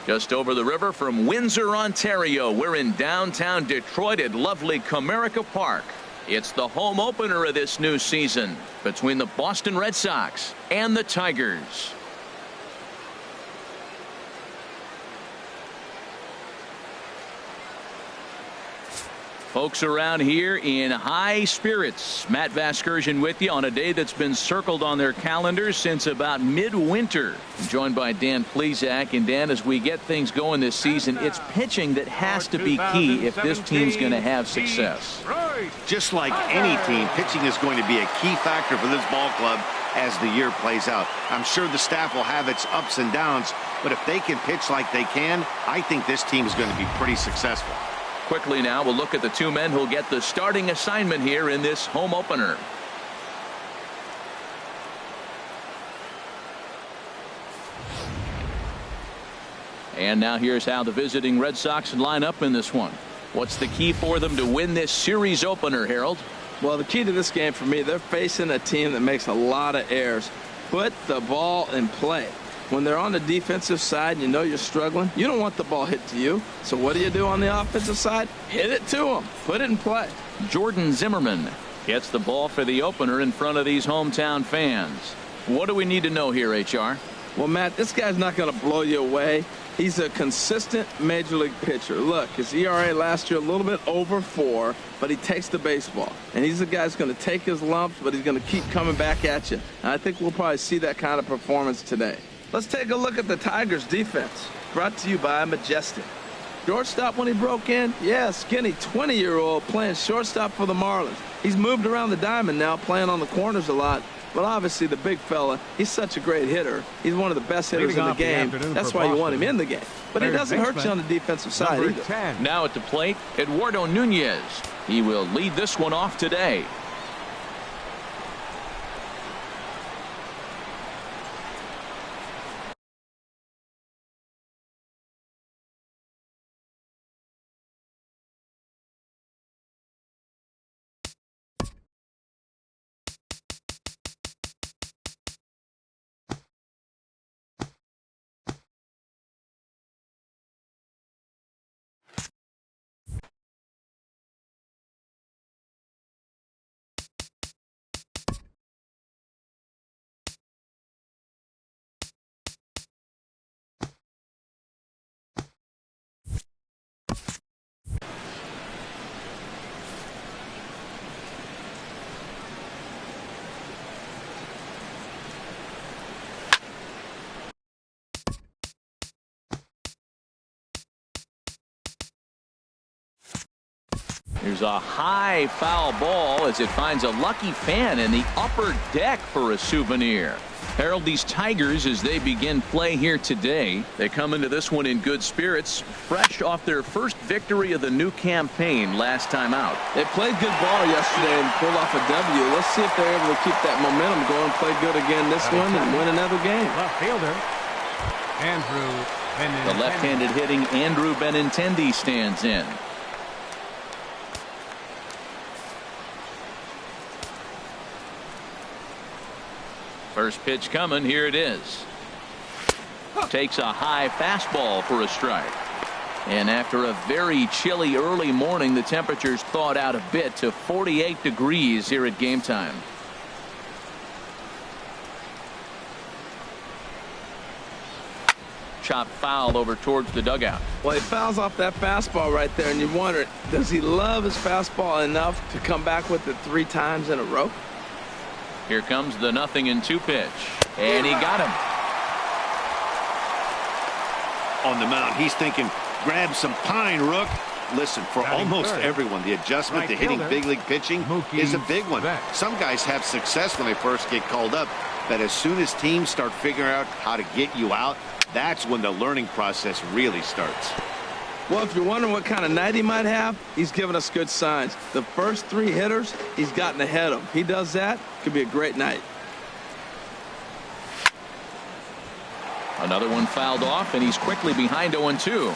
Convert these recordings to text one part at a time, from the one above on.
Just over the river from Windsor, Ontario, we're in downtown Detroit at lovely Comerica Park. It's the home opener of this new season between the Boston Red Sox and the Tigers. Folks around here in high spirits. Matt Vasgersian with you on a day that's been circled on their calendars since about midwinter. I'm joined by Dan Plesac. And Dan, as we get things going this season, it's pitching that has to be key if this team's going to have success. Just like any team, pitching is going to be a key factor for this ball club as the year plays out. I'm sure the staff will have its ups and downs, but if they can pitch like they can, I think this team is going to be pretty successful. Quickly now, we'll look at the two men who'll get the starting assignment here in this home opener. And now here's how the visiting Red Sox line up in this one. What's the key for them to win this series opener, Harold? Well, the key to this game for me, they're facing a team that makes a lot of errors. Put the ball in play. When they're on the defensive side and you know you're struggling, you don't want the ball hit to you. So what do you do on the offensive side? Hit it to them. Put it in play. Jordan Zimmerman gets the ball for the opener in front of these hometown fans. What do we need to know here, HR? Well, Matt, this guy's not going to blow you away. He's a consistent major league pitcher. Look, his ERA last year a little bit over 4, but he takes the baseball. And he's a guy who's going to take his lumps, but he's going to keep coming back at you. And I think we'll probably see that kind of performance today. Let's take a look at the Tigers' defense. Brought to you by Majestic. Shortstop when he broke in? Yeah, skinny 20-year-old playing shortstop for the Marlins. He's moved around the diamond now, playing on the corners a lot. But obviously the big fella, he's such a great hitter. He's one of the best hitters in the game. That's why you want him in the game. But he doesn't hurt you on the defensive side either. Now at the plate, Eduardo Nunez. He will lead this one off today. Here's a high foul ball as it finds a lucky fan in the upper deck for a souvenir. Harold, these Tigers, as they begin play here today, they come into this one in good spirits, fresh off their first victory of the new campaign last time out. They played good ball yesterday and pulled off a W. Let's see if they're able to keep that momentum going, play good again this one, and win another game. Left fielder, Andrew Benintendi. The left-handed hitting Andrew Benintendi stands in. First pitch coming. Here it is. Takes a high fastball for a strike. And after a very chilly early morning, the temperatures thawed out a bit to 48 degrees here at game time. Chop foul over towards the dugout. Well, he fouls off that fastball right there, and you wonder, does he love his fastball enough to come back with it 3 times in a row? Here comes the 0-2 pitch, and he got him. On the mound, he's thinking, grab some pine, Rook. Listen, for almost everyone, the adjustment to hitting big league pitching is a big one. Some guys have success when they first get called up, but as soon as teams start figuring out how to get you out, that's when the learning process really starts. Well, if you're wondering what kind of night he might have, he's given us good signs. The first 3 hitters, he's gotten ahead of them. He does that, could be a great night. Another one fouled off, and he's quickly behind 0-2.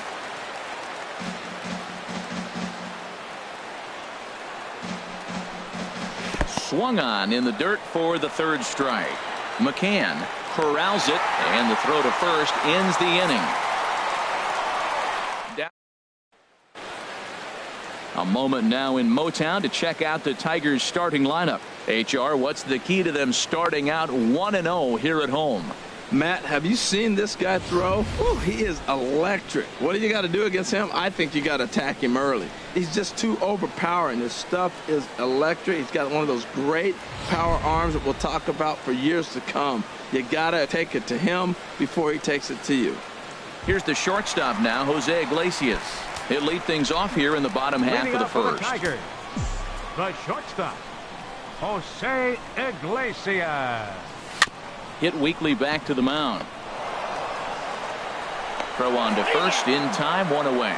Swung on in the dirt for the 3rd strike. McCann corrals it, and the throw to first ends the inning. moment now in Motown to check out the Tigers starting lineup. HR, what's the key to them starting out 1-0 here at home? Matt, have you seen this guy throw? Ooh, he is electric. What do you got to do against him? I think you got to attack him early. He's just too overpowering. His stuff is electric. He's got one of those great power arms that we'll talk about for years to come. You got to take it to him before he takes it to you. Here's the shortstop now, Jose Iglesias. He'll lead things off here in the bottom half of the first. Tigers, the shortstop, Jose Iglesias. Hit weakly back to the mound. Throw on to first in time, one away.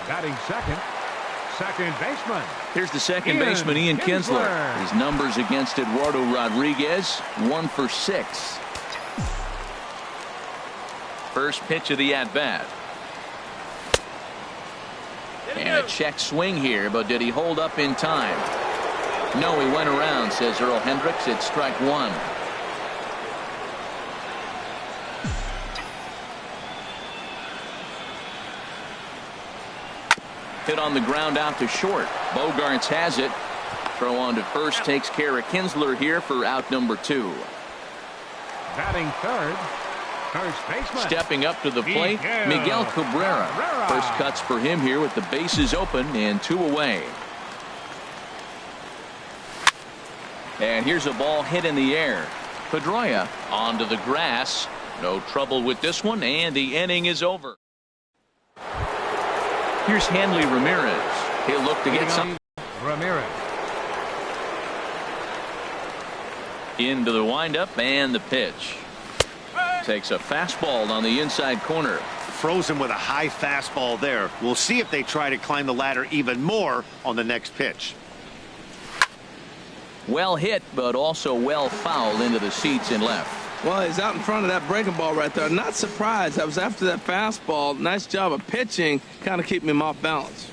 Batting second, second baseman. Here's the second baseman, Ian Kinsler. His numbers against Eduardo Rodriguez, 1 for 6. First pitch of the at-bat. And a check swing here, but did he hold up in time? No, he went around, says Earl Hendricks. It's strike one. Hit on the ground out to short. Bogarts has it. Throw on to first takes care of Kinsler here for out number 2. Batting third, first baseman. Stepping up to the plate, Miguel Cabrera. First cuts for him here with the bases open and 2 away. And here's a ball hit in the air. Pedroia onto the grass. No trouble with this one, and the inning is over. Here's Hanley Ramirez. He'll look to get some. Ramirez. Into the windup and the pitch. Takes a fastball on the inside corner. Frozen with a high fastball there. We'll see if they try to climb the ladder even more on the next pitch. Well hit, but also well fouled into the seats and left. Well, he's out in front of that breaking ball right there. Not surprised. I was after that fastball. Nice job of pitching, kind of keeping him off balance.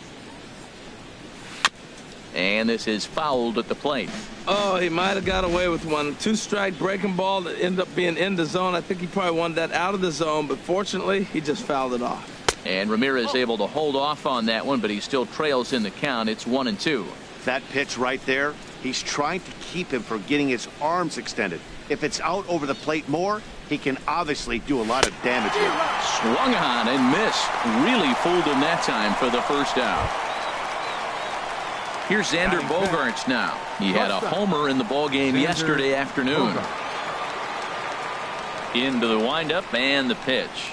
And this is fouled at the plate. Oh, he might have got away with one. 2-strike breaking ball that ended up being in the zone. I think he probably wanted that out of the zone, but fortunately, he just fouled it off. And Ramirez able to hold off on that one, but he still trails in the count. It's 1-2. That pitch right there, he's trying to keep him from getting his arms extended. If it's out over the plate more, he can obviously do a lot of damage with it. Swung on and missed. Really fooled him that time for the first out. Here's Xander Bogaerts now. He had a homer in the ballgame yesterday afternoon. Into the windup and the pitch.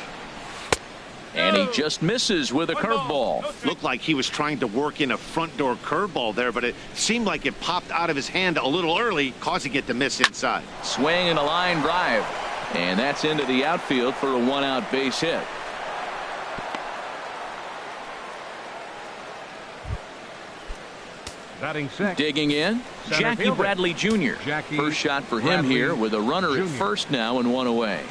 And he just misses with a curveball. Looked like he was trying to work in a front door curveball there, but it seemed like it popped out of his hand a little early, causing it to miss inside. Swing and a line drive. And that's into the outfield for a 1-out base hit. Batting sixth. Digging in, Jackie fielder. Bradley Jr. First shot for him here with a runner Jr. at first now and 1 away.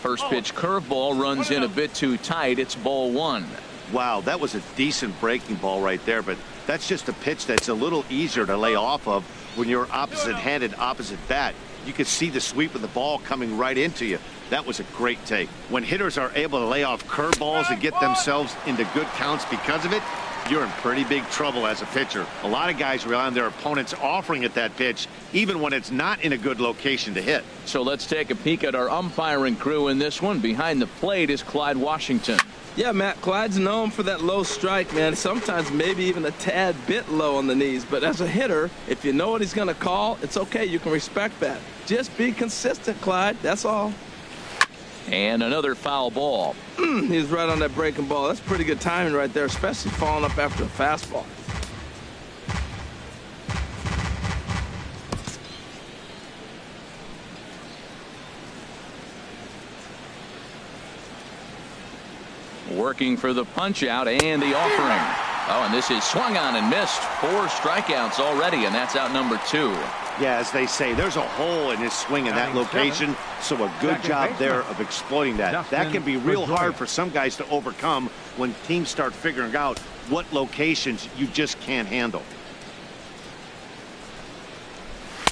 First pitch curveball runs in a bit too tight. It's ball 1. Wow, that was a decent breaking ball right there, but that's just a pitch that's a little easier to lay off of when you're opposite-handed, opposite bat. You could see the sweep of the ball coming right into you. That was a great take. When hitters are able to lay off curveballs and get themselves into good counts because of it, you're in pretty big trouble as a pitcher. A lot of guys rely on their opponents offering at that pitch, even when it's not in a good location to hit. So let's take a peek at our umpiring crew in this one. Behind the plate is Clyde Washington. Yeah, Matt, Clyde's known for that low strike, man. Sometimes maybe even a tad bit low on the knees. But as a hitter, if you know what he's going to call, it's okay. You can respect that. Just be consistent, Clyde. That's all. And another foul ball. He's right on that breaking ball. That's pretty good timing right there, especially falling up after a fastball. Working for the punch out and the offering. Oh, and this is swung on and missed. 4 strikeouts already, and that's out number 2. Yeah, as they say, there's a hole in his swing in that location, so a good job there of exploiting that. That can be real hard for some guys to overcome when teams start figuring out what locations you just can't handle.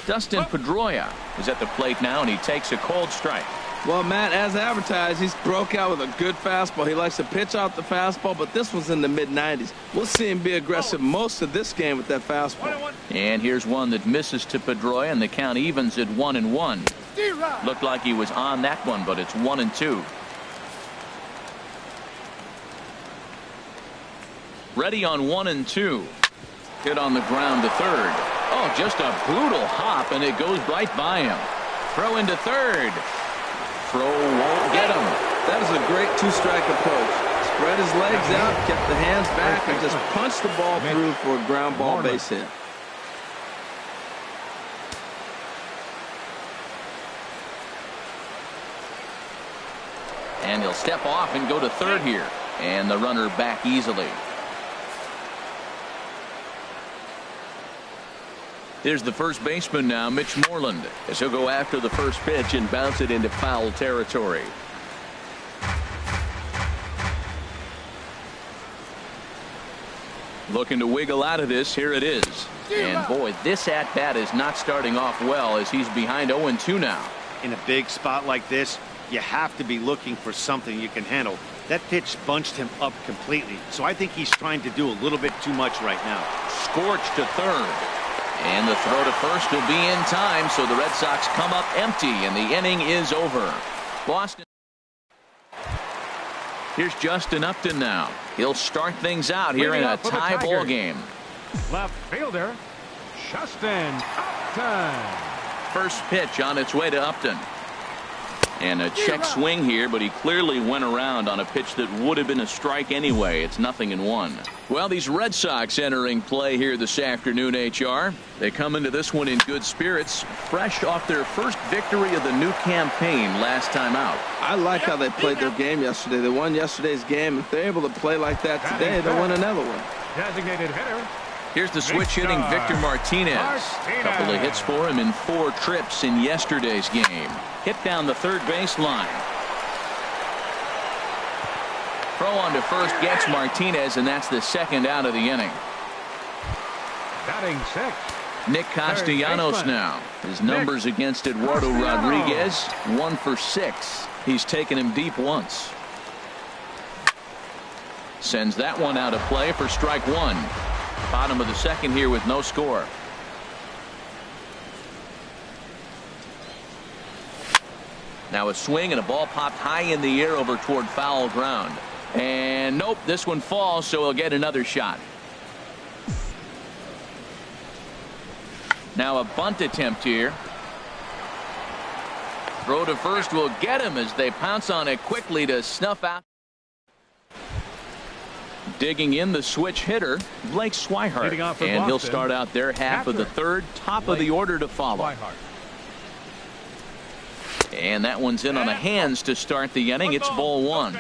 Dustin Pedroia is at the plate now, and he takes a cold strike. Well, Matt, as advertised, he's broke out with a good fastball. He likes to pitch out the fastball, but this was in the mid-90s. We'll see him be aggressive most of this game with that fastball. And here's one that misses to Pedroia, and the count evens at 1-1. Looked like he was on that one, but it's 1-2. Ready on 1-2. Hit on the ground to third. Oh, just a brutal hop, and it goes right by him. Throw into third. Throw won't get him. That is a great two-strike approach. Spread his legs out, kept the hands back, and just punched the ball through for a ground ball base hit. And he'll step off and go to third here. And the runner back easily. Here's the first baseman now, Mitch Moreland, as he'll go after the first pitch and bounce it into foul territory. Looking to wiggle out of this. Here it is. And boy, this at-bat is not starting off well as he's behind 0-2 now. In a big spot like this, you have to be looking for something you can handle. That pitch bunched him up completely, so I think he's trying to do a little bit too much right now. Scorched to third. And the throw to first will be in time, so the Red Sox come up empty, and the inning is over. Boston. Here's Justin Upton now. He'll start things out here in a tie ball game. Left fielder, Justin Upton. First pitch on its way to Upton. And a check swing here, but he clearly went around on a pitch that would have been a strike anyway. It's 0-1. Well, these Red Sox entering play here this afternoon, HR. They come into this one in good spirits, fresh off their first victory of the new campaign last time out. I like how they played their game yesterday. They won yesterday's game. If they're able to play like that today, they'll win another one. Designated hitter. Here's the switch hitting Victor Martinez. A couple of hits for him in 4 trips in yesterday's game. Hit down the third base line. Throw on to first gets Martinez, and that's the second out of the inning. Batting sixth. Nick Castellanos now. His numbers against Eduardo Rodriguez, 1 for 6. He's taken him deep once. Sends that one out of play for strike 1. Bottom of the second here with no score. Now a swing and a ball popped high in the air over toward foul ground. And nope, this one falls, so he'll get another shot. Now a bunt attempt here. Throw to first will get him as they pounce on it quickly to snuff out. Digging in the switch hitter, Blake Swihart, and he'll start out their half of the third, top of the order to follow. And that one's in on the hands to start the inning. It's ball 1.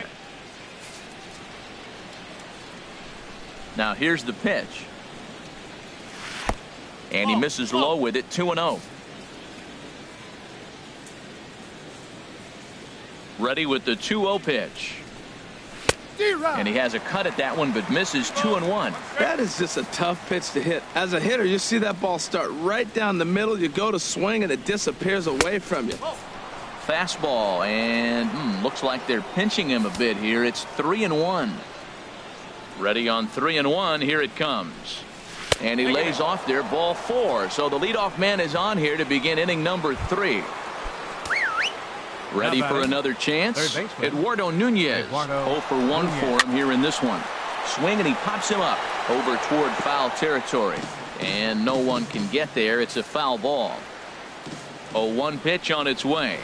Now here's the pitch. And he misses low with it, 2-0. Ready with the 2-0 pitch. And he has a cut at that one, but misses 2-1. That is just a tough pitch to hit. As a hitter, you see that ball start right down the middle. You go to swing, and it disappears away from you. Fastball, and looks like they're pinching him a bit here. It's 3-1. Ready on 3-1. Here it comes. And he lays off there, ball 4. So the leadoff man is on here to begin inning number 3. Ready for another chance. Eduardo Nunez. 0 for 1 for him here in this one. Swing, and he pops him up over toward foul territory. And no one can get there. It's a foul ball. 0-1 pitch on its way.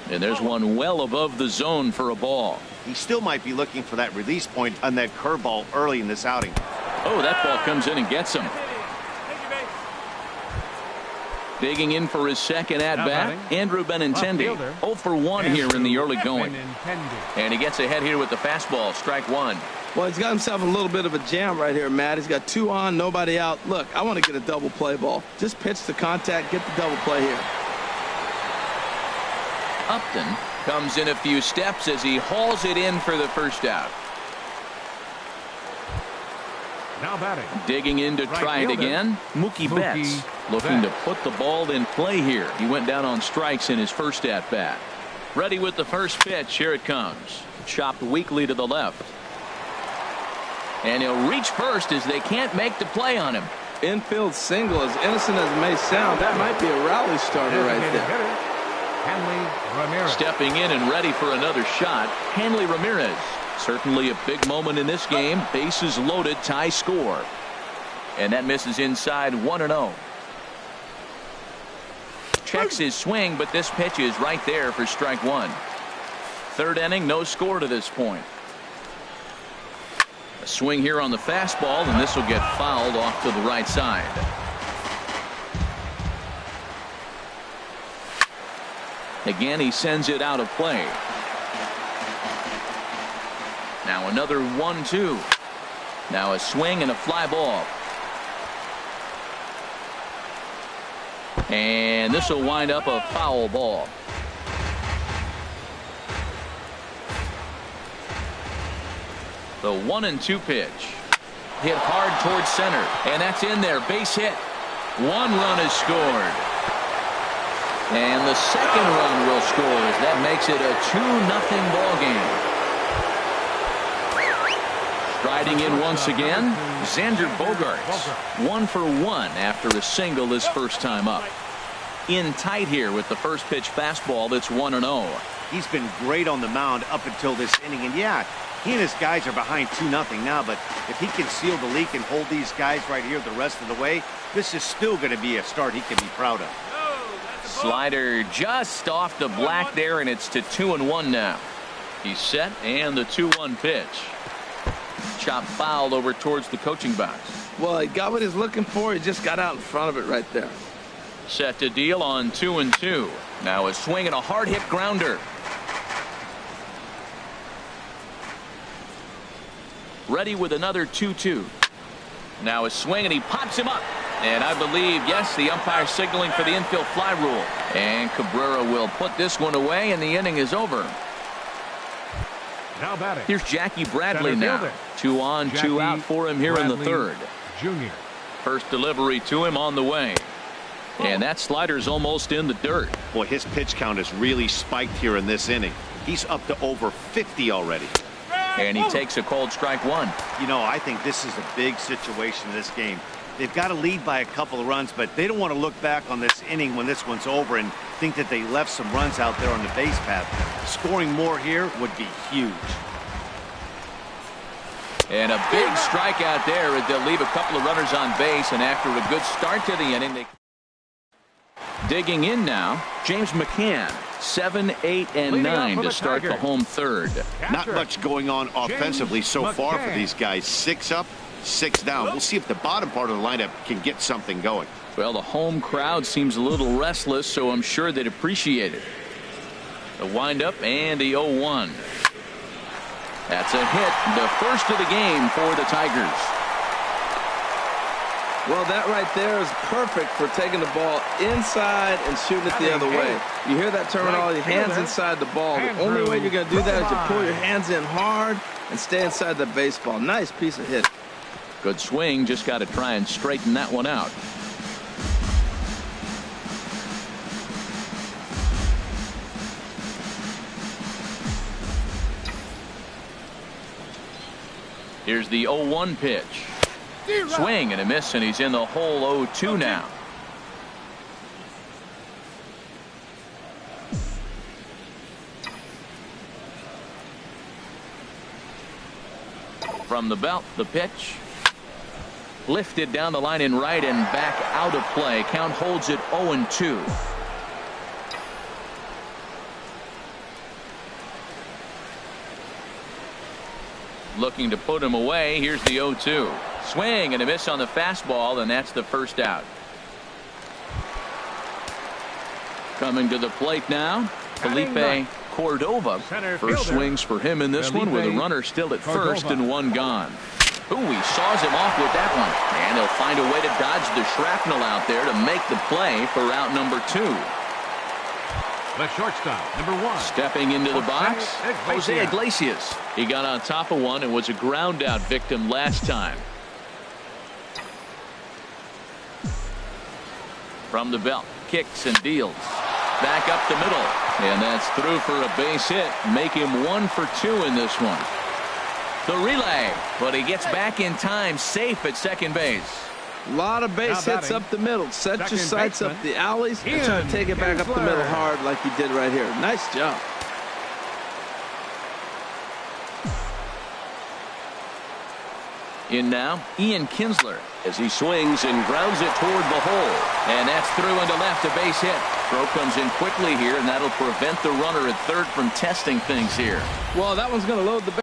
And there's one well above the zone for a ball. He still might be looking for that release point on that curveball early in this outing. Oh, that ball comes in and gets him. Digging in for his second at-bat, Andrew Benintendi. 0 for 1 here in the early going. And he gets ahead here with the fastball, strike 1. Well, he's got himself a little bit of a jam right here, Matt. He's got 2 on, nobody out. Look, I want to get a double play ball. Just pitch the contact, get the double play here. Upton comes in a few steps as he hauls it in for the first out. Now batting. Digging in to try it again. Mookie Betts looking to put the ball in play here. He went down on strikes in his first at bat. Ready with the first pitch. Here it comes. Chopped weakly to the left. And he'll reach first as they can't make the play on him. Infield single, as innocent as it may sound, that might be a rally starter right there. Hanley Ramirez. Stepping in and ready for another shot, Hanley Ramirez. Certainly a big moment in this game. Bases loaded, tie score. And that misses inside 1-0. Checks his swing, but this pitch is right there for strike one. Third inning, no score to this point. A swing here on the fastball, and this will get fouled off to the right side. Again, he sends it out of play. Now another 1-2. Now a swing and a fly ball. And this will wind up a foul ball. The 1-2 pitch. Hit hard towards center. And that's in there. Base hit. One run is scored. And the second run will score. That makes it a 2-0 ball game. Striding in once again, Xander Bogaerts. 1 for 1 after a single his first time up. In tight here with the first pitch fastball that's 1-0. He's been great on the mound up until this inning. And yeah, he and his guys are behind 2-0 now, but if he can seal the leak and hold these guys right here the rest of the way, this is still going to be a start he can be proud of. Slider just off the black there, and it's to 2-1 now. He's set, and the 2-1 pitch. Chop fouled over towards the coaching box. Well, he got what he's looking for. He just got out in front of it right there. Set to deal on 2-2. Now a swing and a hard hit grounder. Ready with another 2-2. Now a swing, and he pops him up. And I believe, yes, the umpire signaling for the infield fly rule. And Cabrera will put this one away, and the inning is over. Now batting. Here's Jackie Bradley now. 2 on, 2 out for him here in the third. Junior. First delivery to him on the way. And that slider's almost in the dirt. Boy, his pitch count has really spiked here in this inning. He's up to over 50 already. And he takes a called strike one. You know, I think this is a big situation in this game. They've got to lead by a couple of runs, but they don't want to look back on this inning when this one's over and think that they left some runs out there on the base path. Scoring more here would be huge. And a big strikeout there as they'll leave a couple of runners on base, and after a good start to the inning, they... Digging in now, James McCann. 7, 8, and 9 to start the home third. Not much going on offensively so far for these guys. 6 up, 6 down. We'll see if the bottom part of the lineup can get something going. Well, the home crowd seems a little restless, so I'm sure they'd appreciate it. The windup and the 0-1. That's a hit, the first of the game for the Tigers. Well, that right there is perfect for taking the ball inside and shooting it the other way. You hear that terminology, hands inside the ball. The only way you're going to do that is you pull your hands in hard and stay inside the baseball. Nice piece of hit. Good swing, just got to try and straighten that one out. Here's the 0-1 pitch. Swing and a miss, and he's in the hole 0-2 now. From the belt, the pitch. Lifted down the line in right and back out of play. Count holds it 0-2. Looking to put him away. Here's the 0-2. Swing and a miss on the fastball, and that's the first out. Coming to the plate now, Felipe Cordova. First swings for him in this one with a runner still at first and one gone. Ooh, he saws him off with that one. And he'll find a way to dodge the shrapnel out there to make the play for out number 2. The shortstop, number 1. Stepping into the box, Jose Iglesias. He got on top of one and was a ground out victim last time. From the belt, kicks and deals. Back up the middle. And that's through for a base hit. Make him 1 for 2 in this one. The relay, but he gets back in time, safe at second base. A lot of base hits up the middle. Set your sights up the alleys and try to take it back up the middle hard like you did right here. Nice job. In now, Ian Kinsler as he swings and grounds it toward the hole. And that's through into left, a base hit. Throw comes in quickly here, and that'll prevent the runner at third from testing things here. Well, that one's going to load the base.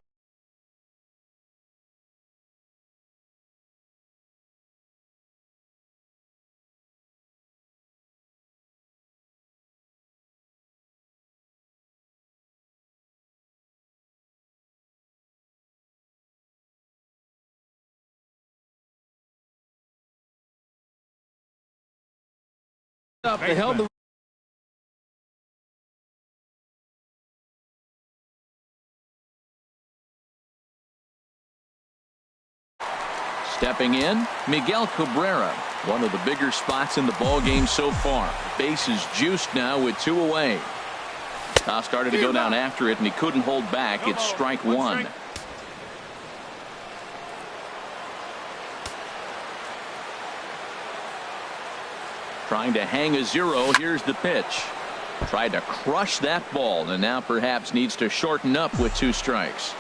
Up, they held the stepping in, Miguel Cabrera, one of the bigger spots in the ball game so far. Base is juiced now with 2 away. Started to go down after it, and he couldn't hold back. It's strike 1. Trying to hang a 0. Here's the pitch. Tried to crush that ball, and now perhaps needs to shorten up with 2 strikes.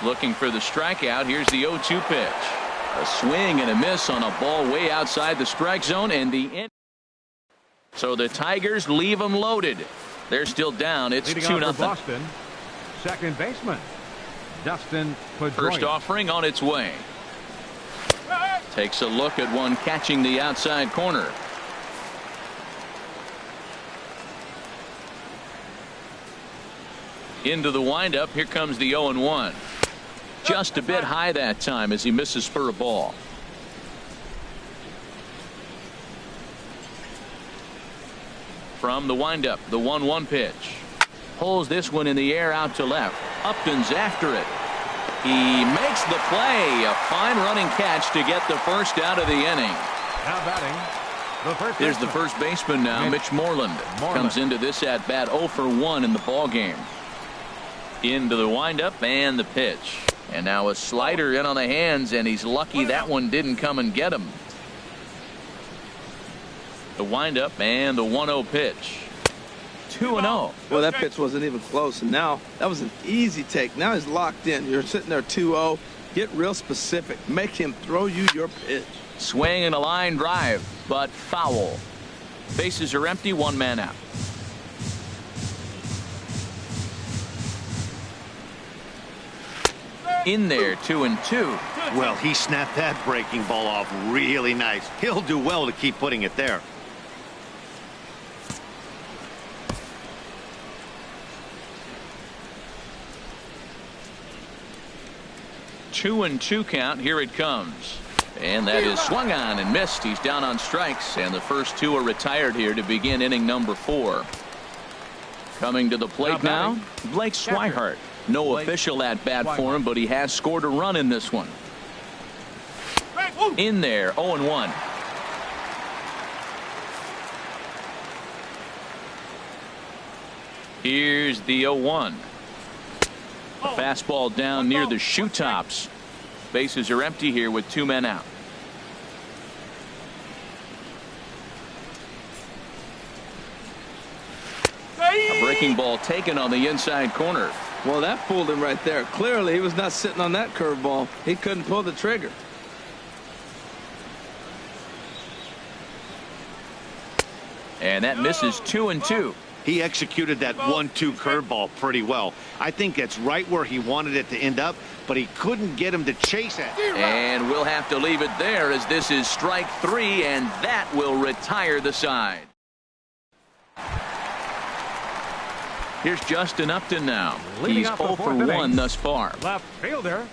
Looking for the strikeout. Here's the 0-2 pitch. A swing and a miss on a ball way outside the strike zone, and the end. So the Tigers leave them loaded. They're still down. It's 2-0. Boston, second baseman Dustin Pedroia. First offering on its way. Takes a look at one catching the outside corner. Into the windup. Here comes the 0-1. Just a bit high that time as he misses for a ball. From the windup, the 1-1 pitch. Pulls this one in the air out to left. Upton's after it. He makes the play. A fine running catch to get the first out of the inning. Now batting, Here's the first baseman now, Mitch Moreland. Comes into this at bat 0 for 1 in the ball game. Into the windup and the pitch. And now a slider in on the hands, and he's lucky that one didn't come and get him. The windup and the 1-0 pitch. 2-0. Well, that pitch wasn't even close, and now that was an easy take. Now he's locked in. You're sitting there 2-0. Get real specific. Make him throw you your pitch. Swing and a line drive, but foul. Bases are empty, 1 man out. In there, 2-2. Well, he snapped that breaking ball off really nice. He'll do well to keep putting it there. Two and 2 count. Here it comes. And that is swung on and missed. He's down on strikes, and the first 2 are retired here to begin inning number 4. Coming to the plate now, Blake Swihart. No official at bat for him, but he has scored a run in this one. In there, 0-1. Here's the 0-1. A fastball down near the shoe tops. Bases are empty here with 2 men out. A breaking ball taken on the inside corner. Well, that fooled him right there. Clearly, he was not sitting on that curveball. He couldn't pull the trigger. And that misses 2-2. He executed that 1-2 curveball pretty well. I think it's right where he wanted it to end up, but he couldn't get him to chase it. And we'll have to leave it there as this is strike 3, and that will retire the side. Here's Justin Upton now. He's 0 for 1 thus far. Left fielder,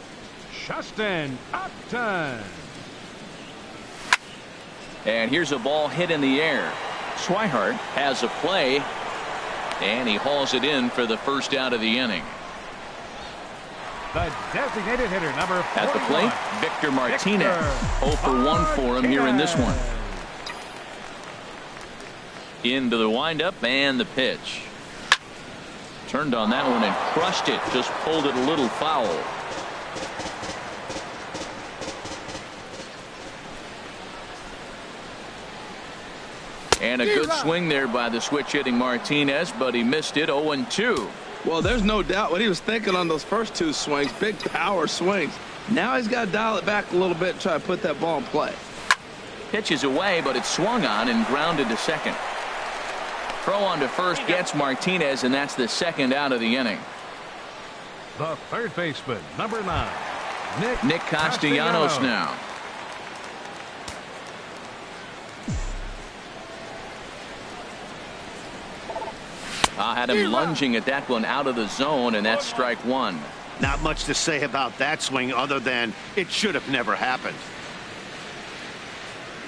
Justin Upton. And here's a ball hit in the air. Swihart has a play, and he hauls it in for the first out of the inning. The designated hitter, number 41. At the plate, Victor Martinez. 0 for 1 for him here in this one. Into the windup and the pitch. Turned on that one and crushed it. Just pulled it a little foul. And a good swing there by the switch hitting Martinez, but he missed it. 0-2. Well, there's no doubt what he was thinking on those first two swings. Big power swings. Now he's got to dial it back a little bit and try to put that ball in play. Pitch is away, but it's swung on and grounded to second. Throw on to first gets Martinez, and that's the second out of the inning. The third baseman, number 9, Nick Castellanos now. Had him lunging at that one out of the zone, and that's strike one. Not much to say about that swing other than it should have never happened.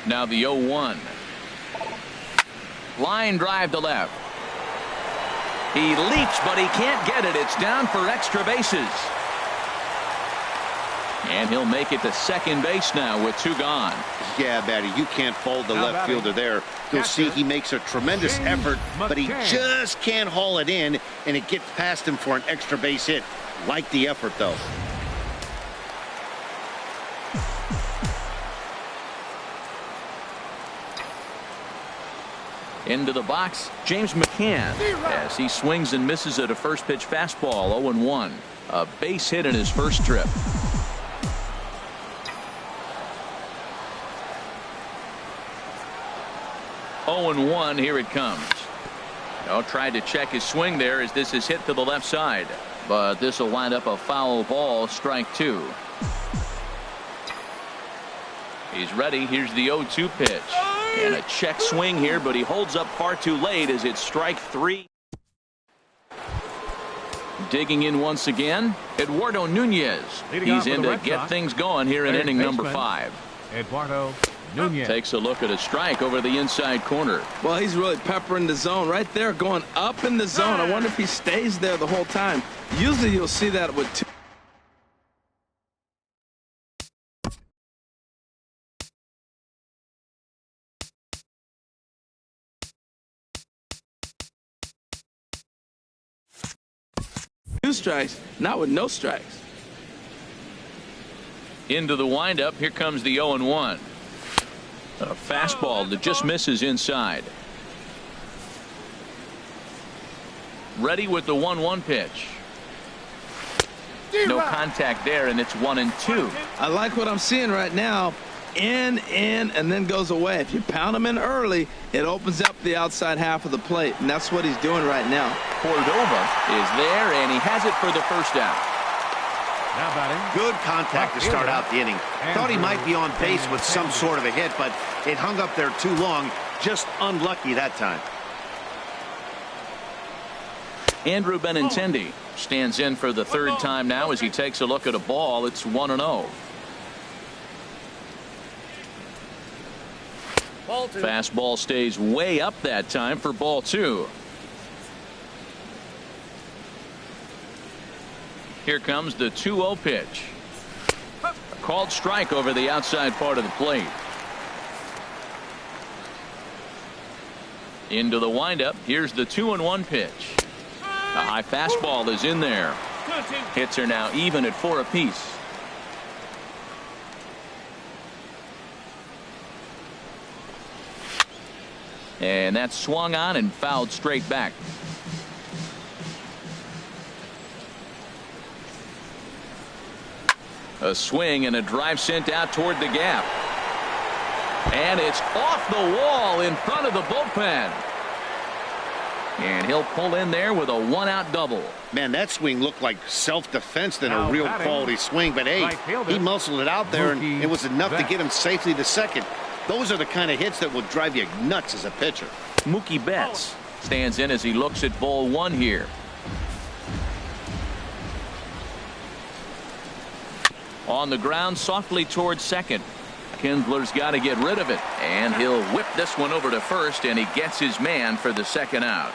Now the 0-1. Line drive to left. He leaps, but he can't get it. It's down for extra bases. And he'll make it to second base now with 2 gone. Yeah, Batty, you can't fold the left fielder there. You'll see he makes a tremendous effort, but he just can't haul it in, and it gets past him for an extra base hit. Like the effort, though. Into the box, James McCann, as he swings and misses at a first pitch fastball. 0-1. A base hit in his first trip. Oh, and 1. Here it comes. Tried to check his swing there as this is hit to the left side, but this will wind up a foul ball. Strike 2. He's ready. Here's the 0-2 pitch. And a check swing here, but he holds up far too late as it's strike 3. Digging in once again, Eduardo Nunez. He's in to get things going here in inning number 5. Eduardo Nunez takes a look at a strike over the inside corner. Well, he's really peppering the zone right there, going up in the zone. I wonder if he stays there the whole time. Usually you'll see that with 2. Strikes, not with no strikes. Into the windup. Here comes the 0-1. A fastball that just misses inside. Ready with the 1-1 pitch. No contact there, and it's 1-2. I like what I'm seeing right now. In, and then goes away. If you pound him in early, it opens up the outside half of the plate, and that's what he's doing right now. Cordova is there, and he has it for the first out. Now batting. Good contact to start out the inning. Thought he might be on base with some sort of a hit, but it hung up there too long. Just unlucky that time. Andrew Benintendi stands in for the third time now as he takes a look at a ball. It's 1-0. Fastball stays way up that time for ball 2. Here comes the 2-0 pitch. A called strike over the outside part of the plate. Into the windup. Here's the 2-1 pitch. A high fastball is in there. Hits are now even at 4 apiece. And that's swung on and fouled straight back. A swing and a drive sent out toward the gap. And it's off the wall in front of the bullpen. And he'll pull in there with a 1-out double. Man, that swing looked like self-defense than a real quality swing. But, hey, he muscled it out there, and it was enough to get him safely to second. Those are the kind of hits that will drive you nuts as a pitcher. Mookie Betts stands in as he looks at ball 1 here. On the ground softly towards second. Kinsler's got to get rid of it, and he'll whip this one over to first, and he gets his man for the second out.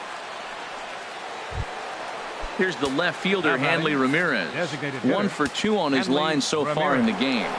Here's the left fielder, Hanley Ramirez. 1 for 2 on his line so far in the game.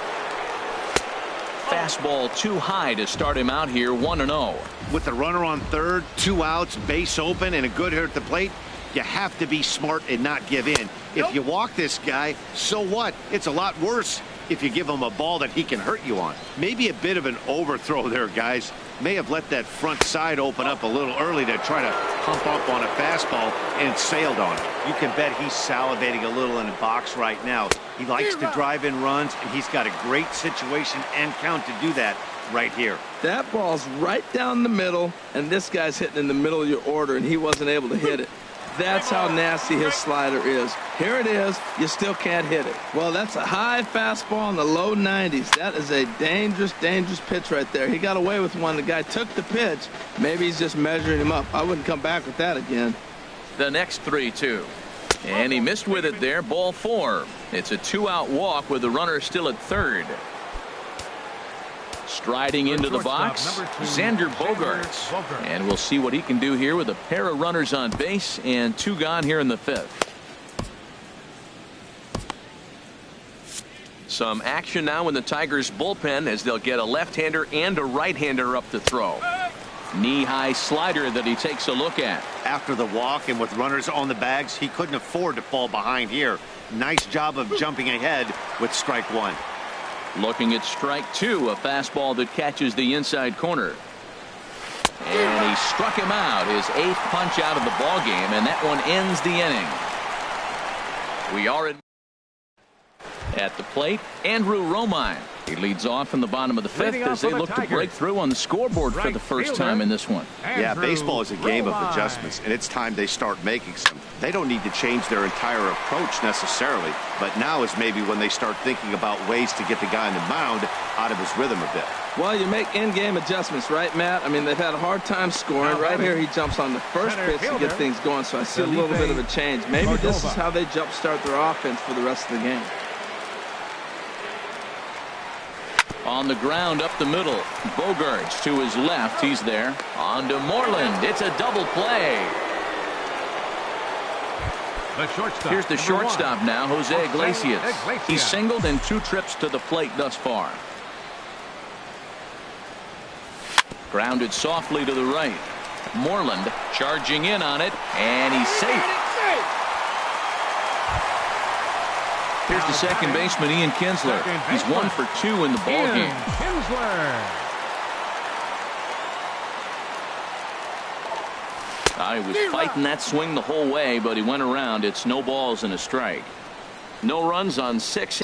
fastball too high to start him out here 1-0. With the runner on third, 2 outs, base open, and a good hitter at the plate, you have to be smart and not give in. If you walk this guy, so what? It's a lot worse if you give him a ball that he can hurt you on. Maybe a bit of an overthrow there, guys. May have let that front side open up a little early to try to pump up on a fastball and sailed on it. You can bet he's salivating a little in the box right now. He likes to drive in runs, and he's got a great situation and count to do that right here. That ball's right down the middle, and this guy's hitting in the middle of your order, and he wasn't able to hit it. That's how nasty his slider is. Here it is. You still can't hit it. Well, that's a high fastball in the low 90s. That is a dangerous, dangerous pitch right there. He got away with one. The guy took the pitch. Maybe he's just measuring him up. I wouldn't come back with that again. The next 3-2. And he missed with it there. Ball 4. It's a 2-out walk with the runner still at third. Striding into the box, Xander Bogaerts. And we'll see what he can do here with a pair of runners on base and 2 gone here in the 5th. Some action now in the Tigers bullpen as they'll get a left-hander and a right-hander up to throw. Knee-high slider that he takes a look at. After the walk and with runners on the bags, he couldn't afford to fall behind here. Nice job of jumping ahead with strike 1. Looking at strike 2, a fastball that catches the inside corner. And he struck him out, his 8th punch out of the ball game, and that one ends the inning. We are at the plate, Andrew Romine. He leads off in the bottom of the 5th as they look to break through on the scoreboard for the first time in this one. Yeah, baseball is a game of adjustments, and it's time they start making some. They don't need to change their entire approach necessarily, but now is maybe when they start thinking about ways to get the guy on the mound out of his rhythm a bit. Well, you make in-game adjustments, right, Matt? I mean, they've had a hard time scoring. Right here, he jumps on the first pitch to get things going, so I see a little bit of a change. Maybe this is how they jumpstart their offense for the rest of the game. On the ground up the middle, Bogaerts to his left. He's there. On to Moreland. It's a double play. Here's the shortstop now, Jose Iglesias. He's singled and 2 trips to the plate thus far. Grounded softly to the right. Moreland charging in on it, and he's safe. Here's the second baseman, Ian Kinsler. He's 1 for 2 in the ball game. He was fighting that swing the whole way, but he went around. It's no balls and a strike. No runs on 6.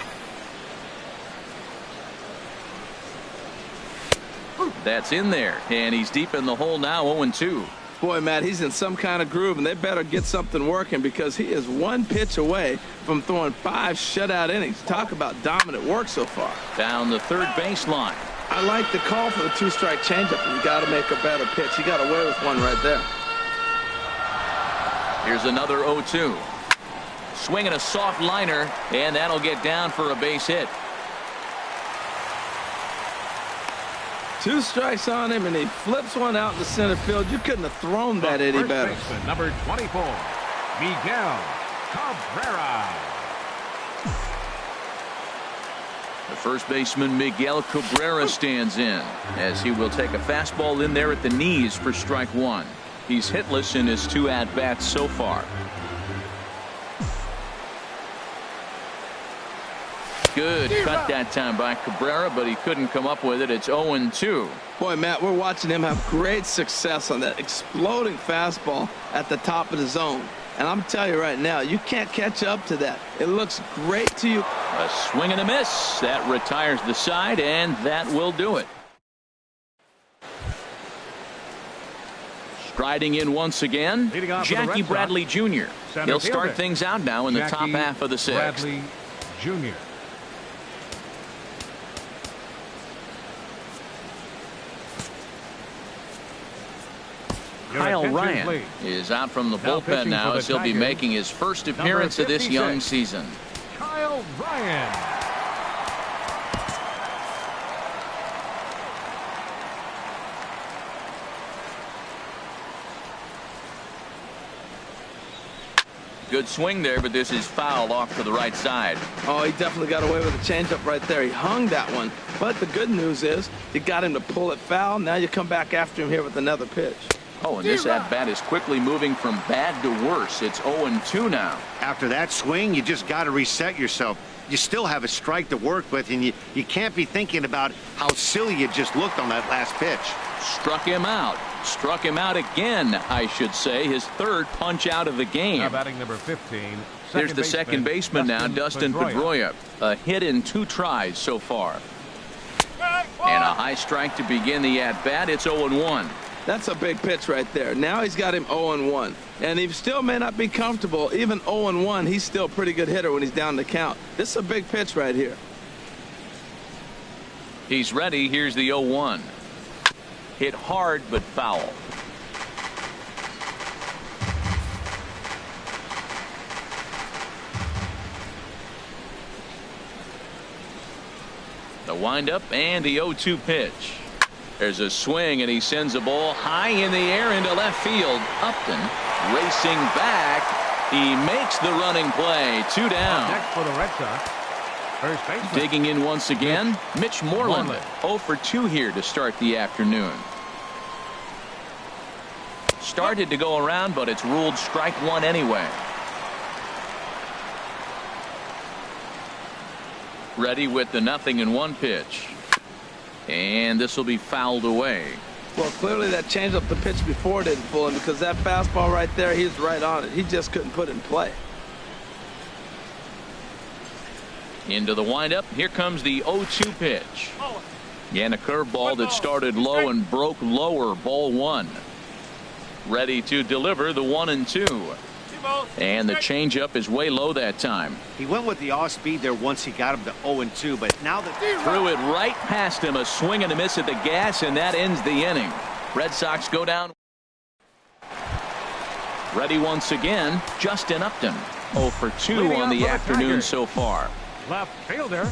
That's in there, and he's deep in the hole now, 0-2. Boy, Matt, he's in some kind of groove, and they better get something working because he is 1 pitch away from throwing 5 shutout innings. Talk about dominant work so far. Down the third baseline. I like the call for the 2-strike changeup. You got to make a better pitch. He got away with one right there. Here's another 0-2. Swinging a soft liner, and that'll get down for a base hit. 2 strikes on him, and he flips one out in the center field. You couldn't have thrown that any better. Number 24, Miguel Cabrera. The first baseman, Miguel Cabrera, stands in as he will take a fastball in there at the knees for strike 1. He's hitless in his 2 at-bats so far. Good cut that time by Cabrera, but he couldn't come up with it. It's 0-2. Boy, Matt, we're watching him have great success on that exploding fastball at the top of the zone. And I'm telling you right now, you can't catch up to that. It looks great to you. A swing and a miss. That retires the side, and that will do it. Striding in once again, Jackie Bradley Jr. He'll start things out now in the top half of the 6th. Bradley Jr. Kyle Ryan is out from the bullpen now as he'll be making his first appearance of this young season. Kyle Ryan. Good swing there, but this is foul off to the right side. Oh, he definitely got away with a changeup right there. He hung that one. But the good news is you got him to pull it foul. Now you come back after him here with another pitch. Oh, and this at-bat is quickly moving from bad to worse. It's 0-2 now. After that swing, you just got to reset yourself. You still have a strike to work with, and you can't be thinking about how silly you just looked on that last pitch. Struck him out. Struck him out again, I should say. His third punch out of the game. Now batting number 15. Here's the second baseman now, Dustin Pedroia. A hit in 2 tries so far. And a high strike to begin the at-bat. It's 0-1. That's a big pitch right there. Now he's got him 0-1. And he still may not be comfortable. Even 0-1, he's still a pretty good hitter when he's down the count. This is a big pitch right here. He's ready. Here's the 0-1. Hit hard but foul. The windup and the 0-2 pitch. There's a swing, and he sends a ball high in the air into left field. Upton racing back. He makes the running play. 2 down. Next for the Red Sox. First baseman. Digging in once again, Mitch Moreland. 0 for 2 here to start the afternoon. Started to go around, but it's ruled strike 1 anyway. Ready with the 0-1 pitch. And this will be fouled away. Well, clearly that changeup the pitch before didn't fool him, because that fastball right there, he's right on it. He just couldn't put it in play. Into the windup. Here comes the 0-2 pitch. And a curveball that started low and broke lower. Ball 1. Ready to deliver the 1-2. And the changeup is way low that time. He went with the off speed there once he got him to 0-2, but now that threw it right past him. A swing and a miss at the gas, and that ends the inning. Red Sox go down. Ready once again, Justin Upton. 0 for 2 on the afternoon so far. Left fielder,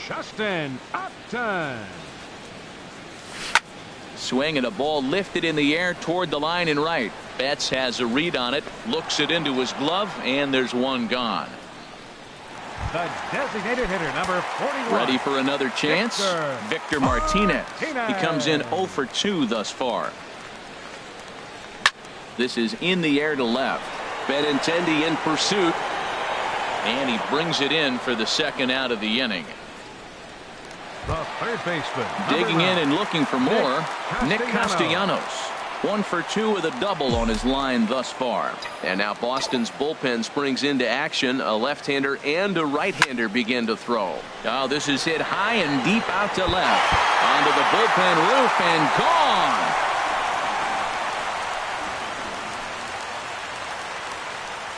Justin Upton. Swing and a ball lifted in the air toward the line and right. Betts has a read on it, looks it into his glove, and there's one gone. The designated hitter, number 41. Ready for another chance? Victor Martinez. He comes in 0 for 2 thus far. This is in the air to left. Benintendi in pursuit. And he brings it in for the second out of the inning. The third baseman. Digging in and looking for more, Nick Castellanos. 1 for 2 with a double on his line thus far. And now Boston's bullpen springs into action. A left-hander and a right-hander begin to throw. Oh, this is hit high and deep out to left. Onto the bullpen roof and gone.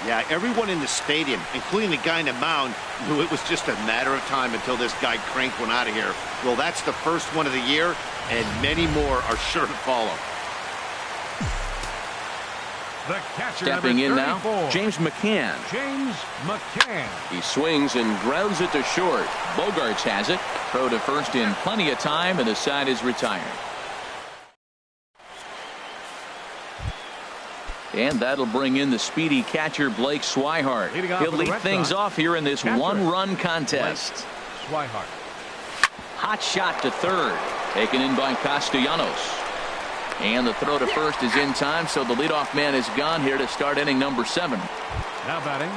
Yeah, everyone in the stadium, including the guy in the mound, knew it was just a matter of time until this guy cranked one out of here. Well, that's the first one of the year, and many more are sure to follow. The catcher, stepping in now, James McCann. James McCann. He swings and grounds it to short. Bogarts has it. Throw to first in plenty of time, and the side is retired. And that'll bring in the speedy catcher Blake Swihart. He'll lead things off here in this one-run contest. Swihart. Hot shot to third. Taken in by Castellanos. And the throw to first is in time, so the leadoff man is gone here to start inning number 7. Now batting.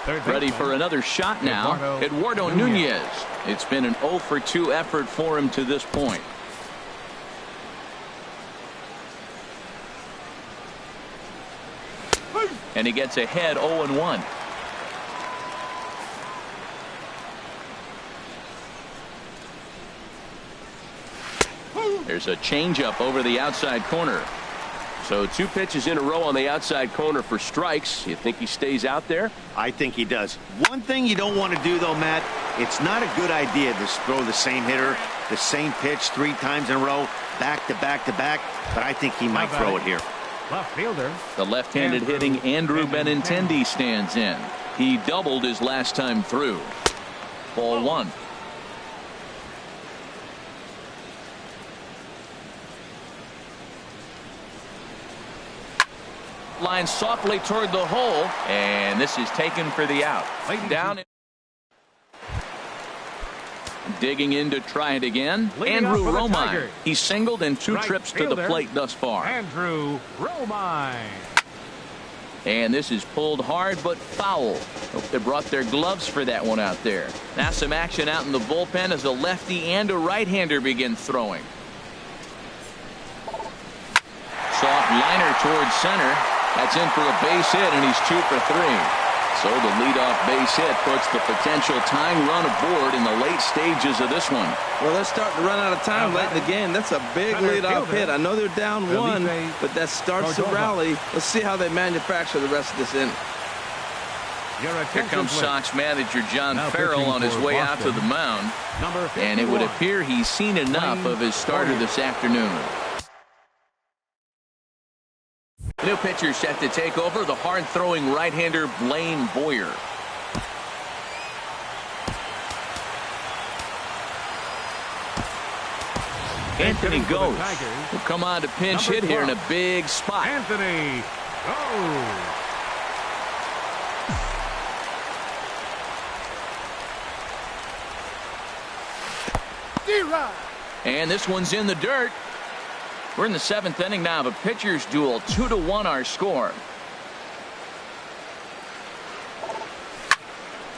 Third ready for another shot now. Eduardo Nunez. It's been an 0 for 2 effort for him to this point. And he gets ahead 0-1. There's a changeup over the outside corner. So 2 pitches in a row on the outside corner for strikes. You think he stays out there? I think he does. One thing you don't want to do, though, Matt, it's not a good idea to throw the same hitter, the same pitch 3 times in a row, back to back to back. But I think he might throw it here. Left fielder. The left-handed hitting Andrew Benintendi stands in. He doubled his last time through. Ball 1. line softly toward the hole, and this is taken for the out. Down. Digging in to try it again. Andrew Romine. He's singled in 2 trips to the plate thus far. Andrew Romine. And this is pulled hard but foul. Hope they brought their gloves for that one out there. Now some action out in the bullpen as a lefty and a right-hander begin throwing. Soft liner towards center. That's in for a base hit, and he's 2 for 3. So the leadoff base hit puts the potential tying run aboard in the late stages of this one. Well, they're starting to run out of time late in the game. That's a big leadoff hit. I know they're down 1, but that starts to rally. Let's see how they manufacture the rest of this inning. Here comes Sox manager John Farrell on his way out to the mound. And it would appear he's seen enough of his starter this afternoon. New pitcher set to take over, the hard-throwing right-hander Blaine Boyer. Anthony goes. Will come on to pinch hit here in a big spot. Anthony goes. And this one's in the dirt. We're in the 7th inning now of a pitcher's duel. 2-1 our score.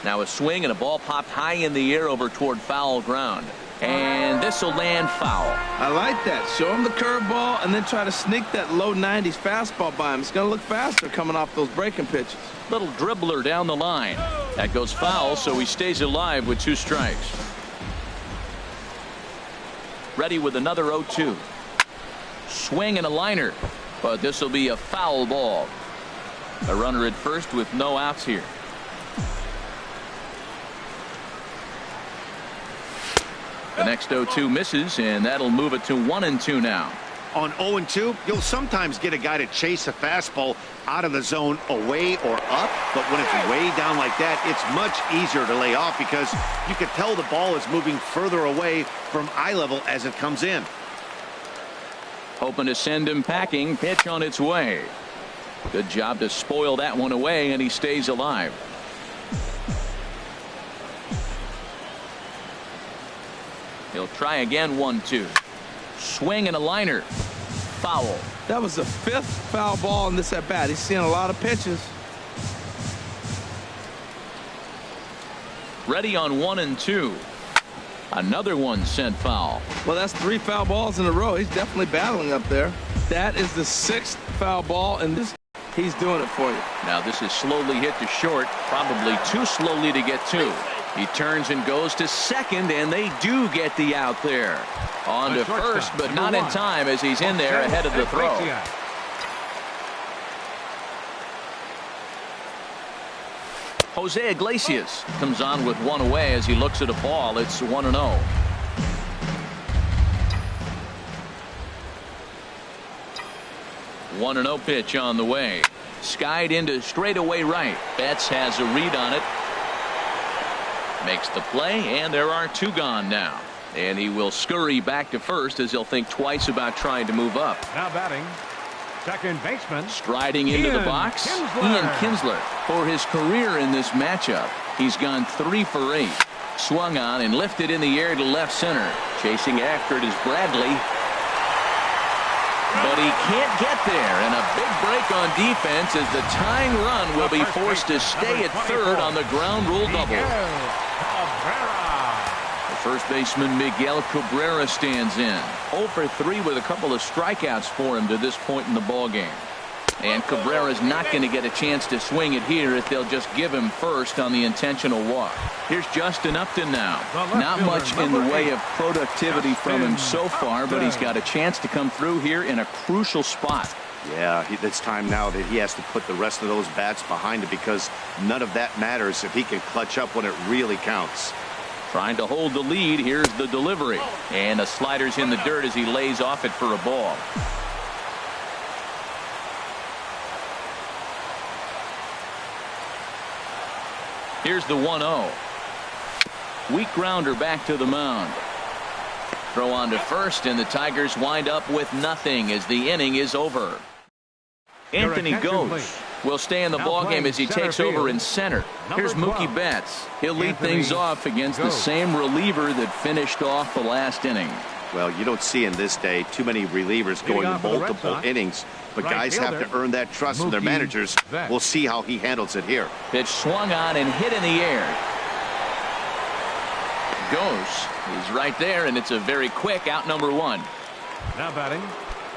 Now a swing and a ball popped high in the air over toward foul ground. And this will land foul. I like that. Show him the curveball and then try to sneak that low 90s fastball by him. It's going to look faster coming off those breaking pitches. Little dribbler down the line. That goes foul, so he stays alive with 2 strikes. Ready with another 0-2. Swing and a liner, but this will be a foul ball. A runner at first with no outs here. The next 0-2 misses, and that'll move it to 1-2 now. On 0-2, you'll sometimes get a guy to chase a fastball out of the zone away or up, but when it's way down like that, it's much easier to lay off because you can tell the ball is moving further away from eye level as it comes in. Hoping to send him packing. Pitch on its way. Good job to spoil that one away, and he stays alive. He'll try again. 1-2. Swing and a liner. Foul. That was the 5th foul ball in this at bat. He's seeing a lot of pitches. Ready on 1-2. Another one sent foul. Well, that's 3 foul balls in a row. He's definitely battling up there. That is the 6th foul ball, and he's doing it for you. Now this is slowly hit to short, probably too slowly to get to. He turns and goes to second, and they do get the out there. On to first, but not in time as he's in there ahead of the throw. Jose Iglesias comes on with 1 away as he looks at a ball. It's 1-0. One 1-0 pitch on the way. Skied into straightaway right. Betts has a read on it. Makes the play, and there are 2 gone now. And he will scurry back to first as he'll think twice about trying to move up. Now batting, second baseman. Striding into the box, Ian Kinsler. For his career in this matchup, he's gone 3 for 8. Swung on and lifted in the air to left center. Chasing after it is Bradley. But he can't get there, and a big break on defense as the tying run will be forced to stay at third on the ground rule double. The first baseman Miguel Cabrera stands in. 0 for 3 with a couple of strikeouts for him to this point in the ballgame. And Cabrera's not going to get a chance to swing it here if they'll just give him first on the intentional walk. Here's Justin Upton now. Not much in the way of productivity from him so far, but he's got a chance to come through here in a crucial spot. Yeah, it's time now that he has to put the rest of those bats behind it because none of that matters if he can clutch up when it really counts. Trying to hold the lead. Here's the delivery. And the slider's in the dirt as he lays off it for a ball. Here's the 1-0. Weak grounder back to the mound. Throw on to first, and the Tigers wind up with nothing as the inning is over. Anthony goes. Will stay in the ballgame as he takes over in center. Here's Mookie Betts. He'll lead things off against the same reliever that finished off the last inning. Well, you don't see in this day too many relievers going multiple innings, but guys have to earn that trust from their managers. We'll see how he handles it here. Pitch swung on and hit in the air. Goes. He's right there, and it's a very quick out, number one. Now batting.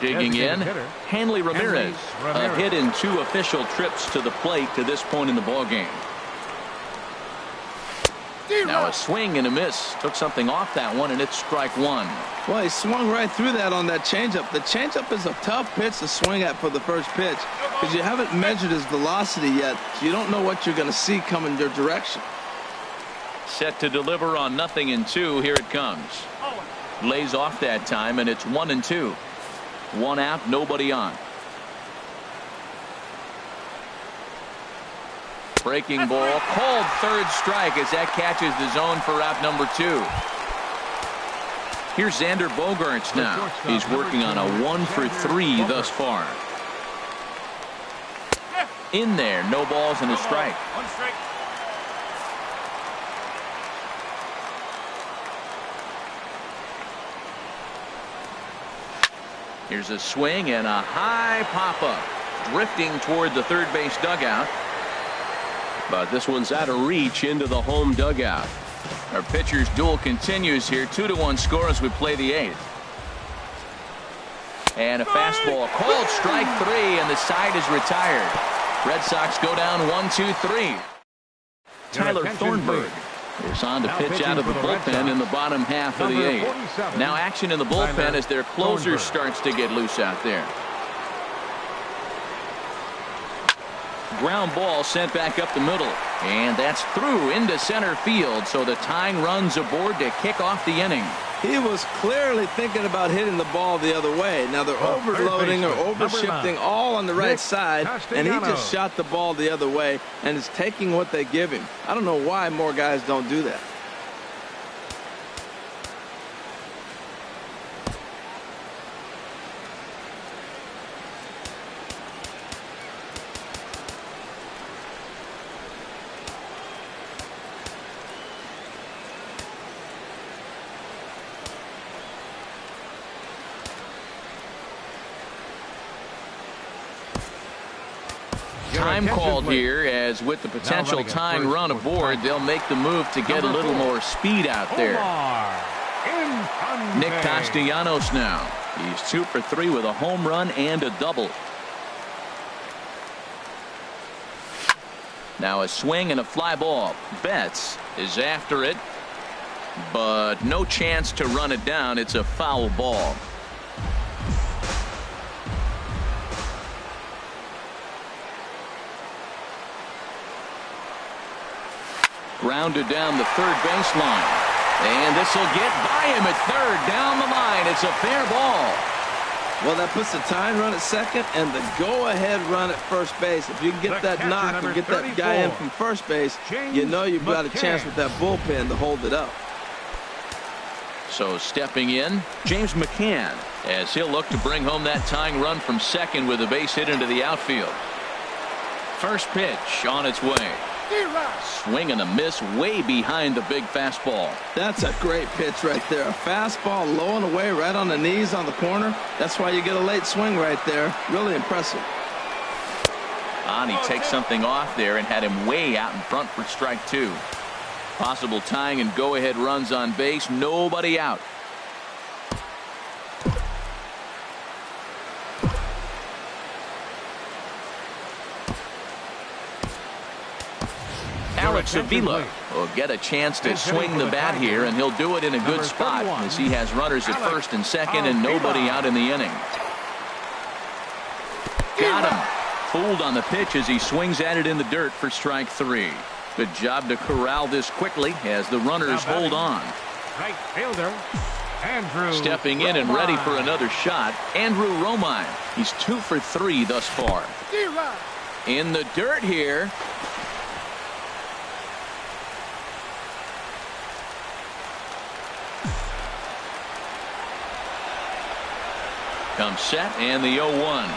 Digging in, Hanley Ramirez. A hit in 2 official trips to the plate to this point in the ballgame. Now a swing and a miss. Took something off that one, and it's strike one. Well, he swung right through that on that changeup. The changeup is a tough pitch to swing at for the first pitch because you haven't measured his velocity yet, so you don't know what you're going to see coming your direction. Set to deliver on 0-2. Here it comes. Lays off that time, and it's 1-2. 1 out, nobody on. Breaking ball, called third strike as that catches the zone for out number 2. Here's Xander Bogaerts now. He's working on a 1-for-3 thus far. In there, no balls and a strike. One strike. Here's a swing and a high pop-up. Drifting toward the third base dugout. But this one's out of reach into the home dugout. Our pitcher's duel continues here. 2-1 score as we play the 8th. And a fastball called strike 3, and the side is retired. Red Sox go down 1-2-3. Tyler Thornburg is on to pitch out of the bullpen in the bottom half of the 8th. Now action in the bullpen as their closer starts to get loose out there. Ground ball sent back up the middle, and that's through into center field, so the tying run's aboard to kick off the inning. He was clearly thinking about hitting the ball the other way. Now they're overloading or overshifting all on the right side, and he just shot the ball the other way and is taking what they give him. I don't know why more guys don't do that. Time called here, as with the potential tying run aboard, they'll make the move to get a little more speed out there. Nick Castellanos now. He's 2 for 3 with a home run and a double. Now a swing and a fly ball. Betts is after it, but no chance to run it down. It's a foul ball. Grounded down the third baseline. And this will get by him at third. Down the line. It's a fair ball. Well, that puts the tying run at second and the go-ahead run at first base. If you can get that knock and get that guy in from first base, you know you've got a chance with that bullpen to hold it up. So stepping in, James McCann, as he'll look to bring home that tying run from second with a base hit into the outfield. First pitch on its way. Swing and a miss way behind the big fastball. That's a great pitch right there. A fastball low and away right on the knees on the corner. That's why you get a late swing right there. Really impressive. He takes something off there and had him way out in front for strike 2. Possible tying and go-ahead runs on base. Nobody out. Alex Avila will get a chance to swing the bat here, and he'll do it in a good spot as he has runners at first and second and nobody out in the inning. Got him. Fooled on the pitch as he swings at it in the dirt for strike 3. Good job to corral this quickly as the runners hold on. Right fielder, Andrew. Stepping in and ready for another shot, Andrew Romine. He's 2 for 3 thus far. In the dirt here. Comes set and the 0-1.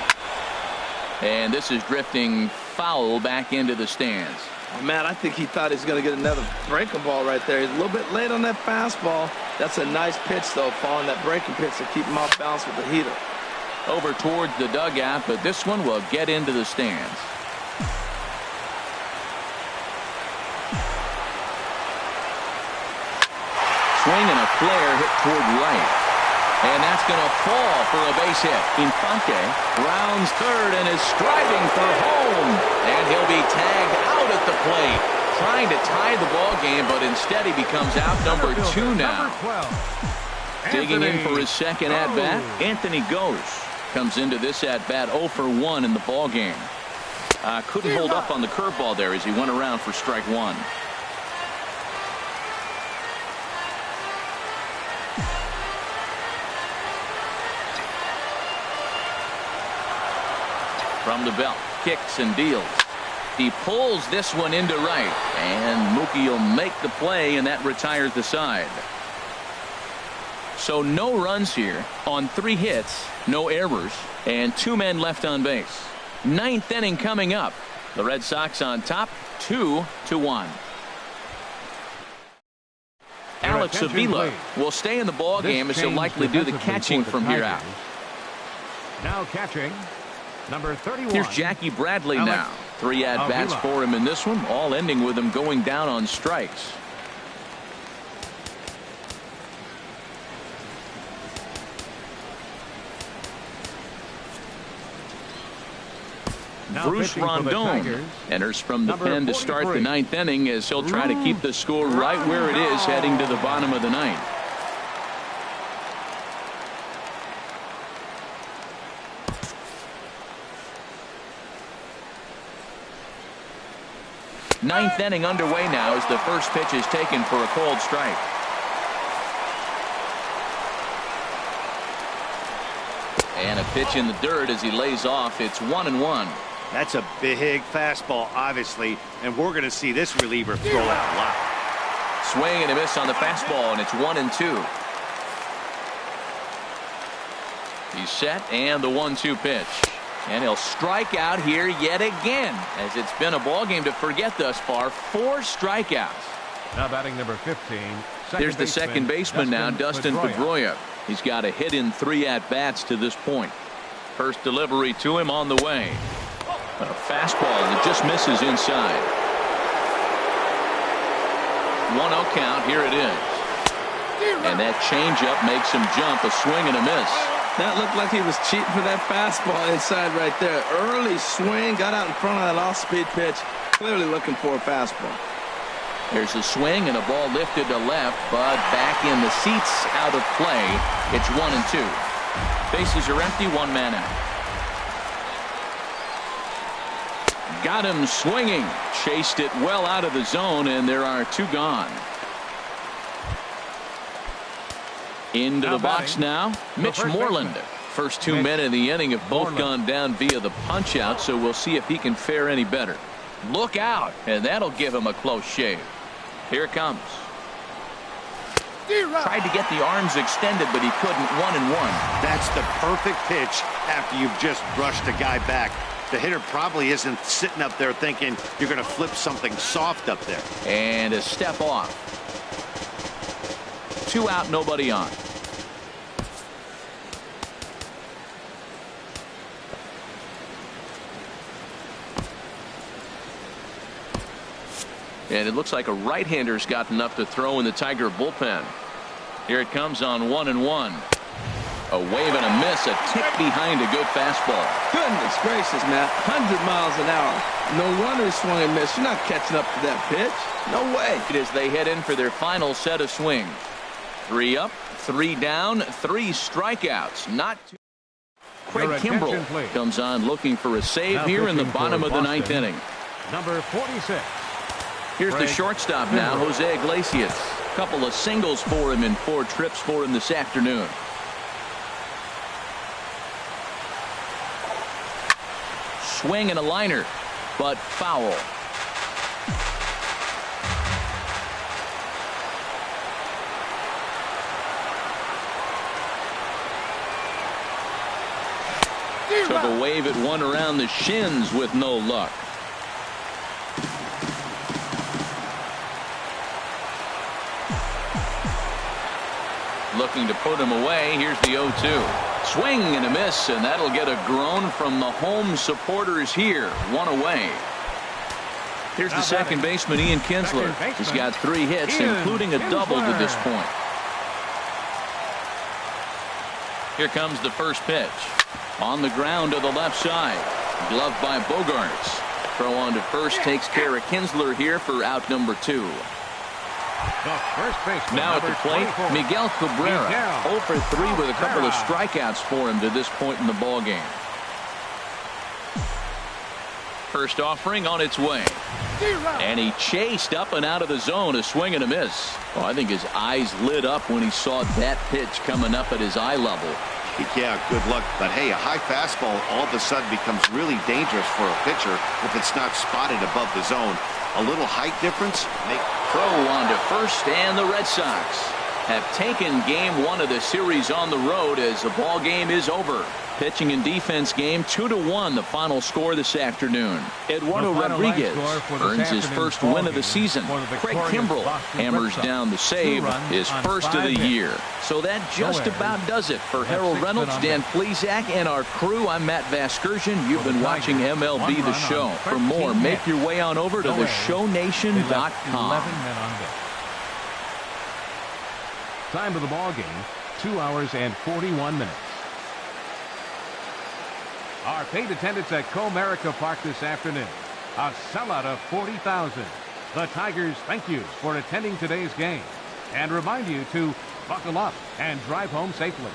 And this is drifting foul back into the stands. Oh, man, I think he thought he was going to get another breaking ball right there. He's a little bit late on that fastball. That's a nice pitch, though, following that breaking pitch to keep him off balance with the heater. Over towards the dugout, but this one will get into the stands. Swing and a flare hit toward right. And that's going to fall for a base hit. Infante rounds third and is striving for home. And he'll be tagged out at the plate. Trying to tie the ball game, but instead he becomes out number 2 now. Digging in for his second at-bat, Anthony Goes. Comes into this at-bat 0 for 1 in the ball game. Couldn't hold up on the curveball there as he went around for strike 1. From the belt, kicks and deals. He pulls this one into right, and Mookie will make the play, and that retires the side. So no runs here on 3 hits, no errors, and 2 men left on base. 9th inning coming up. The Red Sox on top, 2-1. Alex Avila will stay in the ball game as he'll likely do the catching from here out. Now catching, number 31. Here's Jackie Bradley now. 3 at-bats for him in this one, all ending with him going down on strikes. Now Bruce Rondon enters from the pen to start the 9th inning as he'll try to keep the score right where it is heading to the bottom of the 9th. Ninth inning underway now as the first pitch is taken for a called strike. And a pitch in the dirt as he lays off. It's 1-1. That's a big fastball, obviously, and we're going to see this reliever throw out a lot. Swing and a miss on the fastball, and it's 1-2. He's set, and the 1-2 pitch. And he'll strike out here yet again, as it's been a ball game to forget thus far. 4 strikeouts. Now batting number 15. There's the second baseman now, Dustin Pedroia. He's got a hit in 3 at-bats to this point. First delivery to him on the way. A fastball that just misses inside. 1-0 count. Here it is. And that changeup makes him jump. A swing and a miss. That looked like he was cheating for that fastball inside right there. Early swing, got out in front of that off-speed pitch. Clearly looking for a fastball. There's a swing and a ball lifted to left, but back in the seats, out of play. It's 1-2. Bases are empty, 1 man out. Got him swinging. Chased it well out of the zone, and there are 2 gone. Into the box now, Mitch Moreland. First 2 men in the inning have both gone down via the punch out, so we'll see if he can fare any better. Look out, and that'll give him a close shave. Here it comes. Tried to get the arms extended, but he couldn't. 1-1. That's the perfect pitch after you've just brushed a guy back. The hitter probably isn't sitting up there thinking you're going to flip something soft up there. And a step off. 2 out, nobody on. And it looks like a right-hander's got enough to throw in the Tiger bullpen. Here it comes on 1-1. A wave and a miss, a tick behind a good fastball. Goodness gracious, Matt. 100 miles an hour. No wonder he swung and missed. You're not catching up to that pitch. No way. As they head in for their final set of swings. 3 up, 3 down, 3 strikeouts. Not too. Craig Kimbrell comes on looking for a save here in the bottom of the 9th inning. Number 46. Here's the shortstop now, Jose Iglesias. Couple of singles for him in 4 trips for him this afternoon. Swing and a liner, but foul. Took a wave at one around the shins with no luck. Looking to put him away. Here's the 0-2. Swing and a miss, and that'll get a groan from the home supporters here. One away. Here's the second baseman, Ian Kinsler. He's got 3 hits, including a double to this point. Here comes the first pitch. On the ground to the left side. Gloved by Bogarts. Throw on to first takes care of Kinsler here for out number 2. Now at the plate, Miguel Cabrera. 0 for 3 with a couple of strikeouts for him to this point in the ballgame. First offering on its way. And he chased up and out of the zone, a swing and a miss. Oh, I think his eyes lit up when he saw that pitch coming up at his eye level. Yeah, good luck. But hey, a high fastball all of a sudden becomes really dangerous for a pitcher if it's not spotted above the zone. A little height difference. Throw on to first, and the Red Sox have taken game 1 of the series on the road as the ball game is over. Pitching and defense game 2-1, the final score this afternoon. Eduardo Rodriguez earns his first win of the season. Craig Kimbrell hammers down the save, his first of the year. So that just about does it for Harold Reynolds, Dan Plesac, and our crew. I'm Matt Vasgersian. You've been watching MLB The Show. For more, make your way on over to theshownation.com. Time of the ball game, 2 hours and 41 minutes. Our paid attendance at Comerica Park this afternoon, a sellout of 40,000. The Tigers thank you for attending today's game and remind you to buckle up and drive home safely.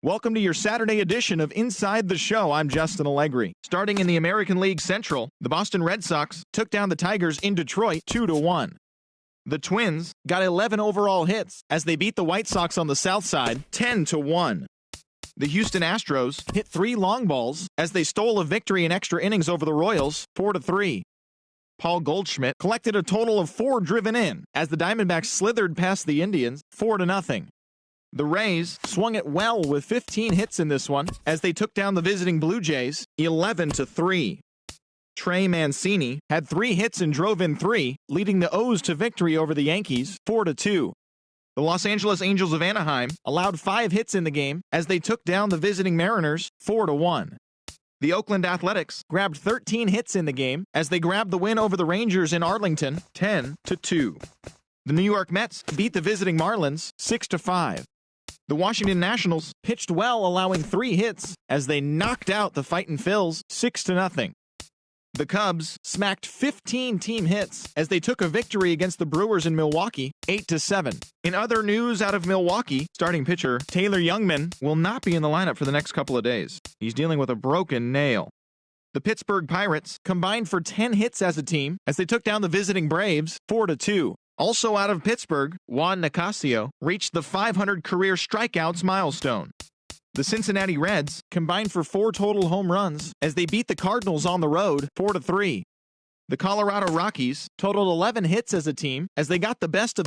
Welcome to your Saturday edition of Inside the Show. I'm Justin Allegri. Starting in the American League Central, the Boston Red Sox took down the Tigers in Detroit 2-1. The Twins got 11 overall hits as they beat the White Sox on the South Side 10-1. The Houston Astros hit 3 long balls as they stole a victory in extra innings over the Royals 4-3. Paul Goldschmidt collected a total of 4 driven in as the Diamondbacks slithered past the Indians 4-0. The Rays swung it well with 15 hits in this one as they took down the visiting Blue Jays 11-3. Trey Mancini had 3 hits and drove in 3, leading the O's to victory over the Yankees 4-2. The Los Angeles Angels of Anaheim allowed 5 hits in the game as they took down the visiting Mariners 4-1. The Oakland Athletics grabbed 13 hits in the game as they grabbed the win over the Rangers in Arlington 10-2. The New York Mets beat the visiting Marlins 6-5. The Washington Nationals pitched well, allowing 3 hits as they knocked out the Fightin' Phils 6-0. The Cubs smacked 15 team hits as they took a victory against the Brewers in Milwaukee 8-7. In other news out of Milwaukee, starting pitcher Taylor Youngman will not be in the lineup for the next couple of days. He's dealing with a broken nail. The Pittsburgh Pirates combined for 10 hits as a team as they took down the visiting Braves 4-2. Also out of Pittsburgh, Juan Nicasio reached the 500 career strikeouts milestone. The Cincinnati Reds combined for 4 total home runs as they beat the Cardinals on the road 4-3. The Colorado Rockies totaled 11 hits as a team as they got the best of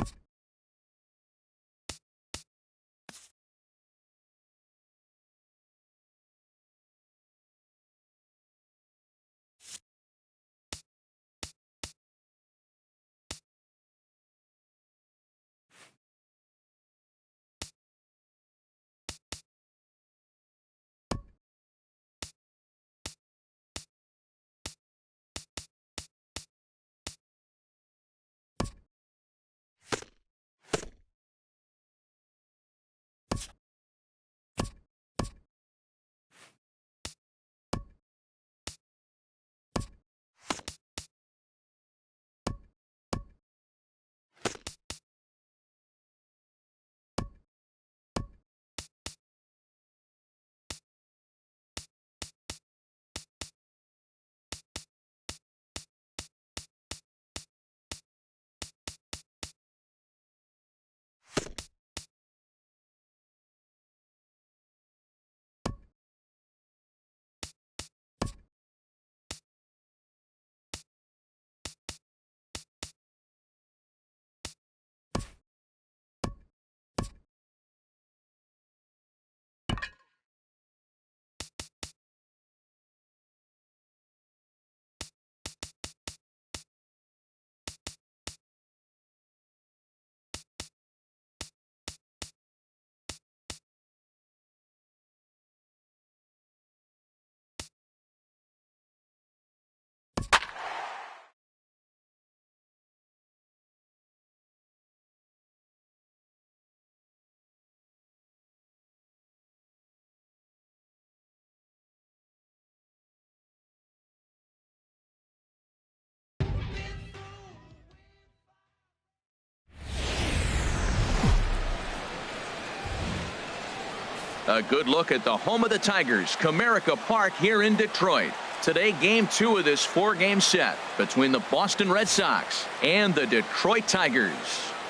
A good look at the home of the Tigers, Comerica Park here in Detroit. Today, game 2 of this 4-game set between the Boston Red Sox and the Detroit Tigers.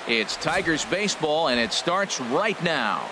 It's Tigers baseball, and it starts right now.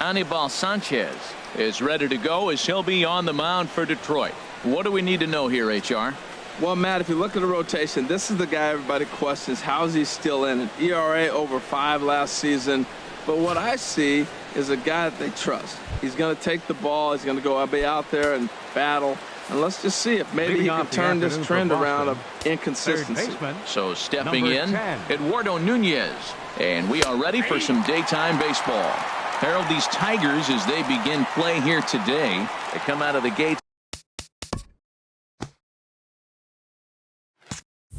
Anibal Sanchez is ready to go as he'll be on the mound for Detroit. What do we need to know here, HR? Well, Matt, if you look at the rotation, this is the guy everybody questions. How is he still in it? ERA over 5 last season. But what I see is a guy that they trust. He's going to take the ball. He's going to go be out there and battle. And let's just see if maybe he can turn this trend around of inconsistency. So stepping in, Eduardo Nunez. And we are ready for some daytime baseball. Harold, these Tigers, as they begin play here today, they come out of the gate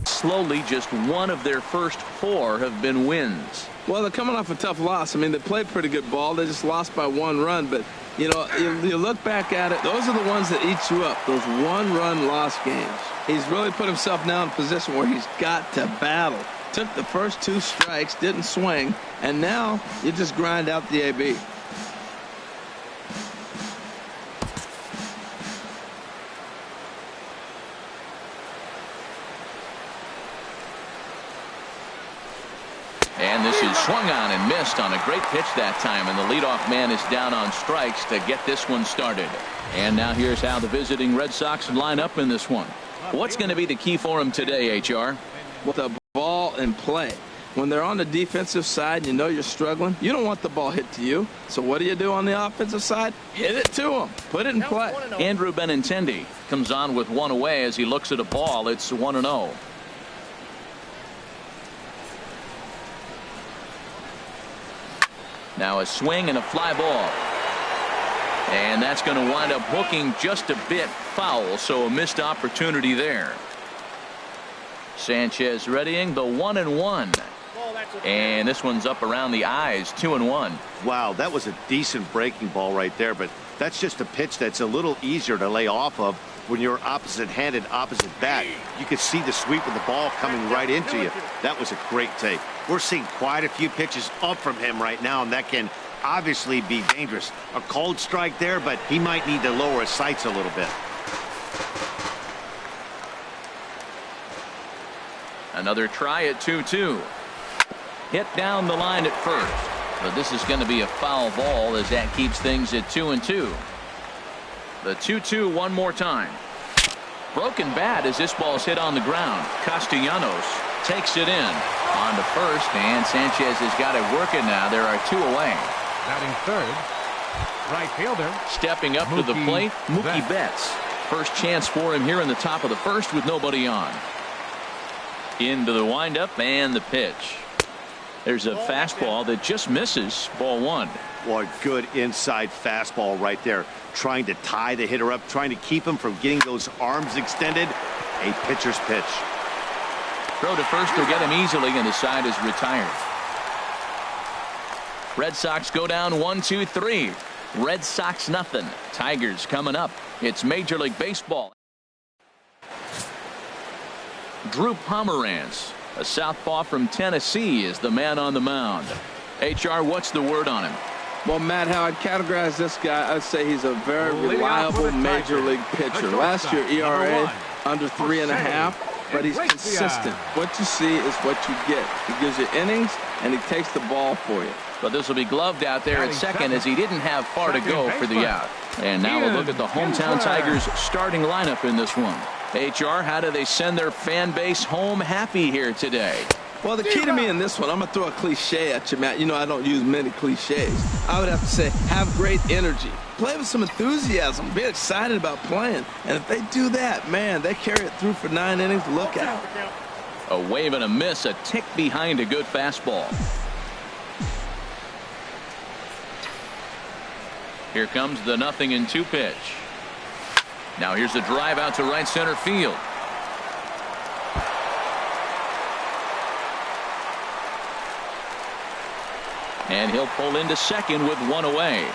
slowly. Just one of their first 4 have been wins. Well, they're coming off a tough loss. I mean, they played pretty good ball. They just lost by 1 run. But, you know, you look back at it, those are the ones that eat you up, those 1-run loss games. He's really put himself now in a position where he's got to battle. Took the first 2 strikes, didn't swing, and now you just grind out the AB. And this is swung on and missed on a great pitch that time, and the leadoff man is down on strikes to get this one started. And now here's how the visiting Red Sox line up in this one. What's going to be the key for him today, HR? With the ball in play. When they're on the defensive side and you know you're struggling, you don't want the ball hit to you. So what do you do on the offensive side? Hit it to them. Put it in play. Andrew Benintendi comes on with 1 away as he looks at a ball. It's 1-0. Now a swing and a fly ball. And that's going to wind up hooking just a bit foul, so a missed opportunity there. Sanchez readying the 1-1. And this one's up around the eyes, 2-1. Wow, that was a decent breaking ball right there, but that's just a pitch that's a little easier to lay off of when you're opposite-handed, opposite bat. You could see the sweep of the ball coming right into you. That was a great take. We're seeing quite a few pitches up from him right now, and that can obviously be dangerous. A cold strike there, but he might need to lower his sights a little bit. Another try at 2-2. Hit down the line at first. But this is going to be a foul ball as that keeps things at 2-2. The 2-2 one more time. Broken bat as this ball's hit on the ground. Castellanos takes it in on to first, and Sanchez has got it working now. There are 2 away. Batting third, right fielder. Stepping up to the plate, Mookie Betts. First chance for him here in the top of the first with nobody on. Into the windup and the pitch. There's a fastball that just misses. Ball 1. What good inside fastball right there. Trying to tie the hitter up, trying to keep him from getting those arms extended. A pitcher's pitch. Throw to first will get him easily, and the side is retired. Red Sox go down 1-2-3. Red Sox nothing. Tigers coming up. It's Major League Baseball. Drew Pomeranz, a southpaw from Tennessee, is the man on the mound. HR, what's the word on him? Well, Matt, how I'd categorize this guy, I'd say he's a very reliable major league pitcher. Last year, ERA under 3.5, but he's consistent. What you see is what you get. He gives you innings, and he takes the ball for you. But this will be gloved out there at second as he didn't have far to go for the out. And now we'll look at the hometown Tigers starting lineup in this one. HR, how do they send their fan base home happy here today? Well, the key to me in this one, I'm going to throw a cliche at you, Matt. You know I don't use many cliches. I would have to say have great energy. Play with some enthusiasm. Be excited about playing. And if they do that, man, they carry it through for 9 innings. Look out. A wave and a miss, a tick behind a good fastball. Here comes the 0-2 pitch. Now here's a drive out to right center field. And he'll pull into second with 1 away.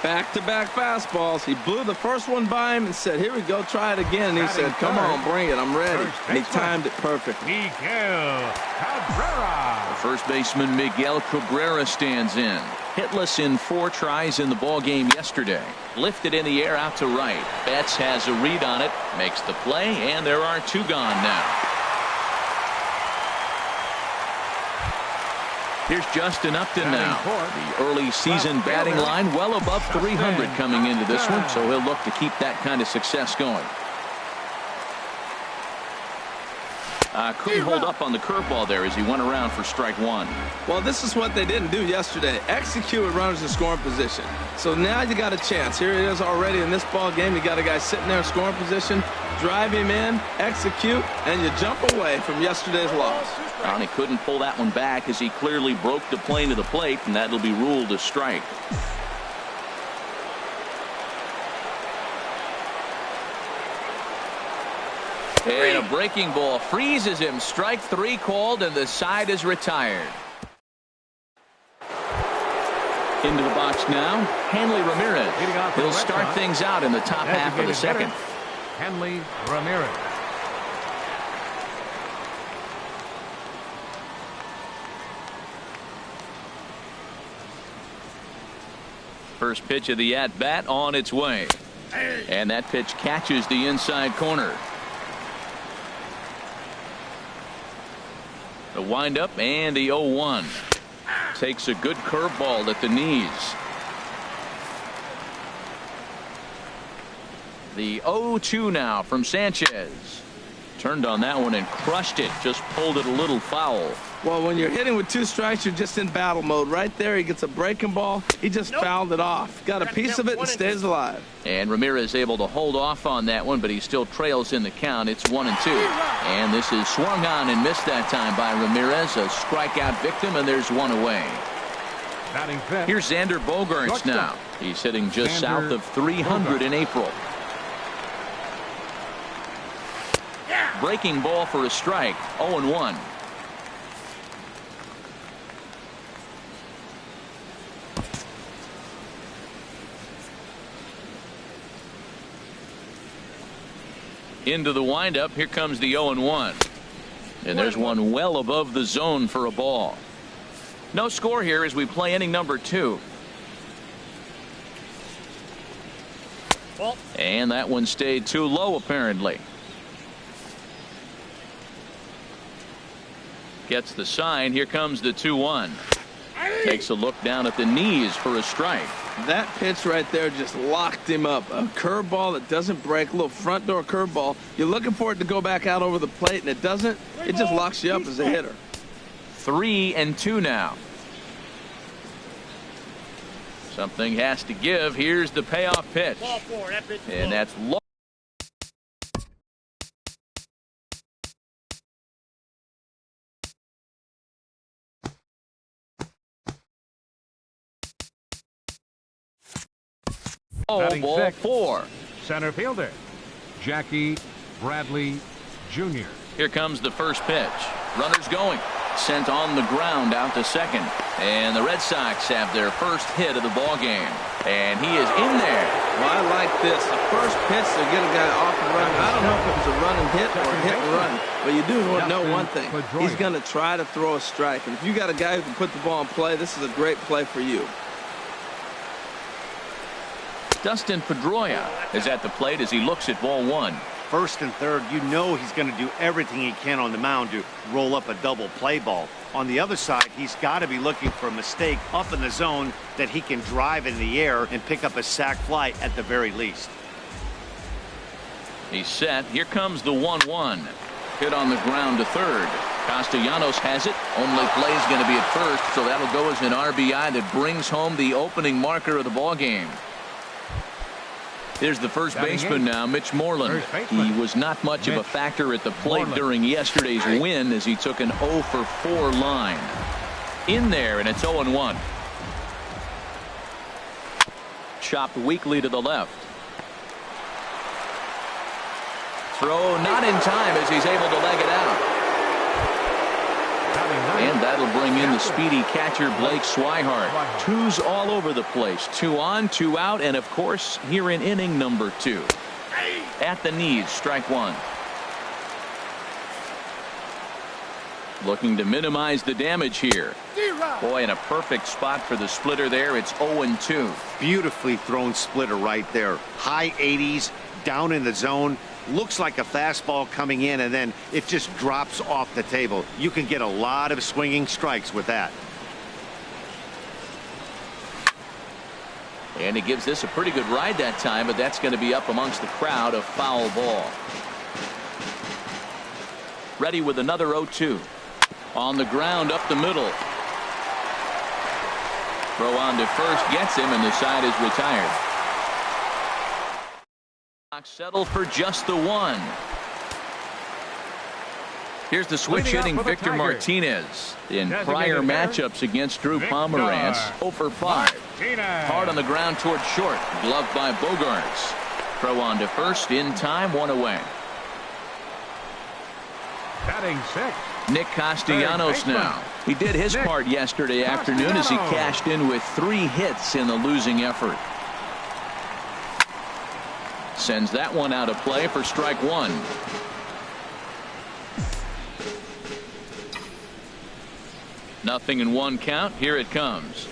Back-to-back fastballs. He blew the first one by him and said, here we go, try it again. And he said, come on, bring it, I'm ready. And he timed it perfectly. Miguel Cabrera. The first baseman Miguel Cabrera stands in. Hitless in 4 tries in the ball game yesterday. Lifted in the air out to right. Betts has a read on it, makes the play, and there are 2 gone now. Here's Justin Upton now. The early season batting line well above 300 coming into this one, so he'll look to keep that kind of success going. Couldn't hold up on the curveball there as he went around for strike 1. Well, this is what they didn't do yesterday. Execute with runners in scoring position. So now you got a chance. Here it is already in this ball game. You got a guy sitting there in scoring position. Drive him in, execute, and you jump away from yesterday's loss. And he couldn't pull that one back as he clearly broke the plane to the plate, and that'll be ruled a strike. And a breaking ball freezes him. Strike 3 called, and the side is retired. Into the box now, Hanley Ramirez. He'll start things out in the top half of the second. Hanley Ramirez. First pitch of the at-bat on its way. And that pitch catches the inside corner. The windup and the 0-1. Takes a good curveball at the knees. The 0-2 now from Sanchez. Turned on that one and crushed it. Just pulled it a little foul. Well, when you're hitting with 2 strikes, you're just in battle mode. Right there, he gets a breaking ball. He just fouled it off. Got a piece of it and stays alive. And Ramirez able to hold off on that one, but he still trails in the count. It's 1-2. And this is swung on and missed that time by Ramirez. A strikeout victim, and there's 1 away. Here's Xander Bogaerts now. He's hitting just south of 300 in April. Breaking ball for a strike. 0-1. Into the windup. Here comes the 0-1. And there's one well above the zone for a ball. No score here as we play inning number 2. And that one stayed too low apparently. Gets the sign. Here comes the 2-1. Takes a look down at the knees for a strike. That pitch right there just locked him up. A curveball that doesn't break, a little front door curveball. You're looking for it to go back out over the plate, and it doesn't. It just locks you up as a hitter. 3-2 now. Something has to give. Here's the payoff pitch. And that's low. Batting Ball six, 4. Center fielder, Jackie Bradley Jr. Here comes the first pitch. Runners going. Sent on the ground out to second. And the Red Sox have their first hit of the ball game. And he is in there. Well, I like this. The first pitch to get a guy off and running. I don't know if it was a run and hit or a hit and run. But you do want to know one thing. He's going to try to throw a strike. And if you got a guy who can put the ball in play, this is a great play for you. Dustin Pedroia is at the plate as he looks at ball 1. First and third, you know he's going to do everything he can on the mound to roll up a double play ball. On the other side, he's got to be looking for a mistake up in the zone that he can drive in the air and pick up a sac fly at the very least. He's set. Here comes the 1-1. Hit on the ground to third. Castellanos has it. Only play is going to be at first, so that'll go as an RBI that brings home the opening marker of the ball game. Here's the first baseman now, Mitch Moreland. He was not much of a factor at the plate during yesterday's win as he took an 0-for-4 line. In there, and it's 0-1. Chopped weakly to the left. Throw not in time as he's able to leg it out. And that'll bring in the speedy catcher Blake Swihart. Twos all over the place. 2 on, 2 out, and of course here in inning number 2. At the knees, strike 1. Looking to minimize the damage here. Boy, in a perfect spot for the splitter there. It's 0-2. Beautifully thrown splitter right there. High 80s, down in the zone. Looks like a fastball coming in, and then it just drops off the table. You can get a lot of swinging strikes with that. And he gives this a pretty good ride that time, but that's going to be up amongst the crowd. A foul ball. Ready with another 0-2. On the ground up the middle. Throw on to first gets him, and the side is retired. Settle for just the 1. Here's the switch hitting Victor Martinez. In prior matchups against Drew Pomeranz, 0-for-5. Hard on the ground toward short. Gloved by Bogarts. Throw on to first in time, 1 away. Batting 6. Nick Castellanos now. He did his part yesterday afternoon as he cashed in with 3 hits in the losing effort. Sends that one out of play for strike 1. Nothing in 1 count. Here it comes.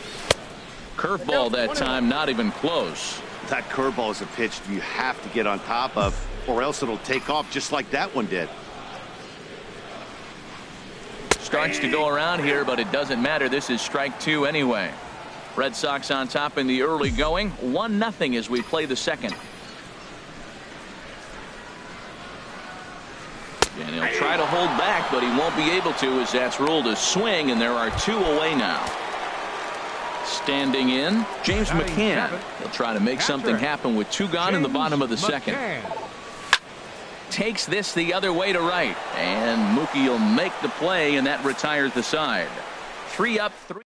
Curveball that time, not even close. That curveball is a pitch you have to get on top of, or else it'll take off just like that one did. Starts to go around here, but it doesn't matter. This is strike 2 anyway. Red Sox on top in the early going. 1-0 as we play the second. And he'll try to hold back, but he won't be able to as that's ruled a swing, and there are 2 away now. Standing in, James McCann. He'll try to make something happen with 2 gone in the bottom of the second. Takes this the other way to right, and Mookie will make the play, and that retires the side. 3 up, 3.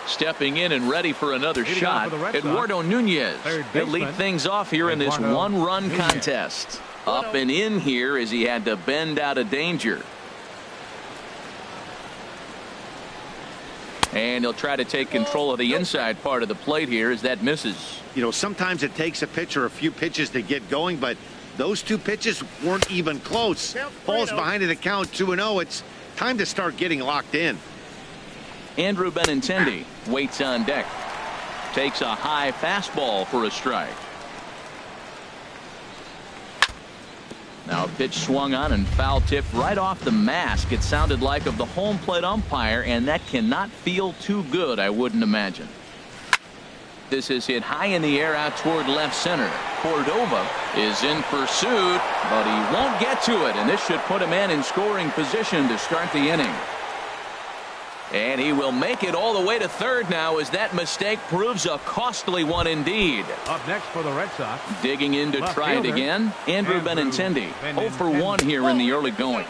Stepping in and ready for another shot, Eduardo Nunez. He'll lead things off here in this 1-run contest. Up and in here as he had to bend out of danger. And he'll try to take control of the inside part of the plate here as that misses. You know, sometimes it takes a pitcher a few pitches to get going, but those 2 pitches weren't even close. Falls behind in the count 2-0. It's time to start getting locked in. Andrew Benintendi waits on deck. Takes a high fastball for a strike. Now a pitch swung on and foul tipped right off the mask. It sounded like of the home plate umpire, and that cannot feel too good, I wouldn't imagine. This is hit high in the air out toward left center. Cordova is in pursuit, but he won't get to it, and this should put a man in scoring position to start the inning. And he will make it all the way to third now, as that mistake proves a costly one indeed. Up next for the Red Sox. Digging in to try it again, Andrew Benintendi. 0 for 1 here in the early going.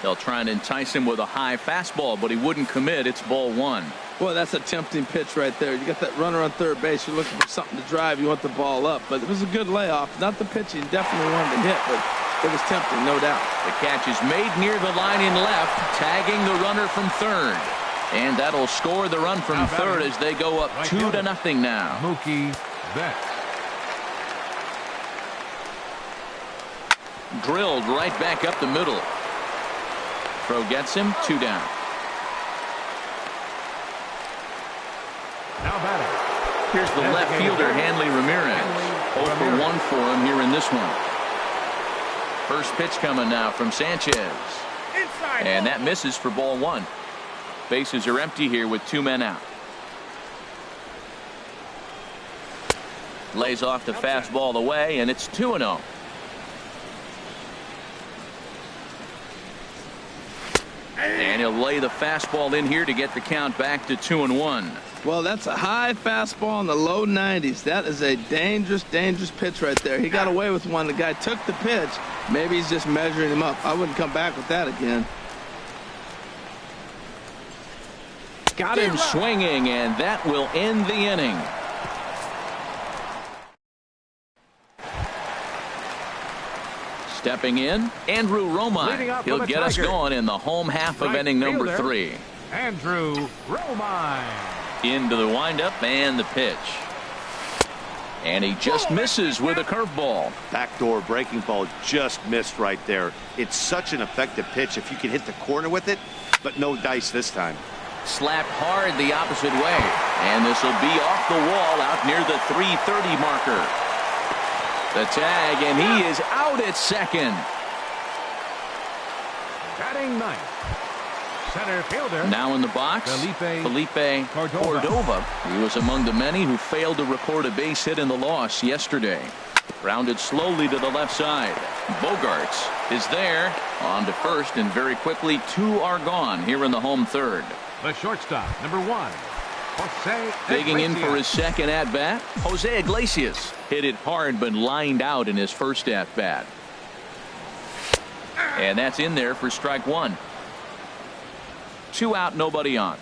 They'll try and entice him with a high fastball, but he wouldn't commit. It's ball 1. Well, that's a tempting pitch right there. You got that runner on third base. You're looking for something to drive. You want the ball up, but it was a good layoff. Not the pitch he definitely wanted to hit, but it was tempting, no doubt. The catch is made near the line in left, tagging the runner from third. And that'll score the run from third as they go up 2-0 now. Mookie Betts. Drilled right back up the middle. Throw gets him, 2 down. Now batting. Here's the left fielder, Hanley Ramirez. 0 for 1 for him here in this one. First pitch coming now from Sanchez. And that misses for ball 1. Bases are empty here with 2 men out. Lays off the fastball away, and it's 2-0. And he'll lay the fastball in here to get the count back to 2-1. Well, that's a high fastball in the low 90s. That is a dangerous, dangerous pitch right there. He got away with one. The guy took the pitch. Maybe he's just measuring him up. I wouldn't come back with that again. Got him swinging, and that will end the inning. Stepping in, Andrew Romine. He'll get us going in the home half of inning number 3. Andrew Romine. Into the windup and the pitch. And he just misses with a curveball. Backdoor breaking ball just missed right there. It's such an effective pitch if you can hit the corner with it, but no dice this time. Slapped hard the opposite way, and this will be off the wall out near the 330 marker. The tag, and he is out at second. Batting ninth, center fielder. Now in the box, Felipe Cordova. He was among the many who failed to record a base hit in the loss yesterday. Rounded slowly to the left side. Bogarts is there on to first, and very quickly 2 are gone here in the home third. The shortstop, number 1, Jose Digging in Iglesias. for his second at-bat, Jose Iglesias. Hit it hard, but lined out in his first at-bat. And that's in there for strike 1. 2 out, nobody on.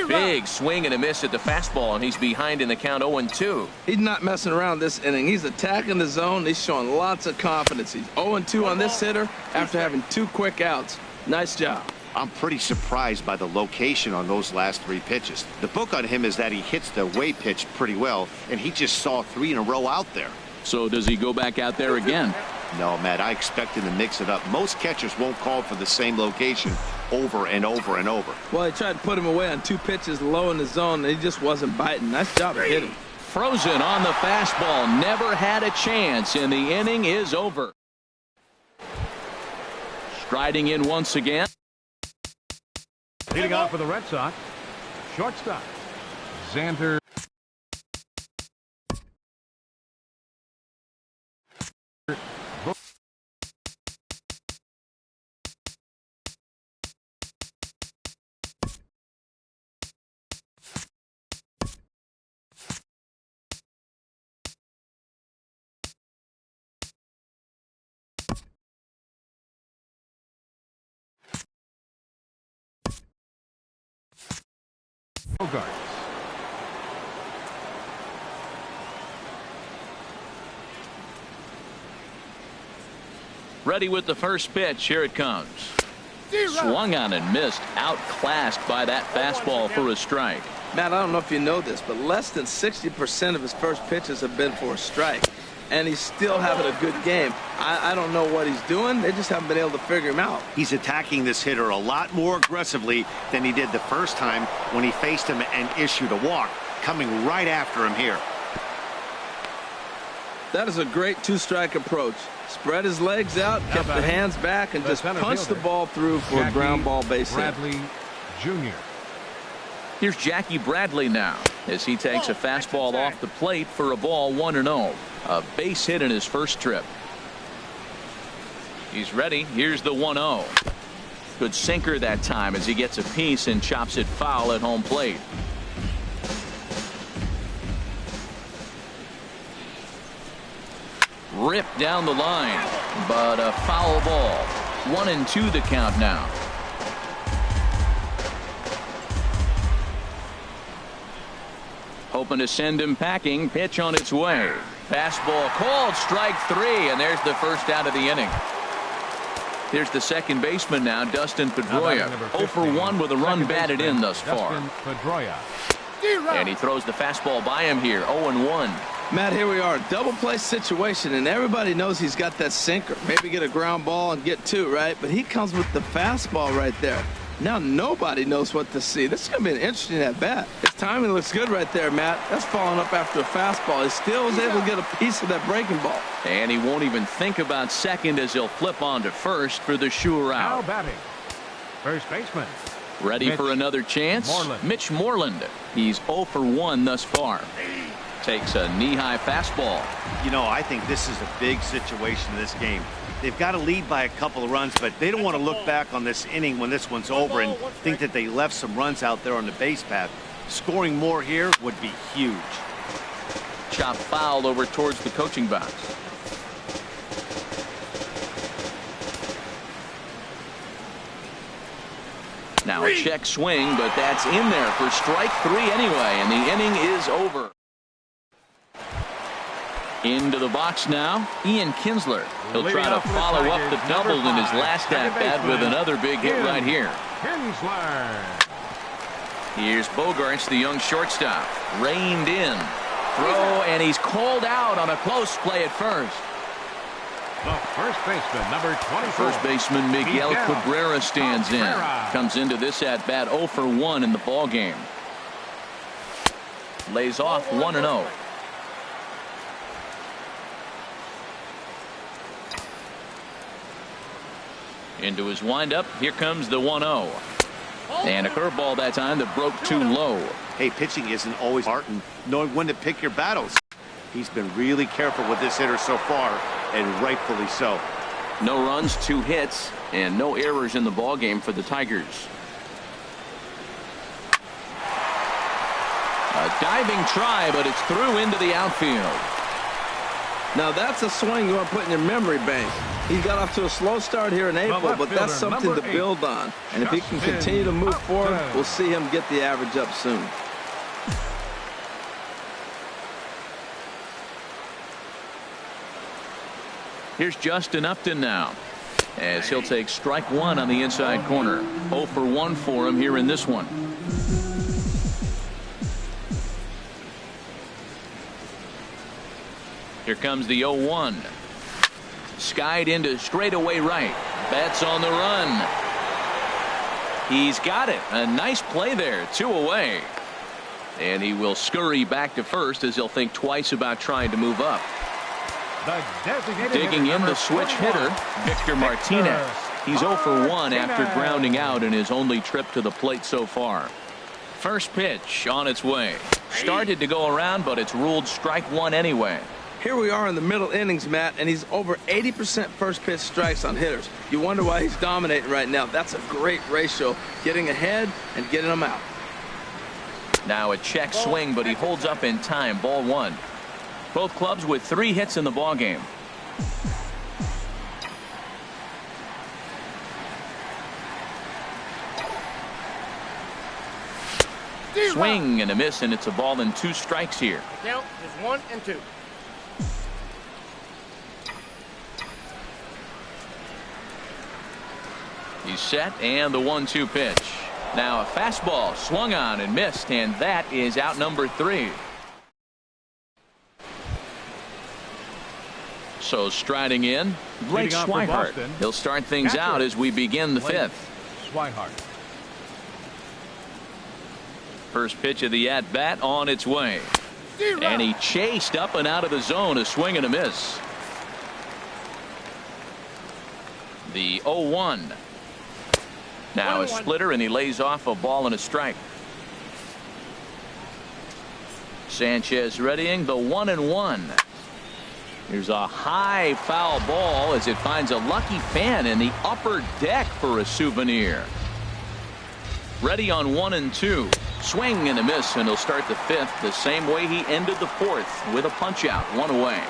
Big swing and a miss at the fastball, and he's behind in the count 0-2. He's not messing around this inning. He's attacking the zone. He's showing lots of confidence. He's 0-2 on this hitter after having 2 quick outs. Nice job. I'm pretty surprised by the location on those last 3 pitches. The book on him is that he hits the away pitch pretty well, and he just saw 3 in a row out there. So does he go back out there again? No, Matt, I expect him to mix it up. Most catchers won't call for the same location over and over and over. Well, he tried to put him away on 2 pitches low in the zone, and he just wasn't biting. Nice job of hitting. Frozen on the fastball. Never had a chance, and the inning is over. Striding in once again. Leading off for the Red Sox, shortstop, Xander. Bogarts. Ready with the first pitch. Here it comes. Swung on and missed. Outclassed by that fastball for a strike. Matt, I don't know if you know this, but less than 60% of his first pitches have been for a strike. And he's still having a good game. I don't know what he's doing. They just haven't been able to figure him out. He's attacking this hitter a lot more aggressively than he did the first time when he faced him and issued a walk. coming right after him here. That is a great two-strike approach. Spread his legs out, kept the hands back, and just punched the ball through for a ground ball base hit. Bradley Jr. Here's Jackie Bradley now as he takes a fastball off the plate for a ball 1-0. A base hit in his first trip. He's ready. Here's the 1-0. Good sinker that time as he gets a piece and chops it foul at home plate. Ripped down the line, but a foul ball. 1-2 the count now. Hoping to send him packing. Pitch on its way. Fastball called, strike 3, and there's the first out of the inning. Here's the second baseman now, Dustin Pedroia. 0 for 1 with a run batted in thus far. And he throws the fastball by him here, 0-1. Matt, here we are, double play situation, and everybody knows he's got that sinker. Maybe get a ground ball and get 2, right? But he comes with the fastball right there. Now nobody knows what to see. This is going to be an interesting at-bat. His timing looks good right there, Matt. That's following up after a fastball. He still was able to get a piece of that breaking ball. And he won't even think about second as he'll flip on to first for the sure out. Now batting, first baseman. Ready for another chance? Mitch Moreland. He's 0 for 1 thus far. Takes a knee-high fastball. You know, I think this is a big situation in this game. They've got to lead by a couple of runs, but they don't want to look back on this inning when this one's over and think that they left some runs out there on the base path. Scoring more here would be huge. Chop foul over towards the coaching box. Now a check swing, but that's in there for strike 3 anyway, and the inning is over. Into the box now, Ian Kinsler. He'll try to follow up the double in his last at-bat with another big hit right here. Here's Bogarts, the young shortstop. Reined in. Throw, and he's called out on a close play at first. The first baseman, number 24. First baseman Miguel Cabrera stands in. Comes into this at-bat 0 for 1 in the ballgame. Lays off 1-0. Into his windup. Here comes the 1-0. And a curveball that time that broke too low. Hey, pitching isn't always art and knowing when to pick your battles. He's been really careful with this hitter so far, and rightfully so. No runs, 2 hits, and no errors in the ballgame for the Tigers. A diving try, but it's through into the outfield. Now that's a swing you want to put in your memory bank. He got off to a slow start here in April, but that's something to build on. And if he can continue to move forward, we'll see him get the average up soon. Here's Justin Upton now, as he'll take strike 1 on the inside corner. 0 for 1 for him here in this one. Here comes the 0-1. Skied into straightaway right. Betts on the run. He's got it. A nice play there. 2 away. And he will scurry back to first as he'll think twice about trying to move up. Digging in the switch hitter, Victor Martinez. He's 0 for 1 after grounding out in his only trip to the plate so far. First pitch on its way. Started to go around, but it's ruled strike 1 anyway. Here we are in the middle innings, Matt, and he's over 80% first pitch strikes on hitters. You wonder why he's dominating right now. That's a great ratio, getting ahead and getting them out. Now a check swing, but he holds up in time. Ball 1. Both clubs with 3 hits in the ballgame. Swing and a miss, and it's a ball and 2 strikes here. Count is 1 and 2. He's set, and the 1-2 pitch. Now a fastball swung on and missed, and that is out number 3. So striding in, Blake Swihart. He'll start things out as we begin the 5th. Swihart. First pitch of the at-bat on its way. And he chased up and out of the zone. A swing and a miss. The 0-1. Now a splitter, and he lays off a ball and a strike. Sanchez readying the 1-1. Here's a high foul ball as it finds a lucky fan in the upper deck for a souvenir. Ready on 1-2. Swing and a miss, and he'll start the fifth the same way he ended the fourth, with a punch out, one away.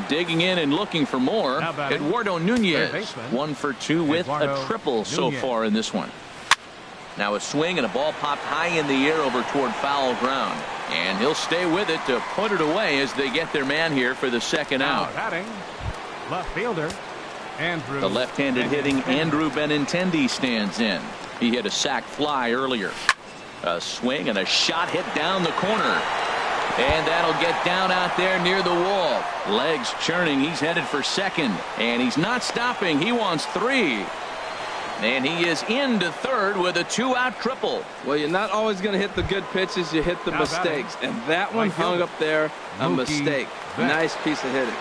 Digging in and looking for more, Eduardo Nunez, 1 for 2 with a triple so far in this one. Now a swing, and a ball popped high in the air over toward foul ground, and he'll stay with it to put it away as they get their man here for the second out. Left fielder Andrew. The left-handed hitting Andrew Benintendi stands in. He hit a sac fly earlier. A swing and a shot hit down the corner. And that'll get down out there near the wall. Legs churning. He's headed for second. And he's not stopping. He wants 3. And he is into third with a 2-out triple. Well, you're not always going to hit the good pitches. You hit the mistakes. And that one hung up there, a mistake. Nice piece of hitting.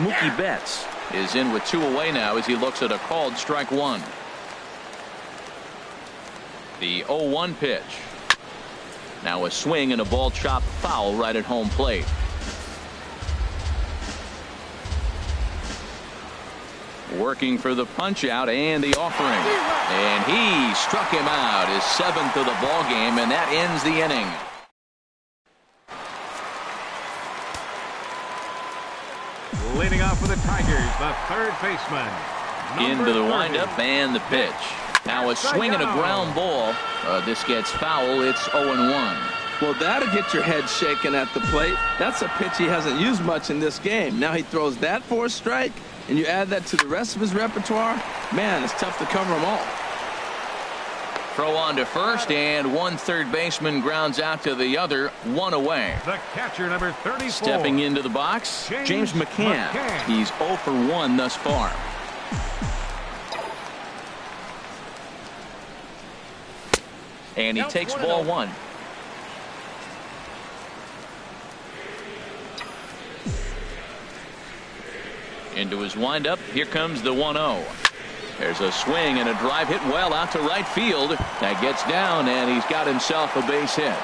Mookie Betts is in with 2 away now as he looks at a called strike 1. The 0-1 pitch. Now a swing and a ball chopped foul right at home plate. Working for the punch out and the offering. And he struck him out, his 7th of the ball game, and that ends the inning. Leading off for the Tigers, the third baseman. Into the windup and the pitch. Now a swing and a ground ball. This gets foul. It's 0-1. Well, that'll get your head shaken at the plate. That's a pitch he hasn't used much in this game. Now he throws that for a strike, and you add that to the rest of his repertoire. Man, it's tough to cover them all. Throw on to first, and one third baseman grounds out to the other, 1 away. The catcher, number 34. Stepping into the box, James McCann. He's 0 for 1 thus far. And he takes ball 1. Into his windup. Here comes the 1-0. There's a swing and a drive hit well out to right field. That gets down, and he's got himself a base hit.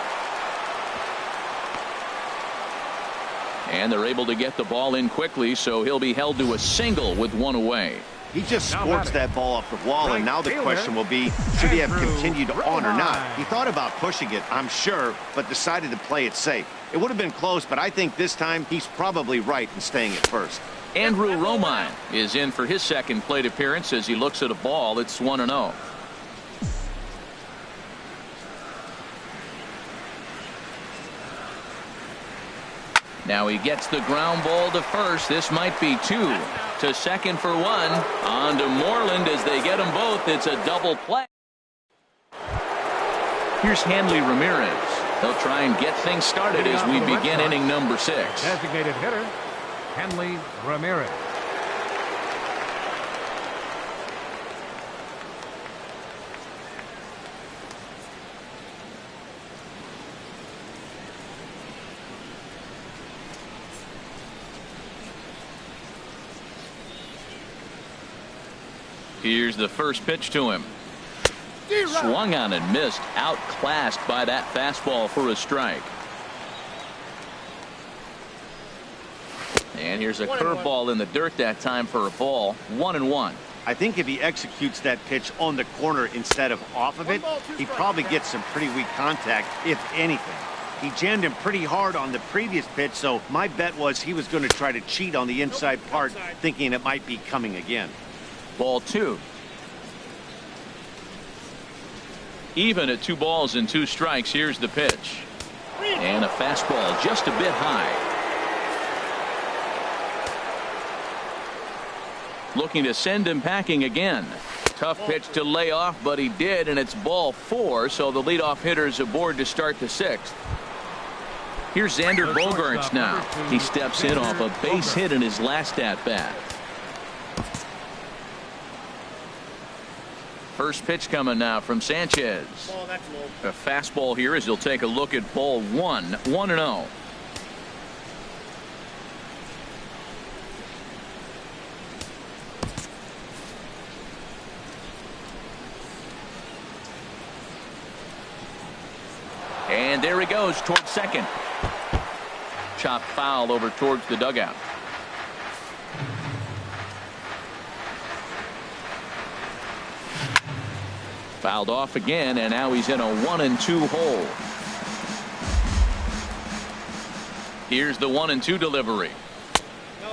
And they're able to get the ball in quickly, so he'll be held to a single with 1 away. He just sports that ball off the wall, and now the question will be, should he have continued on or not? He thought about pushing it, I'm sure, but decided to play it safe. It would have been close, but I think this time he's probably right in staying at first. Andrew Romine is in for his second plate appearance as he looks at a ball. It's 1-0. Now he gets the ground ball to first. This might be 2. To second for 1. On to Moreland as they get them both. It's a double play. Here's Hanley Ramirez. They'll try and get things started as we begin inning number 6. Designated hitter, Hanley Ramirez. Here's the first pitch to him. Swung on and missed. Outclassed by that fastball for a strike. And here's a curveball in the dirt that time for a ball. 1-1. I think if he executes that pitch on the corner instead of off of it, he probably gets some pretty weak contact, if anything. He jammed him pretty hard on the previous pitch, so my bet was he was going to try to cheat on the inside part, thinking it might be coming again. Ball 2. Even at 2 balls and 2 strikes. Here's the pitch. And a fastball just a bit high. Looking to send him packing again. Tough pitch to lay off, but he did, and it's ball 4, so the leadoff hitter's aboard to start the 6th. Here's Xander Bogaerts now. He steps in off a base hit in his last at-bat. First pitch coming now from Sanchez. Ball, that's low. A fastball here as he'll take a look at ball 1. 1-0. And there he goes towards second. Chopped foul over towards the dugout. Fouled off again, and now he's in a 1-2 hole. Here's the 1-2 delivery.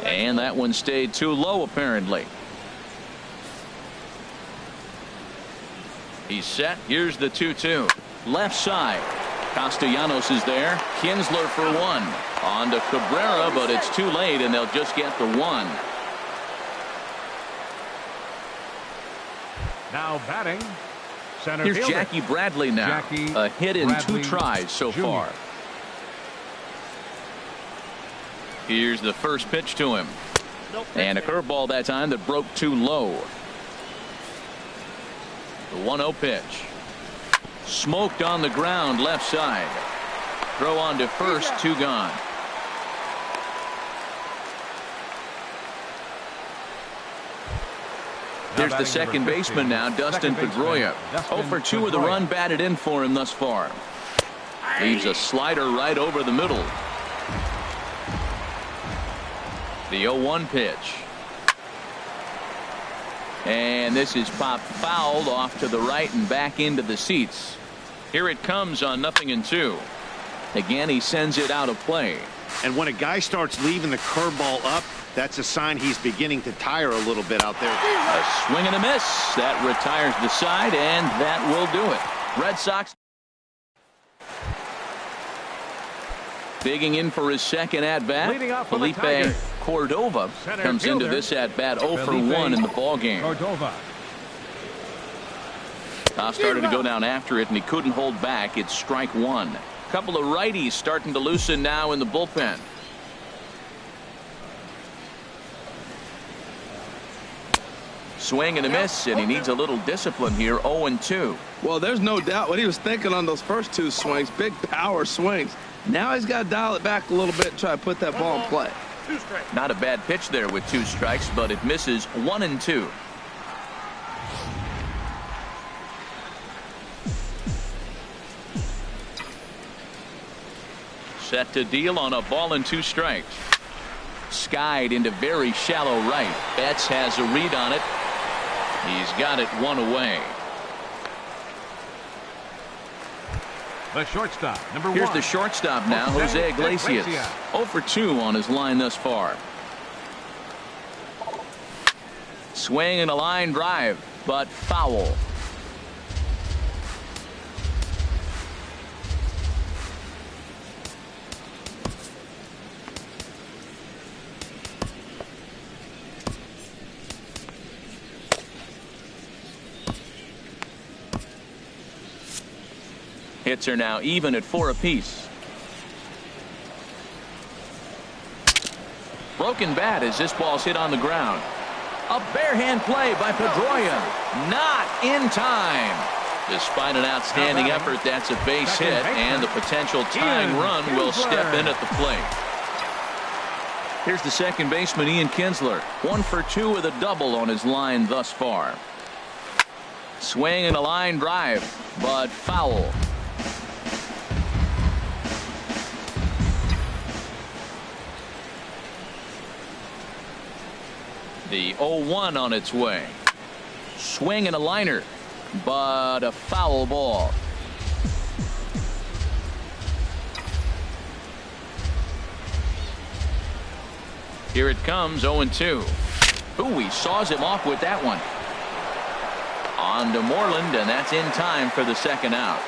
And that one stayed too low, apparently. He's set. Here's the 2-2. Left side. Castellanos is there. Kinsler for 1. On to Cabrera, but it's too late, and they'll just get the 1. Now batting, center Here's fielder. Jackie Bradley now. A hit in 2 tries so far. Here's the first pitch to him. And a curveball that time that broke too low. The 1-0 pitch. Smoked on the ground left side. Throw on to first, 2 gone. Here's the second baseman now, Dustin Pedroia. 0 for 2 with a run batted in for him thus far. Leaves a slider right over the middle. The 0-1 pitch. And this is popped fouled off to the right and back into the seats. Here it comes on 0-2. Again, he sends it out of play. And when a guy starts leaving the curveball up, that's a sign he's beginning to tire a little bit out there. A swing and a miss. That retires the side, and that will do it. Red Sox digging in for his second at-bat. Felipe Cordova comes into this at-bat 0 for 1 in the ballgame. Started to go down after it, and he couldn't hold back. It's strike 1. Couple of righties starting to loosen now in the bullpen. Swing and a miss, and he needs a little discipline here. 0-2. Well, there's no doubt what he was thinking on those first 2 swings. Big power swings. Now he's got to dial it back a little bit and try to put that ball in play. Not a bad pitch there with 2 strikes, but it misses. 1-2. Set to deal on a ball and 2 strikes. Skied into very shallow right. Betts has a read on it. He's got it 1 away. The shortstop, number 1. Here's the shortstop now, Jose Iglesias. 0 for 2 on his line thus far. Swing and a line drive, but foul. Hits are now even at 4 apiece. Broken bat as this ball's hit on the ground. A bare hand play by Pedroia. Not in time. Despite an outstanding effort, that's a base hit, and the potential tying run will step in at the plate. Here's the second baseman, Ian Kinsler. 1 for 2 with a double on his line thus far. Swing and a line drive, but foul. The 0-1 on its way. Swing and a liner, but a foul ball. Here it comes, 0-2. Ooh, he saws him off with that one. On to Moreland, and that's in time for the second out.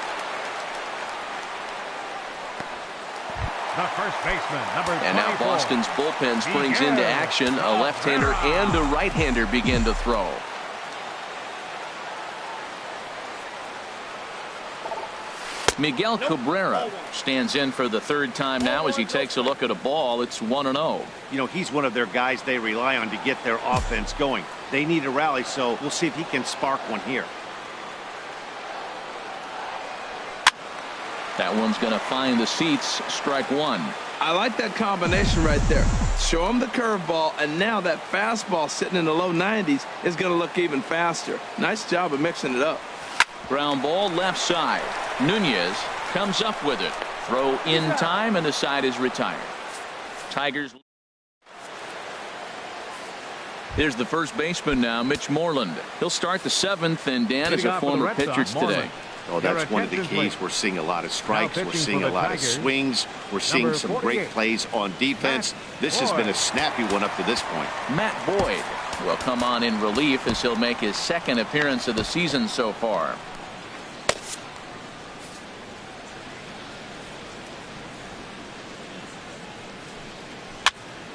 The first baseman, number 24. And now Boston's bullpen springs into action. A left-hander and a right-hander begin to throw. Miguel Cabrera stands in for the 3rd time now as he takes a look at a ball. It's 1-0. You know, he's one of their guys they rely on to get their offense going. They need a rally, so we'll see if he can spark one here. That one's going to find the seats. Strike one. I like that combination right there. Show him the curveball, and now that fastball sitting in the low 90s is going to look even faster. Nice job of mixing it up. Ground ball left side. Nunez comes up with it. Throw in time, and the side is retired. Tigers. Here's the first baseman now, Mitch Moreland. He'll start the seventh, and Dan is a former pitcher today. Oh, that's one of the keys. We're seeing a lot of strikes. We're seeing a lot of swings. We're seeing some great plays on defense. This has been a snappy one up to this point. Matt Boyd will come on in relief as he'll make his second appearance of the season so far.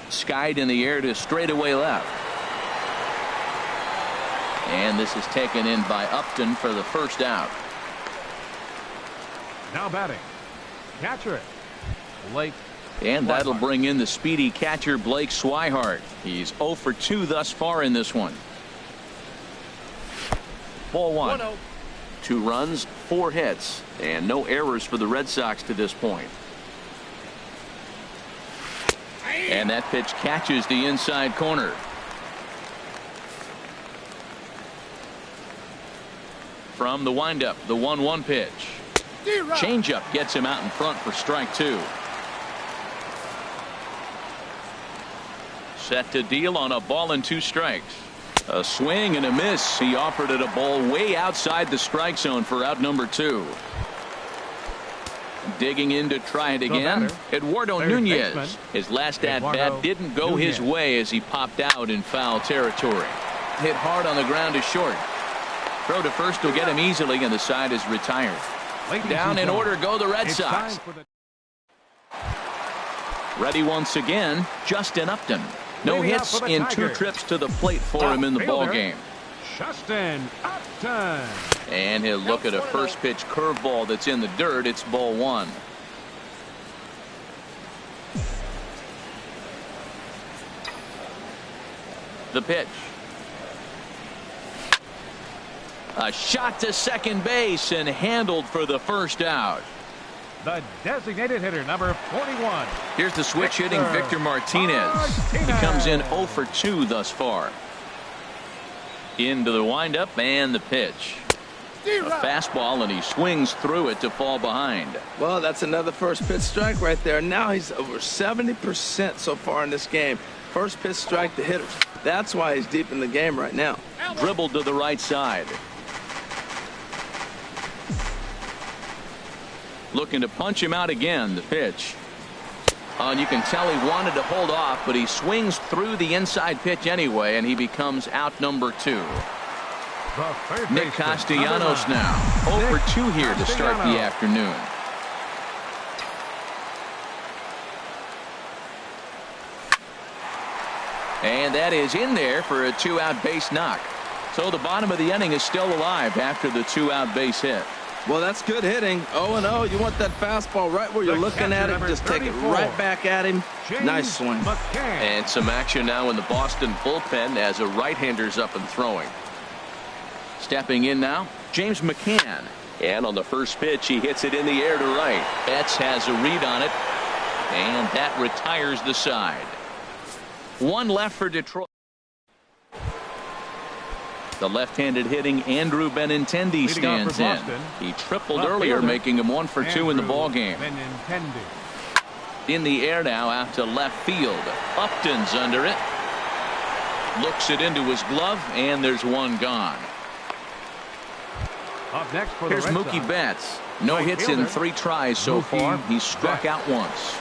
Skied in the air to straightaway left. And this is taken in by Upton for the first out. Now batting, catcher, Blake. And that'll bring in the speedy catcher Blake Swihart. He's 0 for 2 thus far in this one. Ball one. 1-0. 2 runs, 4 hits, and no errors for the Red Sox to this point. And that pitch catches the inside corner. From the windup, the 1-1 pitch. Changeup gets him out in front for strike 2. Set to deal on a ball and 2 strikes. A swing and a miss. He offered it a ball way outside the strike zone for out number 2. Digging in to try it again. Eduardo Nunez. His last at-bat didn't go his way as he popped out in foul territory. Hit hard on the ground to short. Throw to first will get him easily, and the side is retired. Down in order go the Red Sox. Ready once again, Justin Upton. No hits in 2 trips to the plate for him in the ball game. Justin Upton. And he'll look at a first pitch curveball that's in the dirt. It's ball 1. The pitch. A shot to second base and handled for the first out. The designated hitter, number 41. Here's the switch hitting Victor Martinez. He comes in 0 for 2 thus far. Into the windup and the pitch. A fastball, and he swings through it to fall behind. Well, that's another first pitch strike right there. Now he's over 70% so far in this game. First pitch strike to hitters. That's why he's deep in the game right now. Dribbled to the right side. Looking to punch him out again. The pitch. And you can tell he wanted to hold off, but he swings through the inside pitch anyway, and he becomes out number 2. Nick Castellanos now 0 for 2 here to start the afternoon. And that is in there for a 2-out base knock. So the bottom of the inning is still alive after the 2-out base hit. Well, that's good hitting. 0-0. You want that fastball right where you're looking at it. Just take it right back at him. Nice swing. And some action now in the Boston bullpen as a right-hander's up and throwing. Stepping in now, James McCann. And on the first pitch, he hits it in the air to right. Betts has a read on it. And that retires the side. 1 left for Detroit. The left-handed hitting Andrew Benintendi stands in. He tripled earlier, making him 1 for 2 in the ball game. In the air now out to left field. Upton's under it. Looks it into his glove, and there's 1 gone. Up next for Here's Mookie Betts. No hits in 3 tries so far. He's struck out once.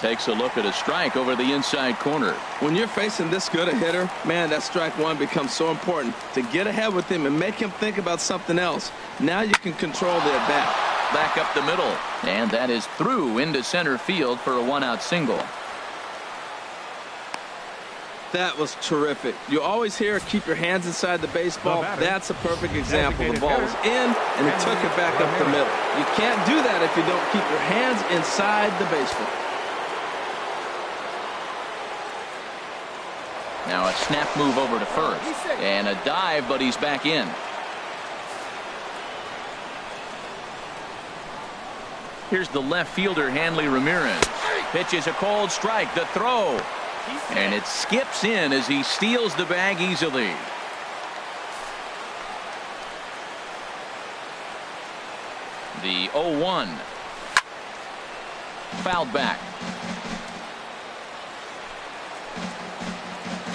Takes a look at a strike over the inside corner. When you're facing this good a hitter, man, that strike 1 becomes so important to get ahead with him and make him think about something else. Now you can control the at-bat. Back up the middle, and that is through into center field for a 1-out single. That was terrific. You always hear keep your hands inside the baseball. That's a perfect example. The ball was in, and he took it back up the middle. You can't do that if you don't keep your hands inside the baseball. Now a snap move over to first, and a dive, but he's back in. Here's the left fielder, Hanley Ramirez. Pitches a cold strike. The throw. And it skips in as he steals the bag easily. The 0-1. Fouled back.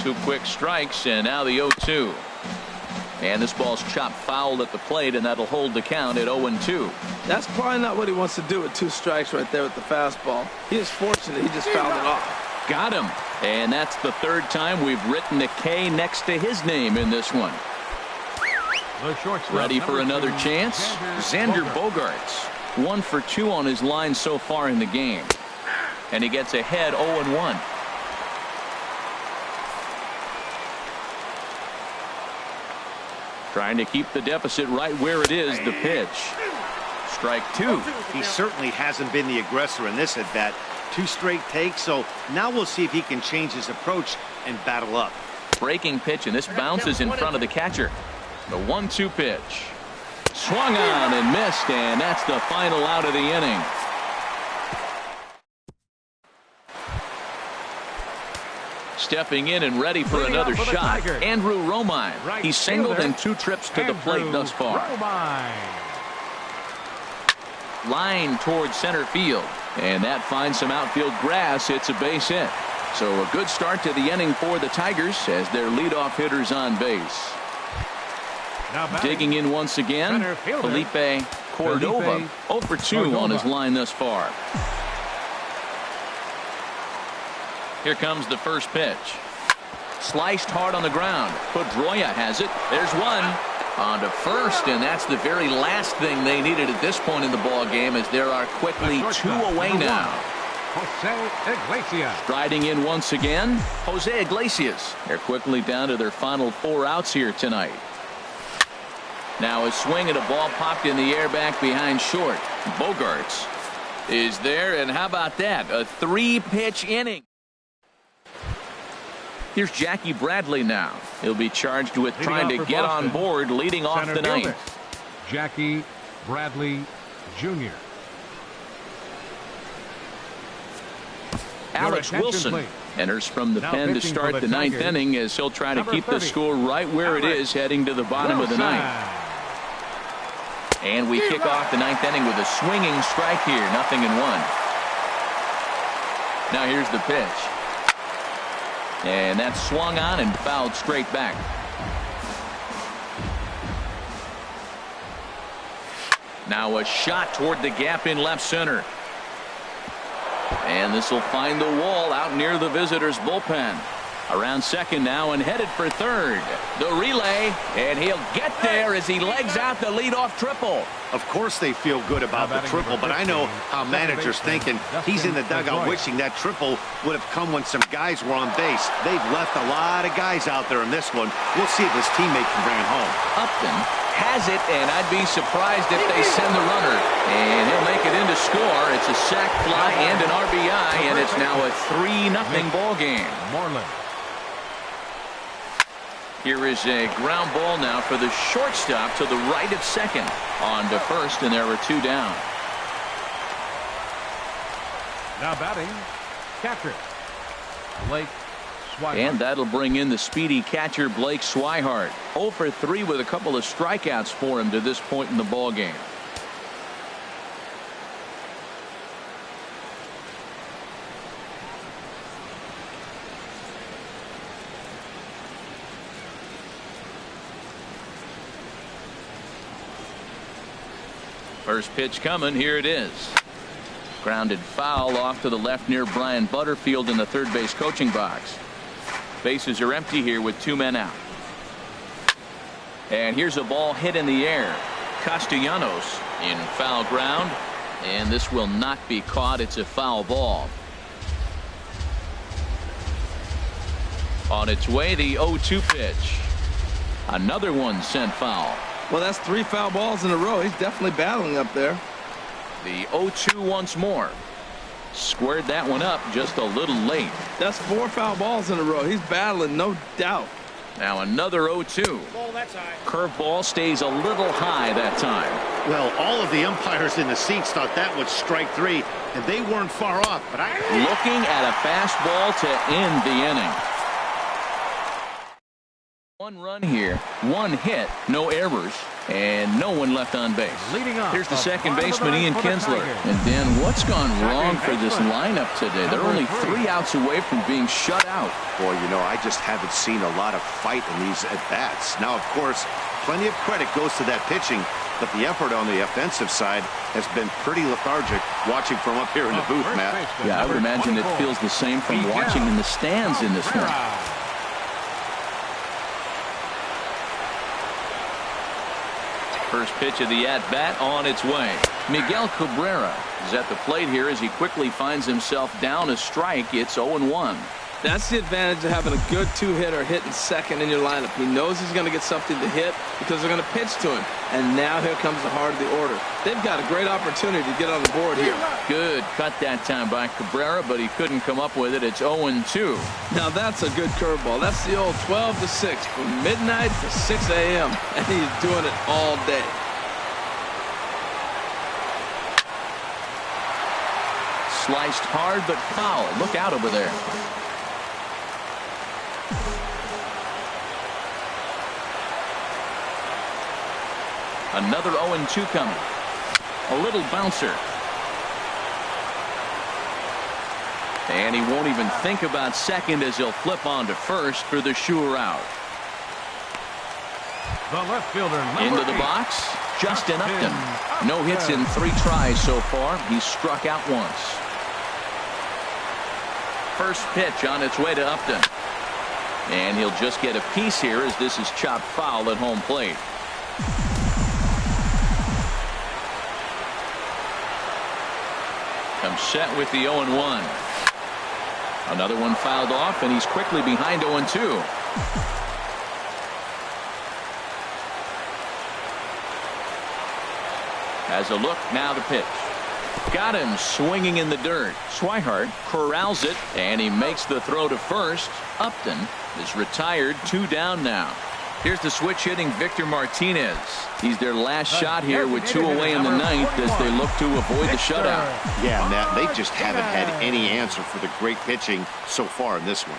2 quick strikes, and now the 0-2. And this ball's chopped foul at the plate, and that'll hold the count at 0-2. That's probably not what he wants to do with 2 strikes right there with the fastball. He is fortunate he just fouled it off. Got him. And that's the 3rd time we've written a K next to his name in this one. Ready for another chance? Xander Bogaerts. 1 for 2 on his line so far in the game. And he gets ahead 0-1. Trying to keep the deficit right where it is. The pitch. Strike 2. He certainly hasn't been the aggressor in this at bat. 2 straight takes, so now we'll see if he can change his approach and battle up. Breaking pitch, and this bounces in front of the catcher. The 1-2 pitch. Swung on and missed, and that's the final out of the inning. Stepping in and ready for another shot, Andrew Romine. He's singled in 2 trips to the plate thus far. Line towards center field, and that finds some outfield grass. It's a base hit. So a good start to the inning for the Tigers as their leadoff hitter's on base. Digging in once again, Felipe Cordova. 0 for 2 on his line thus far. Here comes the first pitch. Sliced hard on the ground. Pedroia has it. There's one. On to first, and that's the very last thing they needed at this point in the ball game, as there are quickly 2 away now. Jose Iglesias. Striding in once again, Jose Iglesias. They're quickly down to their final 4 outs here tonight. Now a swing at a ball popped in the air back behind short. Bogaerts is there, and how about that? A 3-pitch inning. Here's Jackie Bradley now. He'll be charged with trying to get on board, leading off the ninth. Jackie Bradley Jr. Alex Wilson enters from the pen to start the 9th inning, as he'll try to keep the score right where it is heading to the bottom of the 9th. And we kick off the 9th inning with a swinging strike here. 0-1. Now here's the pitch. And that's swung on and fouled straight back. Now a shot toward the gap in left center. And this will find the wall out near the visitors' bullpen. Around second now and headed for third. The relay, and he'll get there as he legs out the leadoff triple. Of course they feel good about the triple, but I know how managers thinking. He's in the dugout wishing that triple would have come when some guys were on base. They've left a lot of guys out there in this one. We'll see if his teammate can bring it home. Upton has it, and I'd be surprised if they send the runner. And he'll make it into score. It's a sac fly and an RBI, and it's now a 3-0 ball game. Moreland. Here is a ground ball now for the shortstop to the right of second. On to first, and there were 2 down. Now batting, catcher Blake Swihart. And that'll bring in the speedy catcher Blake Swihart. 0 for 3 with a couple of strikeouts for him to this point in the ball game. First pitch coming. Here it is. Grounded foul off to the left near Brian Butterfield in the third base coaching box. Bases are empty here with 2 men out. And here's a ball hit in the air. Castellanos in foul ground, and this will not be caught. It's a foul ball. On its way, the 0-2 pitch. Another one sent foul. Well, that's 3 foul balls in a row. He's definitely battling up there. The 0-2 once more. Squared that one up just a little late. That's 4 foul balls in a row. He's battling, no doubt. Now another 0-2. Ball, that's high. Curveball stays a little high that time. Well, all of the umpires in the seats thought that was strike three, and they weren't far off. But looking at a fastball to end the inning. One run here, one hit, no errors, and no one left on base. Here's the second baseman, Ian Kinsler. And Dan, what's gone wrong for this lineup today? They're only 3 outs away from being shut out. boy, you know, I just haven't seen a lot of fight in these at-bats. Now, of course, plenty of credit goes to that pitching, but the effort on the offensive side has been pretty lethargic watching from up here in the booth, Matt. Yeah, I would imagine it feels the same from watching in the stands in this one. First pitch of the at-bat on its way. Miguel Cabrera is at the plate here as he quickly finds himself down a strike. It's 0-1. That's the advantage of having a good two-hitter hitting second in your lineup. He knows he's going to get something to hit because they're going to pitch to him. And now here comes the heart of the order. They've got a great opportunity to get on the board here. Good cut that time by Cabrera, but he couldn't come up with it. It's 0-2. Now that's a good curveball. That's the old 12 to 6 from midnight to 6 a.m. And he's doing it all day. Sliced hard but foul. Look out over there. Another 0-2 coming. A little bouncer. And he won't even think about second as he'll flip on to first for the sure out. The left fielder, into the box, Justin Upton. No hits in 3 tries so far. He's struck out once. First pitch on its way to Upton. And he'll just get a piece here as this is chopped foul at home plate. Comes set with the 0-1. Another one fouled off, and he's quickly behind 0-2. Has a look, now the pitch. Got him swinging in the dirt. Swihart corrals it, and he makes the throw to first. Upton is retired, 2 down now. Here's the switch hitting Victor Martinez. He's their last shot here with 2 away in the 9th as they look to avoid the shutout. Yeah, Matt, they just haven't had any answer for the great pitching so far in this one.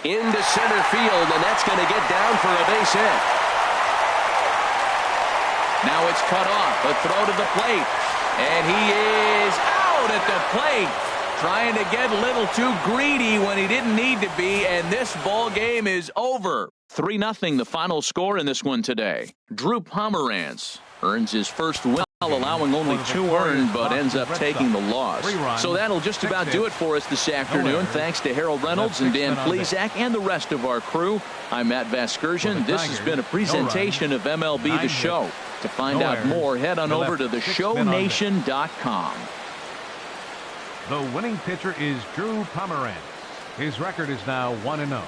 Into center field, and that's going to get down for a base hit. Now it's cut off. A throw to the plate. And he is out at the plate. Trying to get a little too greedy when he didn't need to be. And this ball game is over. 3-0 the final score in this one today. Drew Pomeranz earns his first win, allowing only 2 earned, but ends up taking the loss. So that'll just about do it for us this afternoon. Thanks to Harold Reynolds and Dan Plesac and the rest of our crew. I'm Matt Vasgersian. This has been a presentation of MLB The Show. To find out more, head on over to theshownation.com. The winning pitcher is Drew Pomeranz. His record is now 1-0.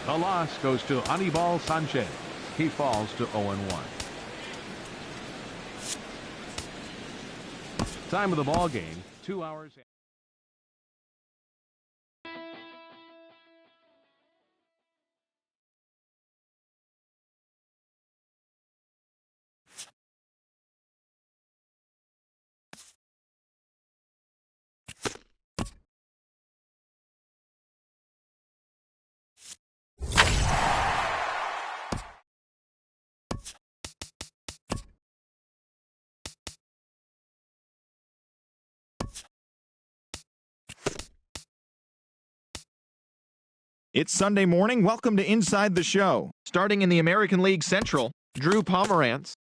The loss goes to Anibal Sanchez. He falls to 0-1. Time of the ball game, 2 hours. It's Sunday morning. Welcome to Inside the Show. Starting in the American League Central, Drew Pomeranz.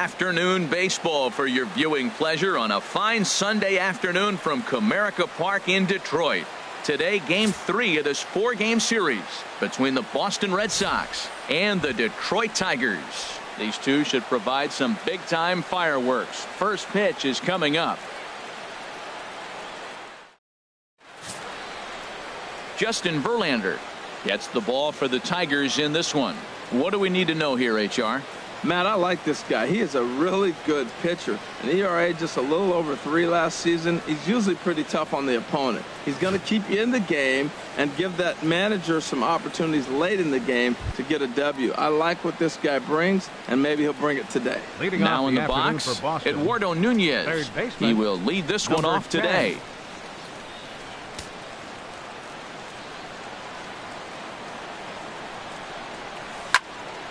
Afternoon baseball for your viewing pleasure on a fine Sunday afternoon from Comerica Park in Detroit. Today, Game 3 of this 4-game series between the Boston Red Sox and the Detroit Tigers. These two should provide some big-time fireworks. First pitch is coming up. Justin Verlander gets the ball for the Tigers in this one. What do we need to know here, HR? Matt, I like this guy. He is a really good pitcher. An ERA just a little over 3 last season. He's usually pretty tough on the opponent. He's going to keep you in the game and give that manager some opportunities late in the game to get a W. I like what this guy brings, and maybe he'll bring it today. Now in the box, Eduardo Nunez. He will lead this one off today.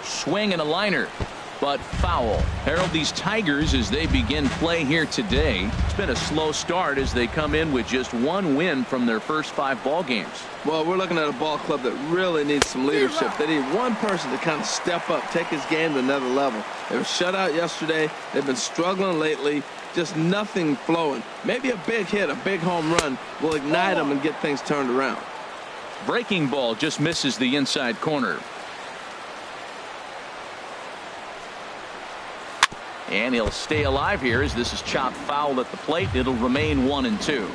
Swing and a liner, but foul. Herald, these Tigers, as they begin play here today, it's been a slow start as they come in with just 1 win from their first 5 ball games. Well, we're looking at a ball club that really needs some leadership. They need one person to kind of step up, take his game to another level. They were shut out yesterday. They've been struggling lately. Just nothing flowing. Maybe a big hit, a big home run will ignite them and get things turned around. Breaking ball just misses the inside corner. And he'll stay alive here as this is chopped foul at the plate. It'll remain 1-2.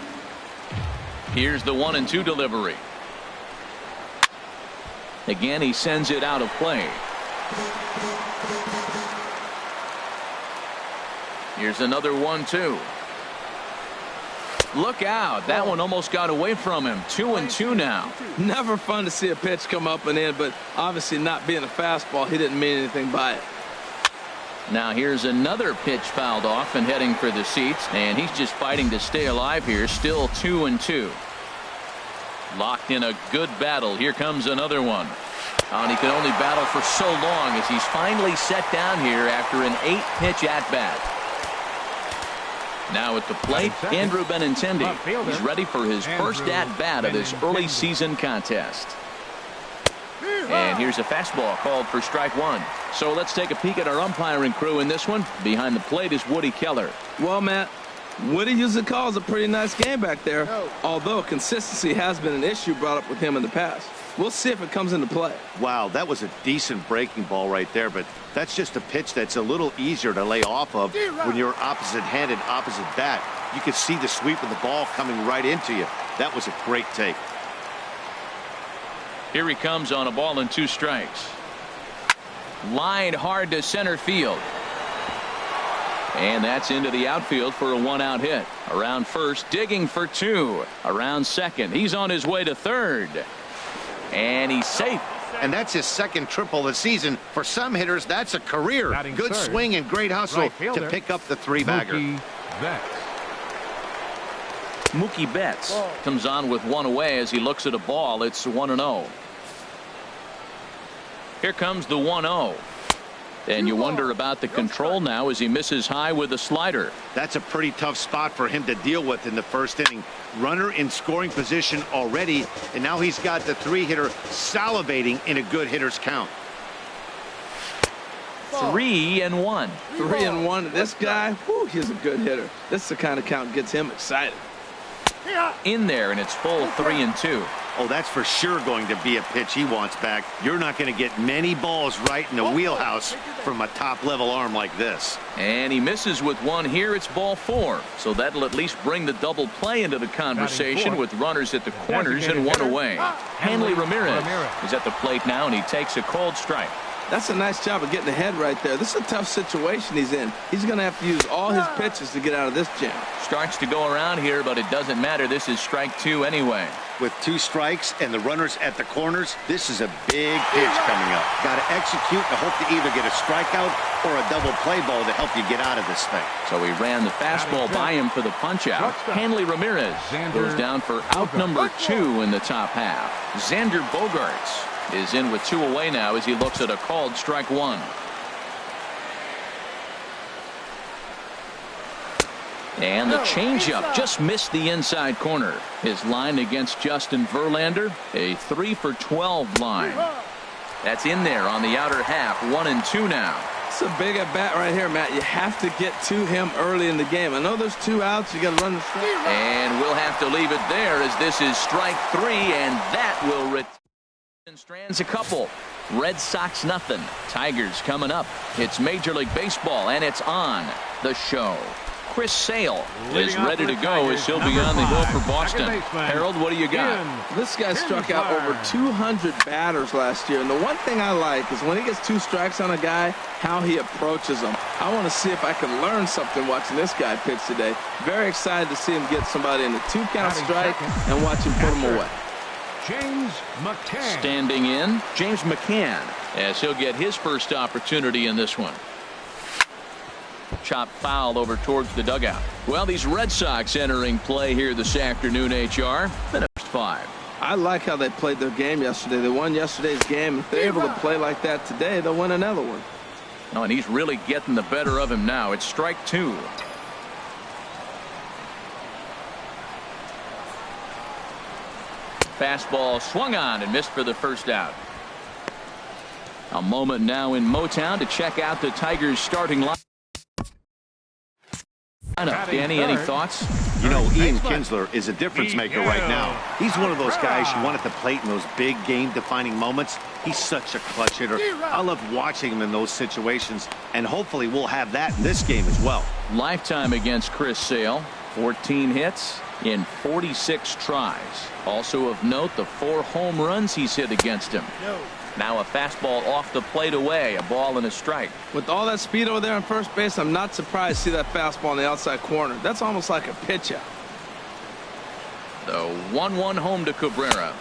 Here's the 1-2 delivery. Again, he sends it out of play. Here's another 1-2. Look out. That one almost got away from him. 2-2 now. Never fun to see a pitch come up and in, but obviously not being a fastball, he didn't mean anything by it. Now here's another pitch fouled off and heading for the seats, and he's just fighting to stay alive here. Still 2-2. Locked in a good battle. Here comes another one. And he could only battle for so long as he's finally set down here after an 8-pitch at-bat. Now at the plate, Andrew Benintendi. He's ready for his first at-bat of this early season contest. And here's a fastball called for strike 1. So let's take a peek at our umpiring crew in this one. Behind the plate is Woody Keller. Well, Matt, Woody usually calls a pretty nice game back there, although consistency has been an issue brought up with him in the past. We'll see if it comes into play. Wow, that was a decent breaking ball right there, but that's just a pitch that's a little easier to lay off of when you're opposite-handed, opposite bat. You could see the sweep of the ball coming right into you. That was a great take. Here he comes on a ball and 2 strikes. Lined hard to center field. And that's into the outfield for a 1-out hit. Around first, digging for 2. Around second, he's on his way to third. And he's safe. And that's his second triple of the season. For some hitters, that's a career. Good swing and great hustle to pick up the 3-bagger. Mookie Betts comes on with 1 away as he looks at a ball. It's 1-0. Here comes the 1-0. And you wonder about the control now as he misses high with a slider. That's a pretty tough spot for him to deal with in the first inning. Runner in scoring position already, and now he's got the 3-hitter salivating in a good hitter's count. 3-1. 3-1. This guy, whew, he's a good hitter. This is the kind of count gets him excited. In there, and it's full 3-2. Oh, that's for sure going to be a pitch he wants back. You're not going to get many balls right in the wheelhouse from a top-level arm like this. And he misses with 1 here. It's ball 4. So that'll at least bring the double play into the conversation with runners at the corners and 1 away. Hanley Ramirez is at the plate now, and he takes a cold strike. That's a nice job of getting ahead right there. This is a tough situation he's in. He's going to have to use all his pitches to get out of this jam. Starts to go around here, but it doesn't matter. This is strike 2 anyway. With 2 strikes and the runners at the corners, this is a big pitch coming up. Got to execute and hope to either get a strikeout or a double play ball to help you get out of this thing. So he ran the fastball by him for the punch-out. Hanley Ramirez goes down for out number 2 in the top half. Xander Bogaerts is in with 2 away now as he looks at a called strike 1. And the changeup just missed the inside corner. His line against Justin Verlander, a 3 for 12 line. That's in there on the outer half. 1-2 now. That's a big at bat right here, Matt. You have to get to him early in the game. I know there's 2 outs. You got to run the strike. And we'll have to leave it there as this is strike 3, and that will return Strands a couple. Red Sox nothing. Tigers coming up. It's Major League Baseball, and it's on the show. Chris Sale is ready to go as he'll be on the hill for Boston. Harold, what do you got? This guy struck out over 200 batters last year, and the one thing I like is when he gets 2 strikes on a guy, how he approaches them. I want to see if I can learn something watching this guy pitch today. Very excited to see him get somebody in a 2-count strike and watch him put them away. James McCann. Standing in, James McCann, as he'll get his first opportunity in this one. Chop foul over towards the dugout. Well, these Red Sox entering play here this afternoon, HR. The next 5. I like how they played their game yesterday. They won yesterday's game. If they're able to play like that today, they'll win another one. Oh, and he's really getting the better of him now. It's strike 2. Fastball swung on and missed for the first out. A moment now in Motown to check out the Tigers starting line. Danny, any thoughts? You know, Ian Kinsler is a difference maker right now. He's one of those guys you want at the plate in those big game-defining moments. He's such a clutch hitter. I love watching him in those situations, and hopefully we'll have that in this game as well. Lifetime against Chris Sale. 14 hits in 46 tries. Also of note, the 4 home runs he's hit against him. Now a fastball off the plate away, a ball and a strike. With all that speed over there on first base, I'm not surprised to see that fastball on the outside corner. That's almost like a pitch out. The 1-1 home to Cabrera.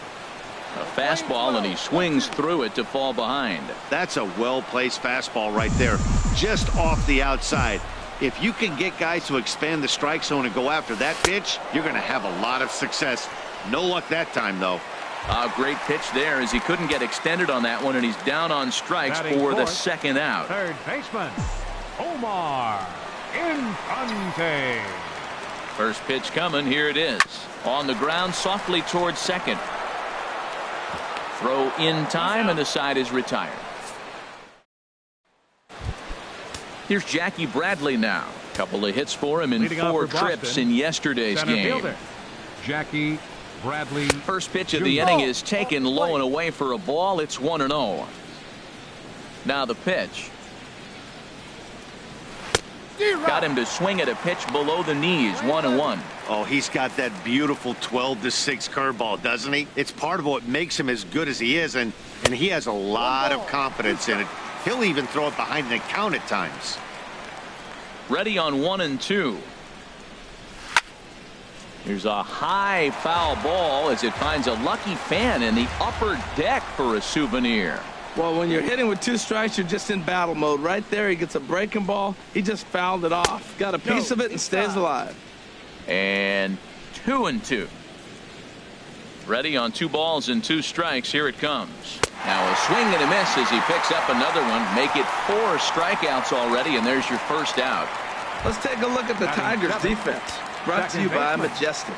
A fastball, and he swings through it to fall behind. That's a well-placed fastball right there, just off the outside. If you can get guys to expand the strike zone and go after that pitch, you're going to have a lot of success. No luck that time, though. A great pitch there as he couldn't get extended on that one, and he's down on strikes for the second out. Third baseman, Omar Infante. First pitch coming. Here it is. On the ground, softly towards second. Throw in time, and the side is retired. Here's Jackie Bradley now. Couple of hits for him in Leading 4 trips in yesterday's game. Fielder, Jackie Bradley. First pitch of the inning is taken low and away for a ball. It's 1-0. Now the pitch. Got him to swing at a pitch below the knees. 1-1. Oh, he's got that beautiful 12-6 curveball, doesn't he? It's part of what makes him as good as he is, and he has a lot of confidence in it. He'll even throw it behind the count at times. Ready on 1-2. Here's a high foul ball as it finds a lucky fan in the upper deck for a souvenir. Well, when you're hitting with 2 strikes, you're just in battle mode. Right there, he gets a breaking ball. He just fouled it off. Got a piece of it and stays alive. And 2-2. Ready on 2 balls and 2 strikes. Here it comes. Now a swing and a miss as he picks up another one. Make it 4 strikeouts already, and there's your first out. Let's take a look at the Tigers' defense. Brought to you by Majestic.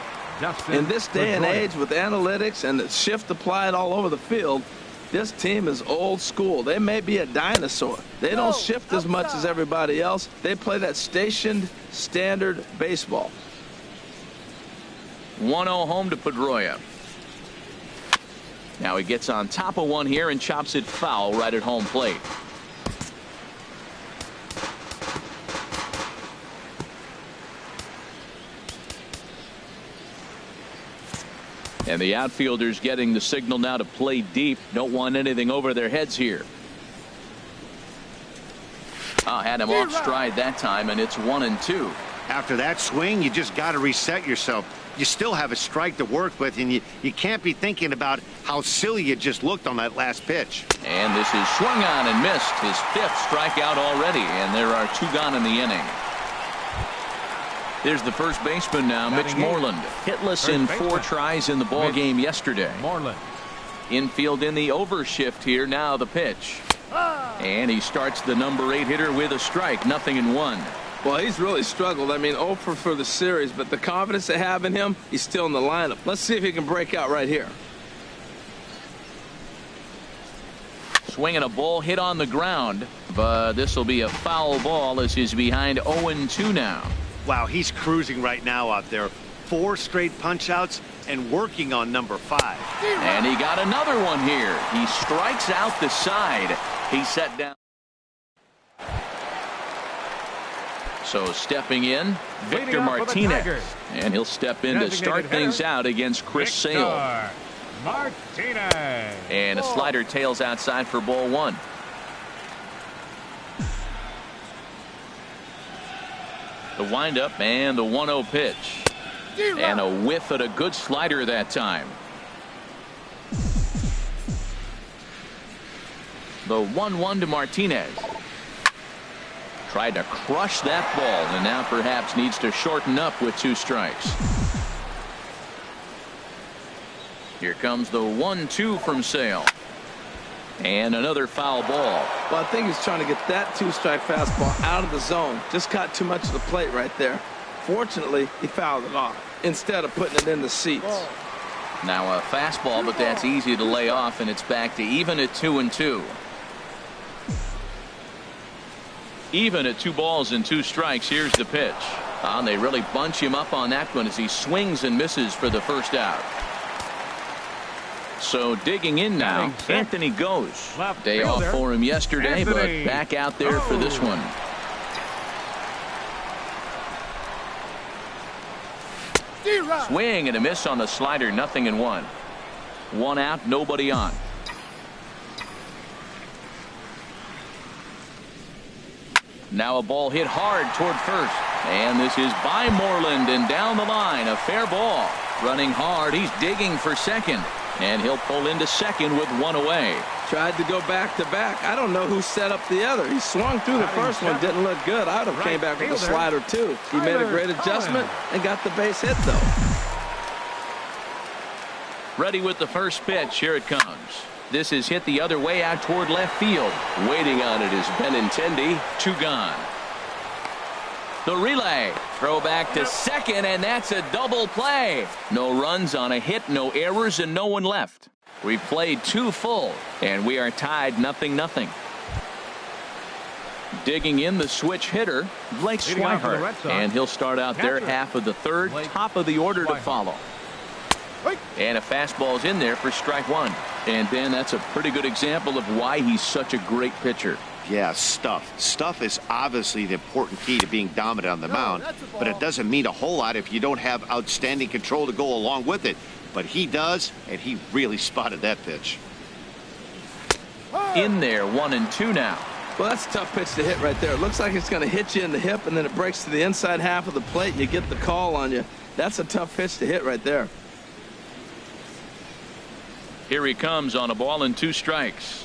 In this day and age with analytics and the shift applied all over the field, this team is old school. They may be a dinosaur. They don't shift as much as everybody else. They play that stationed standard baseball. 1-0 home to Pedroia. Now he gets on top of one here and chops it foul right at home plate. And the outfielders getting the signal now to play deep. Don't want anything over their heads here. Had him off stride that time, and it's 1-2. After that swing, you just got to reset yourself. You still have a strike to work with, and you can't be thinking about how silly you just looked on that last pitch. And this is swung on and missed. His 5th strikeout already, and there are 2 gone in the inning. There's the first baseman now, Mitch Moreland. Hitless in 4 tries in the ball game yesterday. Moreland. Infield in the overshift here. Now the pitch. And he starts the number 8 hitter with a strike. 0-1. Well, he's really struggled. I mean, 0 for the series, but the confidence they have in him, he's still in the lineup. Let's see if he can break out right here. swing and a ball hit on the ground, but this will be a foul ball as he's behind 0-2 now. Wow, he's cruising right now out there. 4 straight punch outs and working on number 5. And he got another one here. He strikes out the side. He set down. So stepping in, Victor Martinez. And he'll step in to start things out against Chris Sale. Martinez. And a slider tails outside for ball 1. The windup and the 1-0 pitch. And a whiff at a good slider that time. The 1-1 to Martinez. Tried to crush that ball and now perhaps needs to shorten up with 2 strikes. Here comes the 1-2 from Sale. And another foul ball. Well, I think he's trying to get that 2-strike fastball out of the zone. Just got too much of the plate right there. Fortunately, he fouled it off instead of putting it in the seats. Now a fastball, but that's easy to lay off, and it's back to even at 2-2. Even at 2 balls and 2 strikes. Here's the pitch. And they really bunch him up on that one as he swings and misses for the first out. So digging in now, Anthony goes. Day off for him yesterday, but back out there for this one. Swing and a miss on the slider, 0-1. 1 out, nobody on. Now a ball hit hard toward first. And this is by Moreland and down the line. A fair ball. Running hard, he's digging for second. And he'll pull into second with 1 away. Tried to go back to back. I don't know who set up the other. He swung through the first one, didn't look good. I would have came back with a slider too. He made a great adjustment and got the base hit though. Ready with the first pitch. Here it comes. This is hit the other way out toward left field. Waiting on it is Benintendi. 2 gone. The relay. Throw back to second, and that's a double play. No runs on a hit, no errors, and no one left. We've played 2 full, and we are tied 0-0. Digging in the switch hitter, Blake Swihart. And he'll start out there half of the 3rd, top of the order to follow. And a fastball's in there for strike 1. And Ben, that's a pretty good example of why he's such a great pitcher. Yeah, stuff. Stuff is obviously the important key to being dominant on the mound, but it doesn't mean a whole lot if you don't have outstanding control to go along with it. But he does, and he really spotted that pitch. In there, 1-2 now. Well, that's a tough pitch to hit right there. It looks like it's going to hit you in the hip, and then it breaks to the inside half of the plate, and you get the call on you. That's a tough pitch to hit right there. Here he comes on a ball and 2 strikes.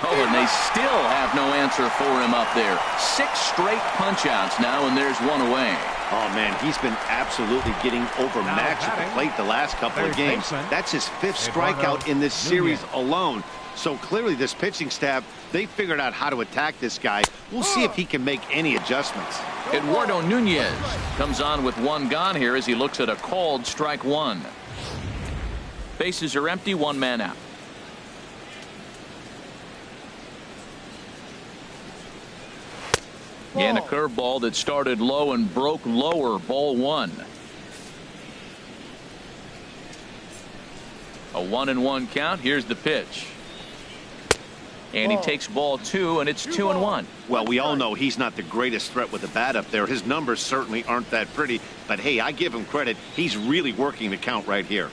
Oh, and they still have no answer for him up there. 6 straight punch-outs now, and there's 1 away. Oh, man, he's been absolutely getting overmatched at the plate the last couple of games. That's his 5th strikeout in this series alone. So clearly this pitching staff, they figured out how to attack this guy. We'll see if he can make any adjustments. Eduardo Nunez comes on with 1 gone here as he looks at a called strike 1. Bases are empty, 1 man out. And a curveball that started low and broke lower, ball 1. A 1-1 count. Here's the pitch. And he takes ball 2, and it's 2-1. Well, we all know he's not the greatest threat with the bat up there. His numbers certainly aren't that pretty. But, hey, I give him credit. He's really working the count right here.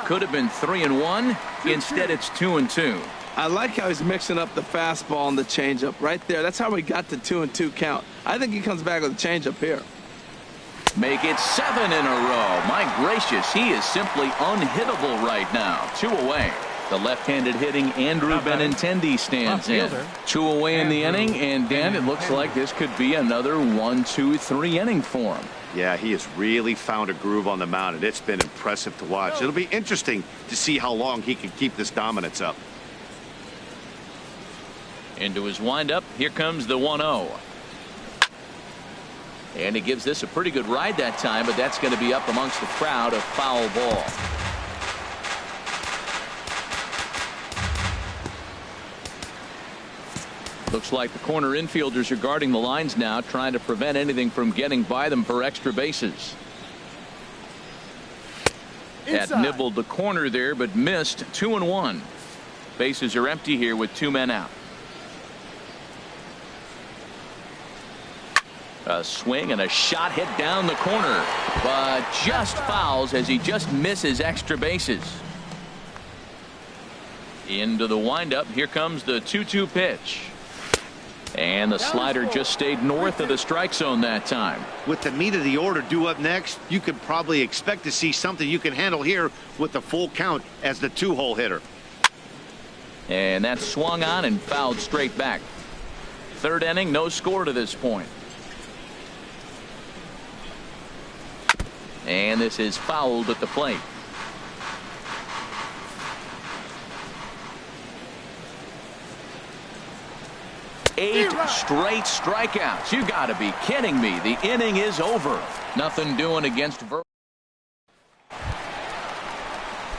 Could have been 3-1. Instead, it's 2-2. I like how he's mixing up the fastball and the changeup right there. That's how we got the 2-2 count. I think he comes back with a changeup here. Make it 7 in a row. My gracious, he is simply unhittable right now. 2 away. The left-handed hitting Andrew Benintendi stands in. 2 away in the inning, and Dan, it looks like this could be another 1-2-3 inning for him. Yeah, he has really found a groove on the mound, and it's been impressive to watch. It'll be interesting to see how long he can keep this dominance up. Into his windup, here comes the 1-0. And he gives this a pretty good ride that time, but that's going to be up amongst the crowd, a foul ball. Looks like the corner infielders are guarding the lines now, trying to prevent anything from getting by them for extra bases. Had nibbled the corner there, but missed. 2-1. Bases are empty here with 2 men out. A swing and a shot hit down the corner, but just fouls as he just misses extra bases. Into the windup. Here comes the 2-2 pitch. And the slider just stayed north of the strike zone that time. With the meat of the order due up next, you could probably expect to see something you can handle here with the full count as the 2-hole hitter. And that swung on and fouled straight back. Third inning, no score to this point. And this is fouled at the plate. Eight straight strikeouts. You got to be kidding me. The inning is over. Nothing doing against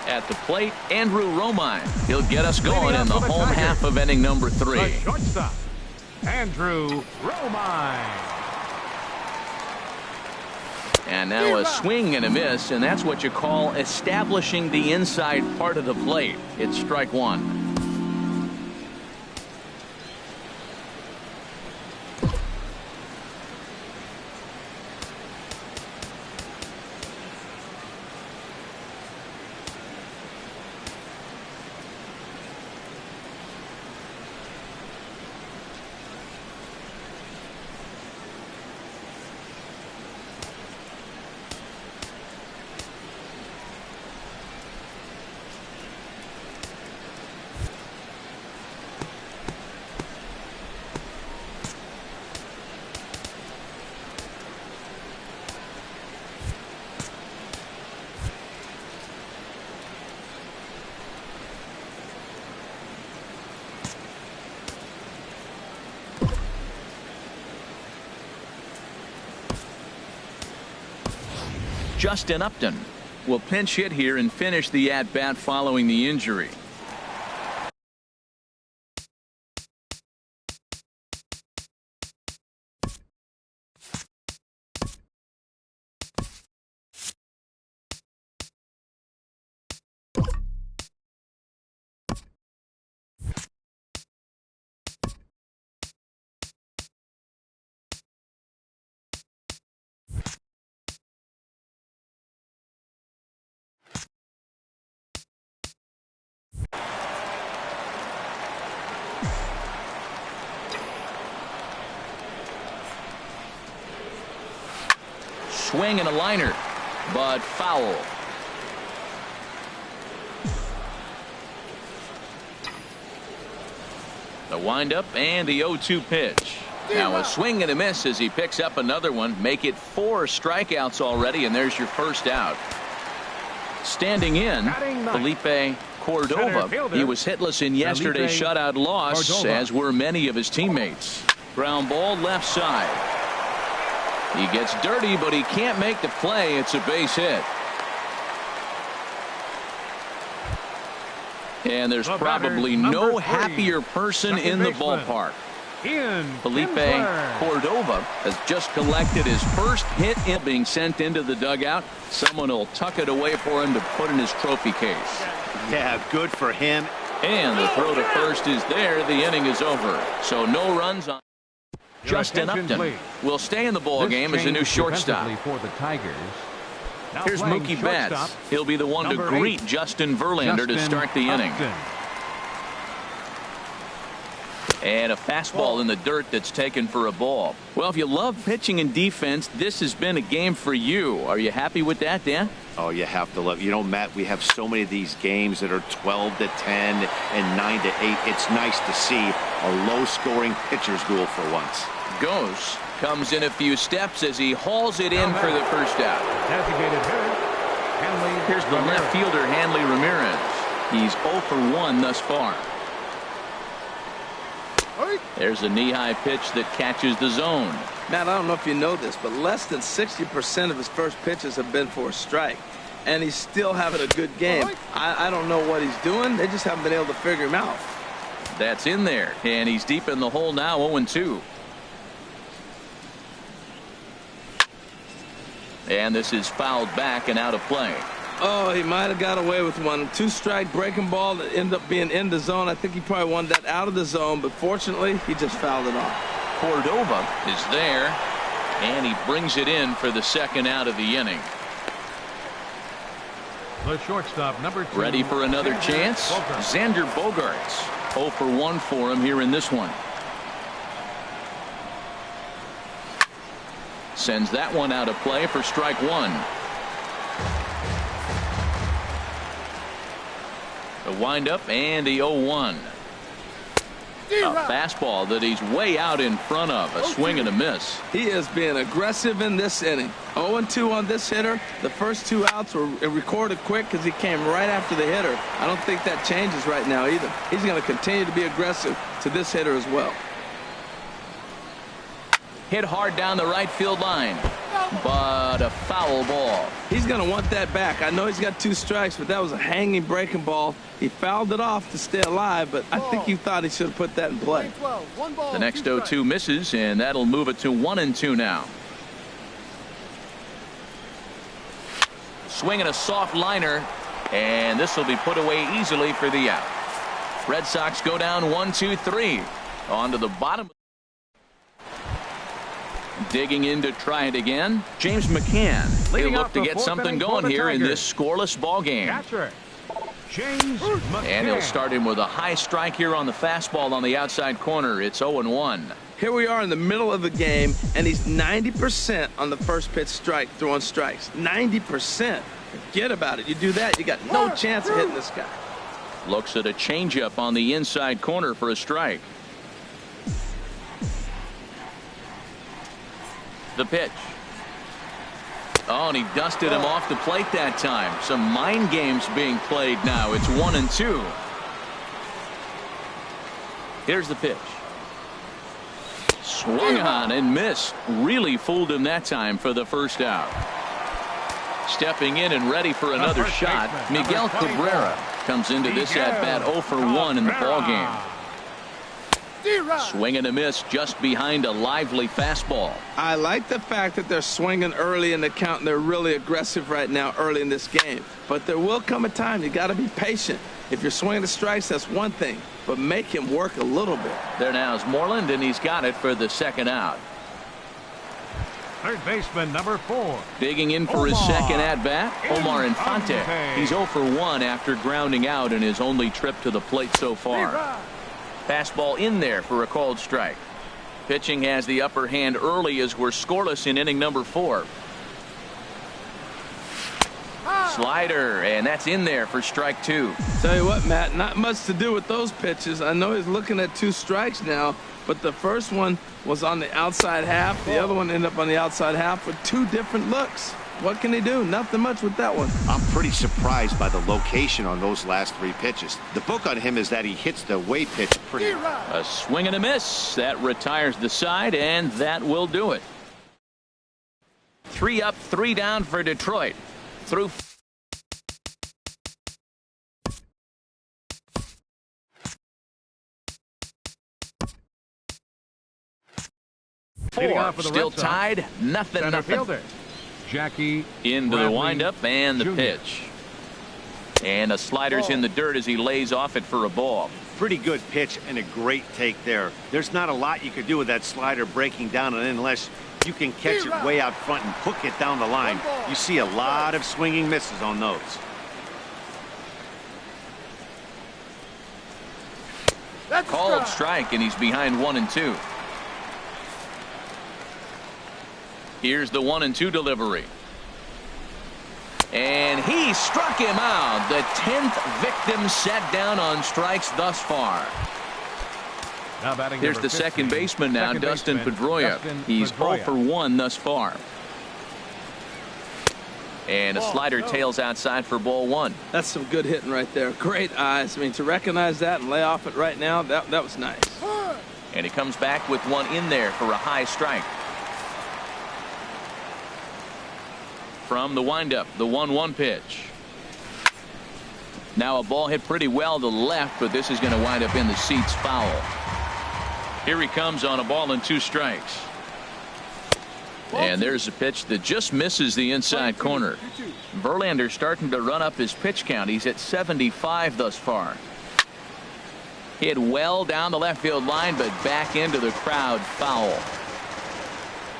at the plate. Andrew Romine. He'll get us going in the home half of inning number 3. The shortstop, Andrew Romine. And now a swing and a miss, and that's what you call establishing the inside part of the plate. It's strike 1. Justin Upton will pinch hit here and finish the at-bat following the injury. Swing and a liner, but foul. The windup and the 0-2 pitch. Now a swing and a miss as he picks up another one. Make it 4 strikeouts already, and there's your first out. Standing in, Felipe Cordova. He was hitless in yesterday's shutout loss, as were many of his teammates. Ground ball left side. He gets dirty, but he can't make the play. It's a base hit. And there's probably no happier person in the ballpark. Felipe Cordova has just collected his first hit in being sent into the dugout. Someone will tuck it away for him to put in his trophy case. Yeah, good for him. And the throw to first is there. The inning is over. So no runs on. Justin Upton will stay in the ball game as a new shortstop. For the Tigers. Here's Mookie Betts. He'll be the one to greet Justin Verlander to start the inning. And a fastball in the dirt that's taken for a ball. Well, if you love pitching and defense, this has been a game for you. Are you happy with that, Dan? Oh, you have to love. You know, Matt, we have so many of these games that are 12-10 and 9-8. It's nice to see a low-scoring pitcher's duel for once. Goes comes in a few steps as he hauls it in for the first out. Here's the left fielder, Hanley Ramirez. He's 0 for 1 thus far. There's a knee-high pitch that catches the zone. Matt, I don't know if you know this, but less than 60% of his first pitches have been for a strike. And he's still having a good game. I don't know what he's doing. They just haven't been able to figure him out. That's in there, and he's deep in the hole now, 0-2. And this is fouled back and out of play. Oh, he might have got away with one. 2-strike breaking ball that ended up being in the zone. I think he probably wanted that out of the zone, but fortunately, he just fouled it off. Cordova is there, and he brings it in for the second out of the inning. The shortstop, number 2. Ready for another chance? Xander Bogaerts. 0 for 1 for him here in this one. Sends that one out of play for strike 1. The windup and the 0-1. A fastball that he's way out in front of. A swing and a miss. He is being aggressive in this inning. 0-2 on this hitter. The first 2 outs were recorded quick because he came right after the hitter. I don't think that changes right now either. He's going to continue to be aggressive to this hitter as well. Hit hard down the right field line, but a foul ball. He's going to want that back. I know he's got 2 strikes, but that was a hanging breaking ball. He fouled it off to stay alive, but I think he thought he should have put that in play. The next 0-2 misses, and that'll move it to 1-2 now. Swinging a soft liner, and this will be put away easily for the out. Red Sox go down 1-2-3. On to the bottom. Digging in to try it again. James McCann. He'll look to get something going here in this scoreless ball game. James McCann. And he'll start him with a high strike here on the fastball on the outside corner. It's 0-1. Here we are in the middle of the game, and he's 90% on the first pitch strike, throwing strikes. 90%. Forget about it. You do that, you got no chance of hitting this guy. Looks at a changeup on the inside corner for a strike. The pitch. Oh, and he dusted him off the plate that time. Some mind games being played now. It's 1-2. Here's the pitch. Swung on and missed. Really fooled him that time for the first out. Stepping in and ready for another shot, Miguel Cabrera comes into this at-bat 0 for 1 in the ballgame. Swing and a miss just behind a lively fastball. I like the fact that they're swinging early in the count, and they're really aggressive right now early in this game. But there will come a time you got to be patient. If you're swinging the strikes, that's one thing, but make him work a little bit. There now is Moreland, and he's got it for the second out. Third baseman, number 4. Digging in for his second at-bat, Omar Infante. He's 0 for 1 after grounding out in his only trip to the plate so far. Fastball in there for a called strike. Pitching has the upper hand early as we're scoreless in inning number 4. Slider, and that's in there for strike 2. Tell you what, Matt, not much to do with those pitches. I know he's looking at 2 strikes now, but the first one was on the outside half. The other one ended up on the outside half with 2 different looks. What can he do? Nothing much with that one. I'm pretty surprised by the location on those last 3 pitches. The book on him is that he hits the away pitch pretty well. A swing and a miss. That retires the side, and that will do it. 3 up, 3 down for Detroit. Through four. Still tied. Nothing. Fielder, Jackie into Bradley the windup and the Jr. pitch. And a slider's in the dirt as he lays off it for a ball. Pretty good pitch and a great take there. There's not a lot you could do with that slider breaking down, and unless you can catch it way out front and hook it down the line, you see a lot of swinging misses on those. Called strike, and he's behind 1-2. Here's the 1-2 delivery. And he struck him out. The 10th victim set down on strikes thus far. Here's the second baseman now, Dustin Pedroia. He's 0 for 1 thus far. And a slider tails outside for ball 1. That's some good hitting right there. Great eyes. I mean, to recognize that and lay off it right now, that was nice. And he comes back with one in there for a high strike. From the windup, the 1-1 pitch. Now a ball hit pretty well to the left, but this is going to wind up in the seats foul. Here he comes on a ball and 2 strikes. And there's a pitch that just misses the inside corner. Verlander starting to run up his pitch count. He's at 75 thus far. Hit well down the left field line, but back into the crowd, foul.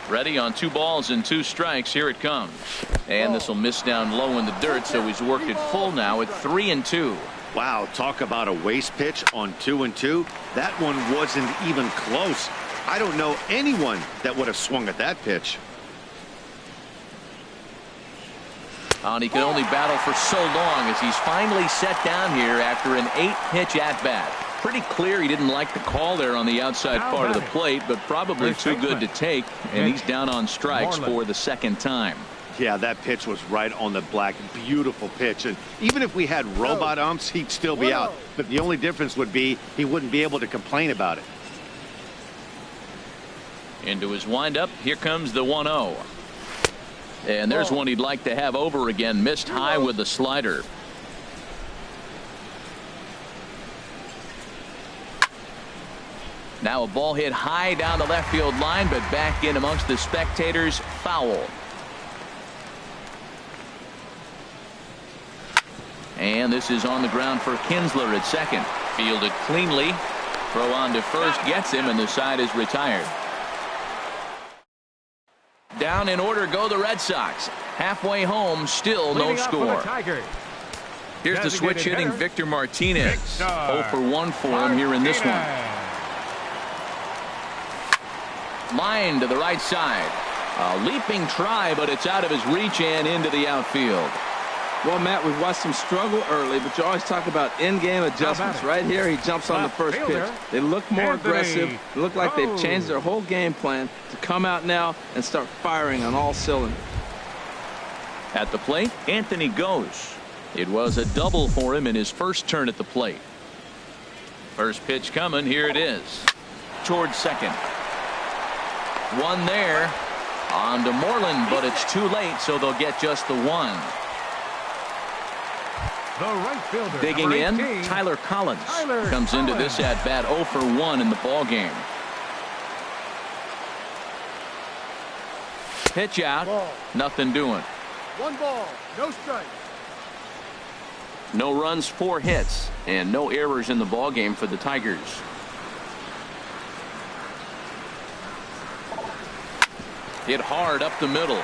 Ready on 2 balls and 2 strikes. Here it comes. And this will miss down low in the dirt, so he's worked it full now at 3-2. Wow, talk about a waste pitch on 2-2. That one wasn't even close. I don't know anyone that would have swung at that pitch. And he can only battle for so long as he's finally set down here after an 8-pitch at-bat. Pretty clear he didn't like the call there on the outside part of the plate, but probably too good to take, and he's down on strikes for the second time. Yeah, that pitch was right on the black. Beautiful pitch. And even if we had robot umps, he'd still be out. But the only difference would be he wouldn't be able to complain about it. Into his windup. Here comes the 1-0. And there's one he'd like to have over again. Missed high with the slider. Now a ball hit high down the left field line, but back in amongst the spectators. Foul. And this is on the ground for Kinsler at second. Fielded cleanly. Throw on to first gets him, and the side is retired. Down in order go the Red Sox. Halfway home, still no score. Here's the switch hitting Victor Martinez. 0 for 1 for him here in this one. Line to the right side. A leaping try, but it's out of his reach and into the outfield. Well, Matt, we've watched him struggle early, but you always talk about in-game adjustments. Right here, he jumps on the first pitch. They look more aggressive. They look like they've changed their whole game plan to come out now and start firing on all cylinders. At the plate, Anthony goes. It was a double for him in his first turn at the plate. First pitch coming. Here it is. Towards second. One there. On to Moreland, but it's too late, so they'll get just the one. The right fielder, digging in, Tyler Collins comes into this at bat 0 for 1 in the ball game. Pitch out, nothing doing. 1 ball, no strike. No runs, 4 hits, and no errors in the ball game for the Tigers. Hit hard up the middle,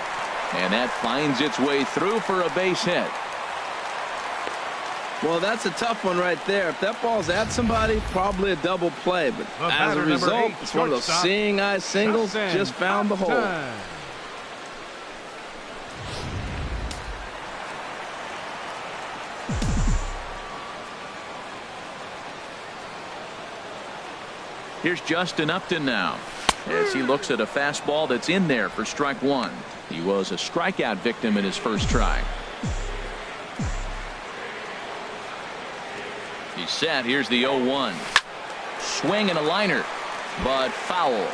and that finds its way through for a base hit. Well, that's a tough one right there. If that ball's at somebody, probably a double play. But as a result, it's one of those seeing eye singles. Just found the hole. Here's Justin Upton now as he looks at a fastball that's in there for strike 1. He was a strikeout victim in his first try. He's set. Here's the 0-1. Swing and a liner, but foul.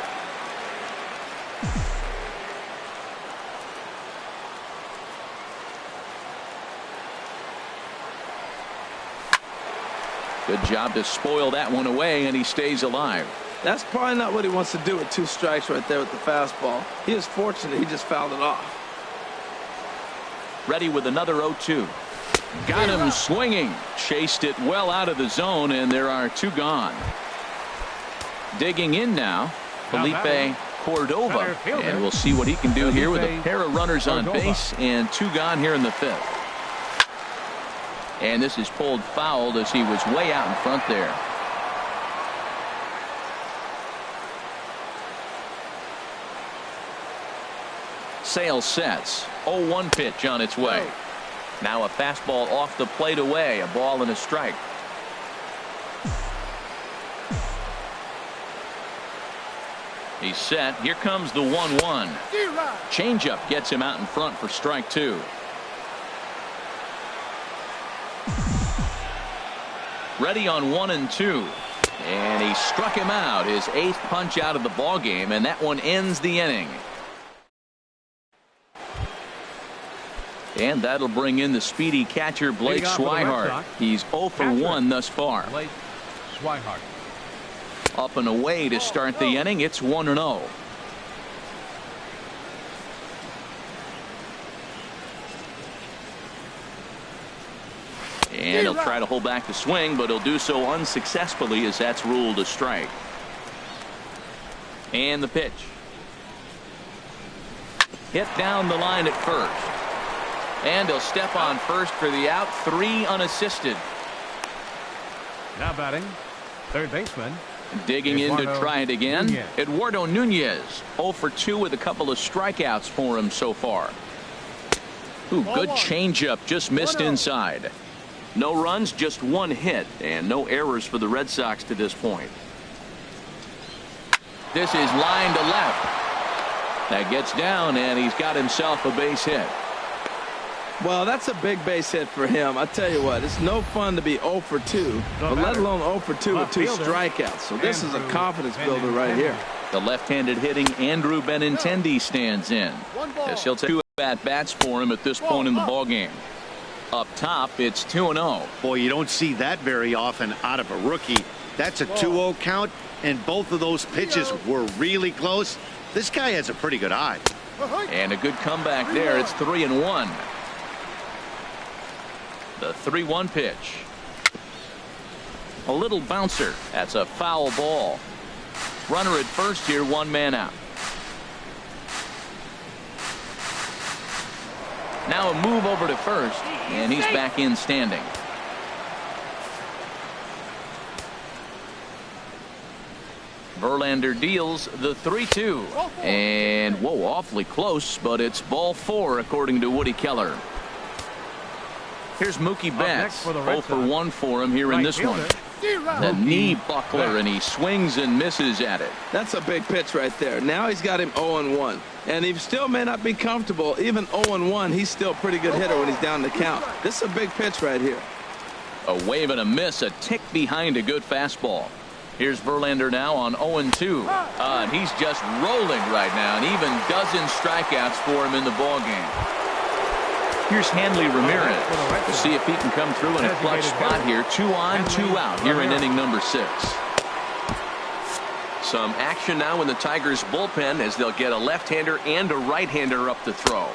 Good job to spoil that one away, and he stays alive. That's probably not what he wants to do with 2 strikes right there with the fastball. He is fortunate he just fouled it off. Ready with another 0-2. Got him swinging. Chased it well out of the zone, and there are 2 gone. Digging in now, Felipe Cordova. And we'll see what he can do here with a pair of runners on base and 2 gone here in the 5th. And this is pulled foul as he was way out in front there. Sale sets. 0-1 pitch on its way. Now a fastball off the plate away. A ball and a strike. He's set. Here comes the 1-1. Changeup gets him out in front for strike 2. Ready on 1 and 2. And he struck him out. His 8th punch out of the ball game, and that one ends the inning. And that'll bring in the speedy catcher Blake Swihart. He's 0 for 1 thus far. Blake Swihart. Up and away to start the inning. It's 1-0. And he'll try to hold back the swing, but he'll do so unsuccessfully as that's ruled a strike. And the pitch. Hit down the line at first. And he'll step on first for the out. 3 unassisted. Now batting, third baseman. Digging in to try it again. Eduardo Nunez, 0 for 2 with a couple of strikeouts for him so far. Ooh, good changeup, just missed inside. No runs, just 1 hit, and no errors for the Red Sox to this point. This is line to left. That gets down, and he's got himself a base hit. Well, that's a big base hit for him. I tell you what, it's no fun to be 0 for 2, but let alone 0 for 2 with 2 strikeouts. So this is a confidence builder right here. The left-handed hitting Andrew Benintendi stands in. As he'll take 2 at-bats for him at this point in the ballgame. Up top, it's 2-0. Boy, you don't see that very often out of a rookie. That's a 2-0 count, and both of those pitches were really close. This guy has a pretty good eye. And a good comeback there. It's 3-1. The 3-1 pitch. A little bouncer. That's a foul ball. Runner at first here, 1 man out. Now a move over to first, and he's back in standing. Verlander deals the 3-2. And, whoa, awfully close, but it's ball 4 according to Woody Keller. Here's Mookie Betts. 0 for 1 for him here in this one. The knee buckler, and he swings and misses at it. That's a big pitch right there. Now he's got him 0-1. And he still may not be comfortable. Even 0-1, he's still a pretty good hitter when he's down the count. This is a big pitch right here. A wave and a miss, a tick behind a good fastball. Here's Verlander now on 0-2. And he's just rolling right now, and even dozen strikeouts for him in the ballgame. Here's Hanley Ramirez. We'll see if he can come through in a clutch spot here. 2 on, 2 out here in inning number 6. Some action now in the Tigers bullpen as they'll get a left-hander and a right-hander up to throw.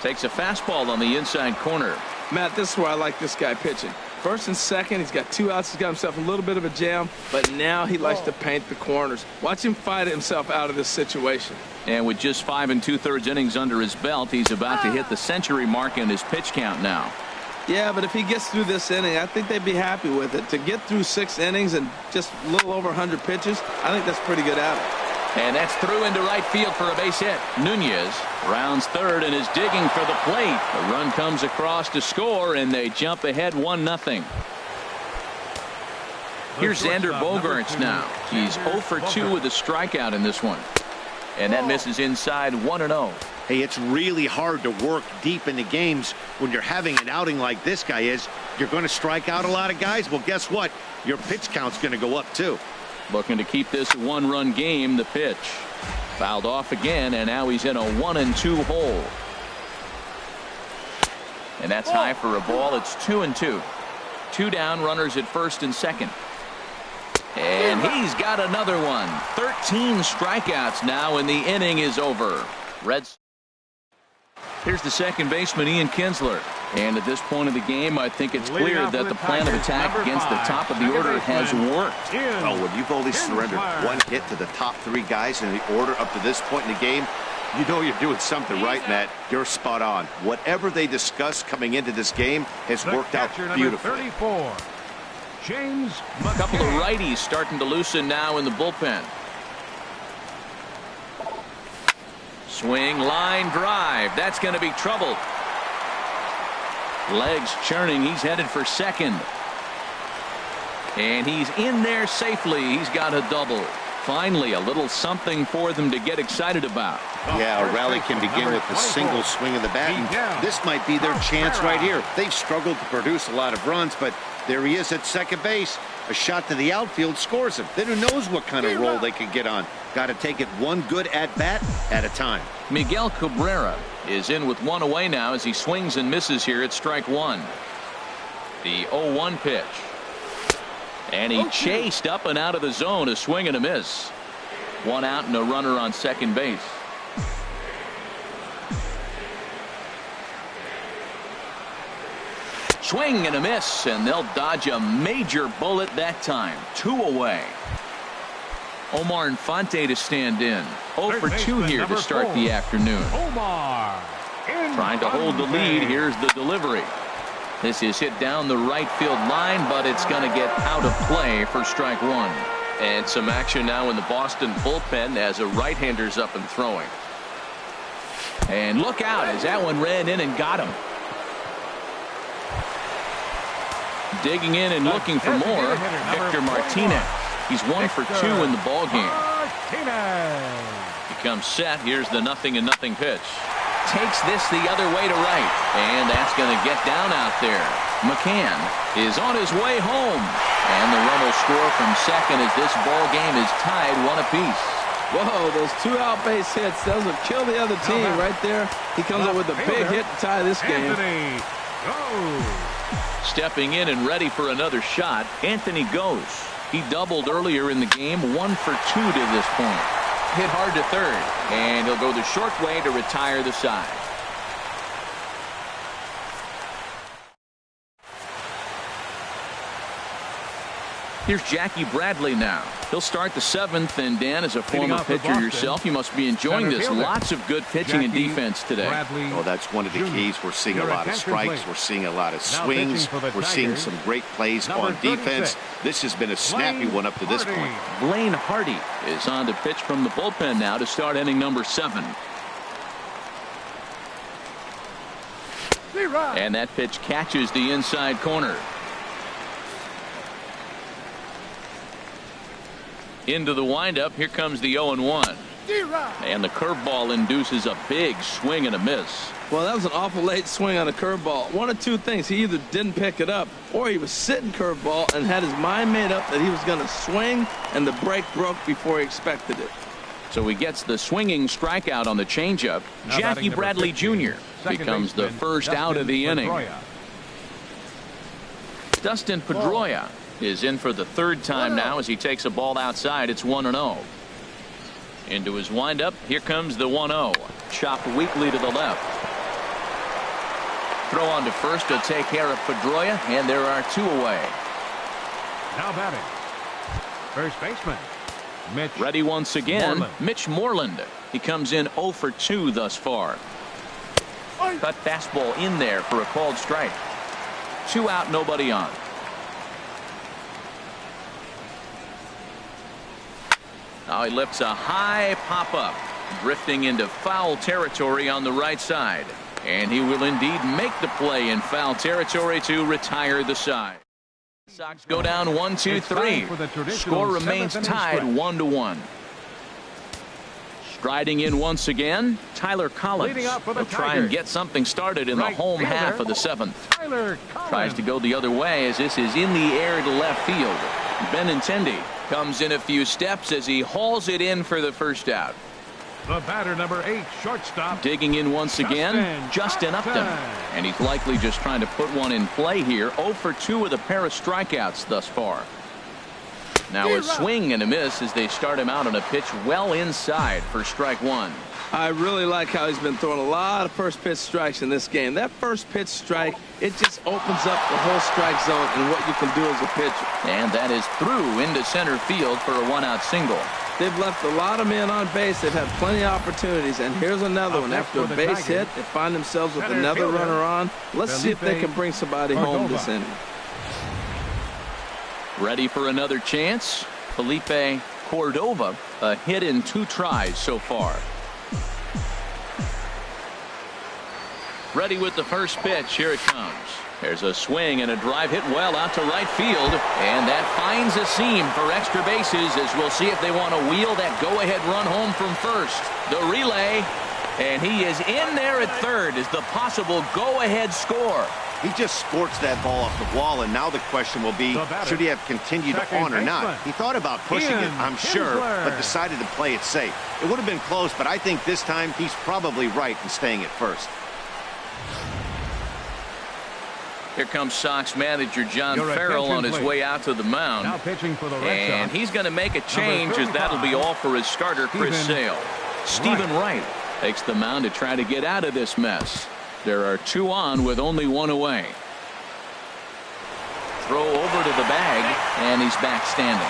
Takes a fastball on the inside corner. Matt, this is where I like this guy pitching. First and second, he's got 2 outs. He's got himself a little bit of a jam, but now he likes to paint the corners. Watch him fight himself out of this situation. And with just 5 2/3 innings under his belt, he's about to hit the century mark in his pitch count now. Yeah, but if he gets through this inning, I think they'd be happy with it. To get through 6 innings and just a little over 100 pitches, I think that's pretty good out. And that's through into right field for a base hit. Nunez rounds third and is digging for the plate. The run comes across to score, and they jump ahead 1-0. Here's Xander Bogaerts now. He's 0 for 2 with a strikeout in this one. And that misses inside 1-0. Hey, it's really hard to work deep into games when you're having an outing like this guy is. You're going to strike out a lot of guys. Well, guess what? Your pitch count's going to go up, too. Looking to keep this a 1-run game. The pitch fouled off again, and now he's in a 1-2 hole. And that's high for a ball. It's 2-2. 2 down, runners at first and second. And he's got another one. 13 strikeouts now, and the inning is over. Reds. Here's the second baseman, Ian Kinsler. And at this point of the game, I think it's clear that the plan of attack against the top of the order has worked. Oh, when you've only surrendered 1 hit to the top 3 guys in the order up to this point in the game, you know you're doing something right, Matt. You're spot on. Whatever they discussed coming into this game has worked out beautifully. A couple of righties starting to loosen now in the bullpen. Swing, line drive. That's going to be trouble. Legs churning. He's headed for second. And he's in there safely. He's got a double. Finally, a little something for them to get excited about. Yeah, a rally can begin with a single swing of the bat, and this might be their chance right here. They've struggled to produce a lot of runs, but there he is at second base. A shot to the outfield scores him. Then who knows what kind of roll they could get on. Got to take it one good at-bat at a time. Miguel Cabrera is in with one away now as he swings and misses here at strike one. The 0-1 pitch. And he chased up and out of the zone, a swing and a miss. One out and a runner on second base. Swing and a miss, and they'll dodge a major bullet that time. 2 away. Omar Infante to stand in. 0 for 2 here to start the afternoon. Omar trying to hold the lead. Here's the delivery. This is hit down the right field line, but it's going to get out of play for strike one. And some action now in the Boston bullpen as a right-hander's up and throwing. And look out as that one ran in and got him. Digging in and looking for more, Victor Martinez. He's 1 for 2 in the ballgame. He comes set. Here's the 0-0 pitch. Takes this the other way to right, and that's going to get down out there. McCann is on his way home, and the run will score from second as this ball game is tied 1 apiece. Whoa, those 2 out base hits, those will kill the other team right there. He comes up with a big hit to tie this game. Stepping in and ready for another shot, Anthony goes. He doubled earlier in the game, 1 for 2 to this point. Hit hard to third, and he'll go the short way to retire the side. Here's Jackie Bradley now. He'll start the 7th, and Dan, as a former pitcher yourself, you must be enjoying this. Lots of good pitching and defense today. Oh, that's one of the keys. We're seeing a lot of strikes. We're seeing a lot of swings. We're seeing some great plays on defense. This has been a snappy one up to this point. Blaine Hardy is on to pitch from the bullpen now to start inning number 7. And that pitch catches the inside corner. Into the windup. Here comes the 0-1. And the curveball induces a big swing and a miss. Well, that was an awful late swing on a curveball. One of 2 things. He either didn't pick it up, or he was sitting curveball and had his mind made up that he was going to swing, and the break broke before he expected it. So he gets the swinging strikeout on the changeup. Jackie Bradley Jr. becomes the first out of the inning. Dustin Pedroia is in for the 3rd time now as he takes a ball outside. It's 1-0. Into his windup. Here comes the 1-0. Chopped weakly to the left. Throw on to first to take care of Pedroia, and there are 2 away. Now batting, first baseman Mitch. Ready once again, Moreland. Mitch Moreland. He comes in 0 for 2 thus far. Cut fastball in there for a called strike. 2 out, nobody on. Now he lifts a high pop-up, drifting into foul territory on the right side. And he will indeed make the play in foul territory to retire the side. Sox go down 1-2-3. Score remains tied 1-1. Striding in once again, Tyler Collins will try and get something started in the home half of the 7th. Tries to go the other way as this is in the air to left field. Benintendi comes in a few steps as he hauls it in for the first out. The batter, number 8, shortstop. Digging in once again, Justin Upton. And he's likely just trying to put one in play here. 0 for 2 with a pair of strikeouts thus far. Now a swing and a miss as they start him out on a pitch well inside for strike 1. I really like how he's been throwing a lot of first pitch strikes in this game. That first pitch strike, it just opens up the whole strike zone and what you can do as a pitcher. And that is through into center field for a 1-out single. They've left a lot of men on base. They've had plenty of opportunities, and here's another one. After a base hit, they find themselves with another runner on. Let's see if they can bring somebody home this inning. Ready for another chance? Felipe Cordova, a hit in 2 tries so far. Ready with the first pitch. Here it comes. There's a swing and a drive hit well out to right field. And that finds a seam for extra bases, as we'll see if they want to wheel that go-ahead run home from first. The relay. And he is in there at third as the possible go-ahead score. He just sports that ball off the wall, and now the question will be, should he have continued on or not? He thought about pushing it, I'm sure, but decided to play it safe. It would have been close, but I think this time he's probably right in staying at first. Here comes Sox manager John Farrell on his way out to the mound. Now pitching for the Red and Sox. He's going to make a change, as that'll be all for his starter, Chris Sale. Stephen Wright takes the mound to try to get out of this mess. There are 2 on with only 1 away. Throw over to the bag, and he's back standing.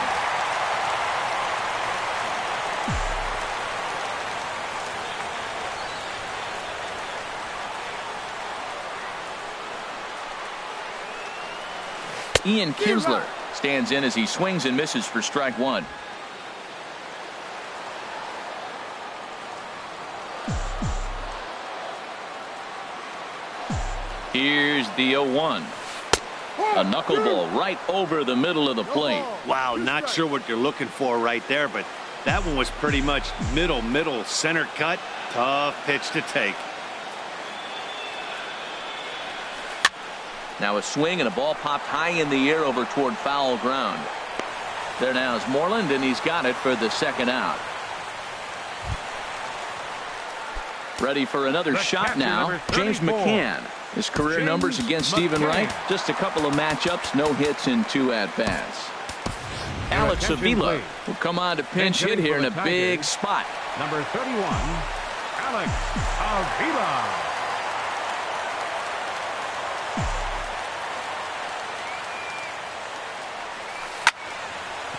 Ian Kinsler stands in as he swings and misses for strike 1. Here's the 0-1. A knuckleball right over the middle of the plate. Wow, not sure what you're looking for right there, but that one was pretty much middle, center cut. Tough pitch to take. Now a swing and a ball popped high in the air over toward foul ground. There now is Moreland, and he's got it for the second out. Ready for another shot now. James McCann. His career numbers against Stephen Wright, just a couple of matchups, no hits in 2 at-bats. Alex Avila will come on to pinch hit here in a big spot. Number 31, Alex Avila.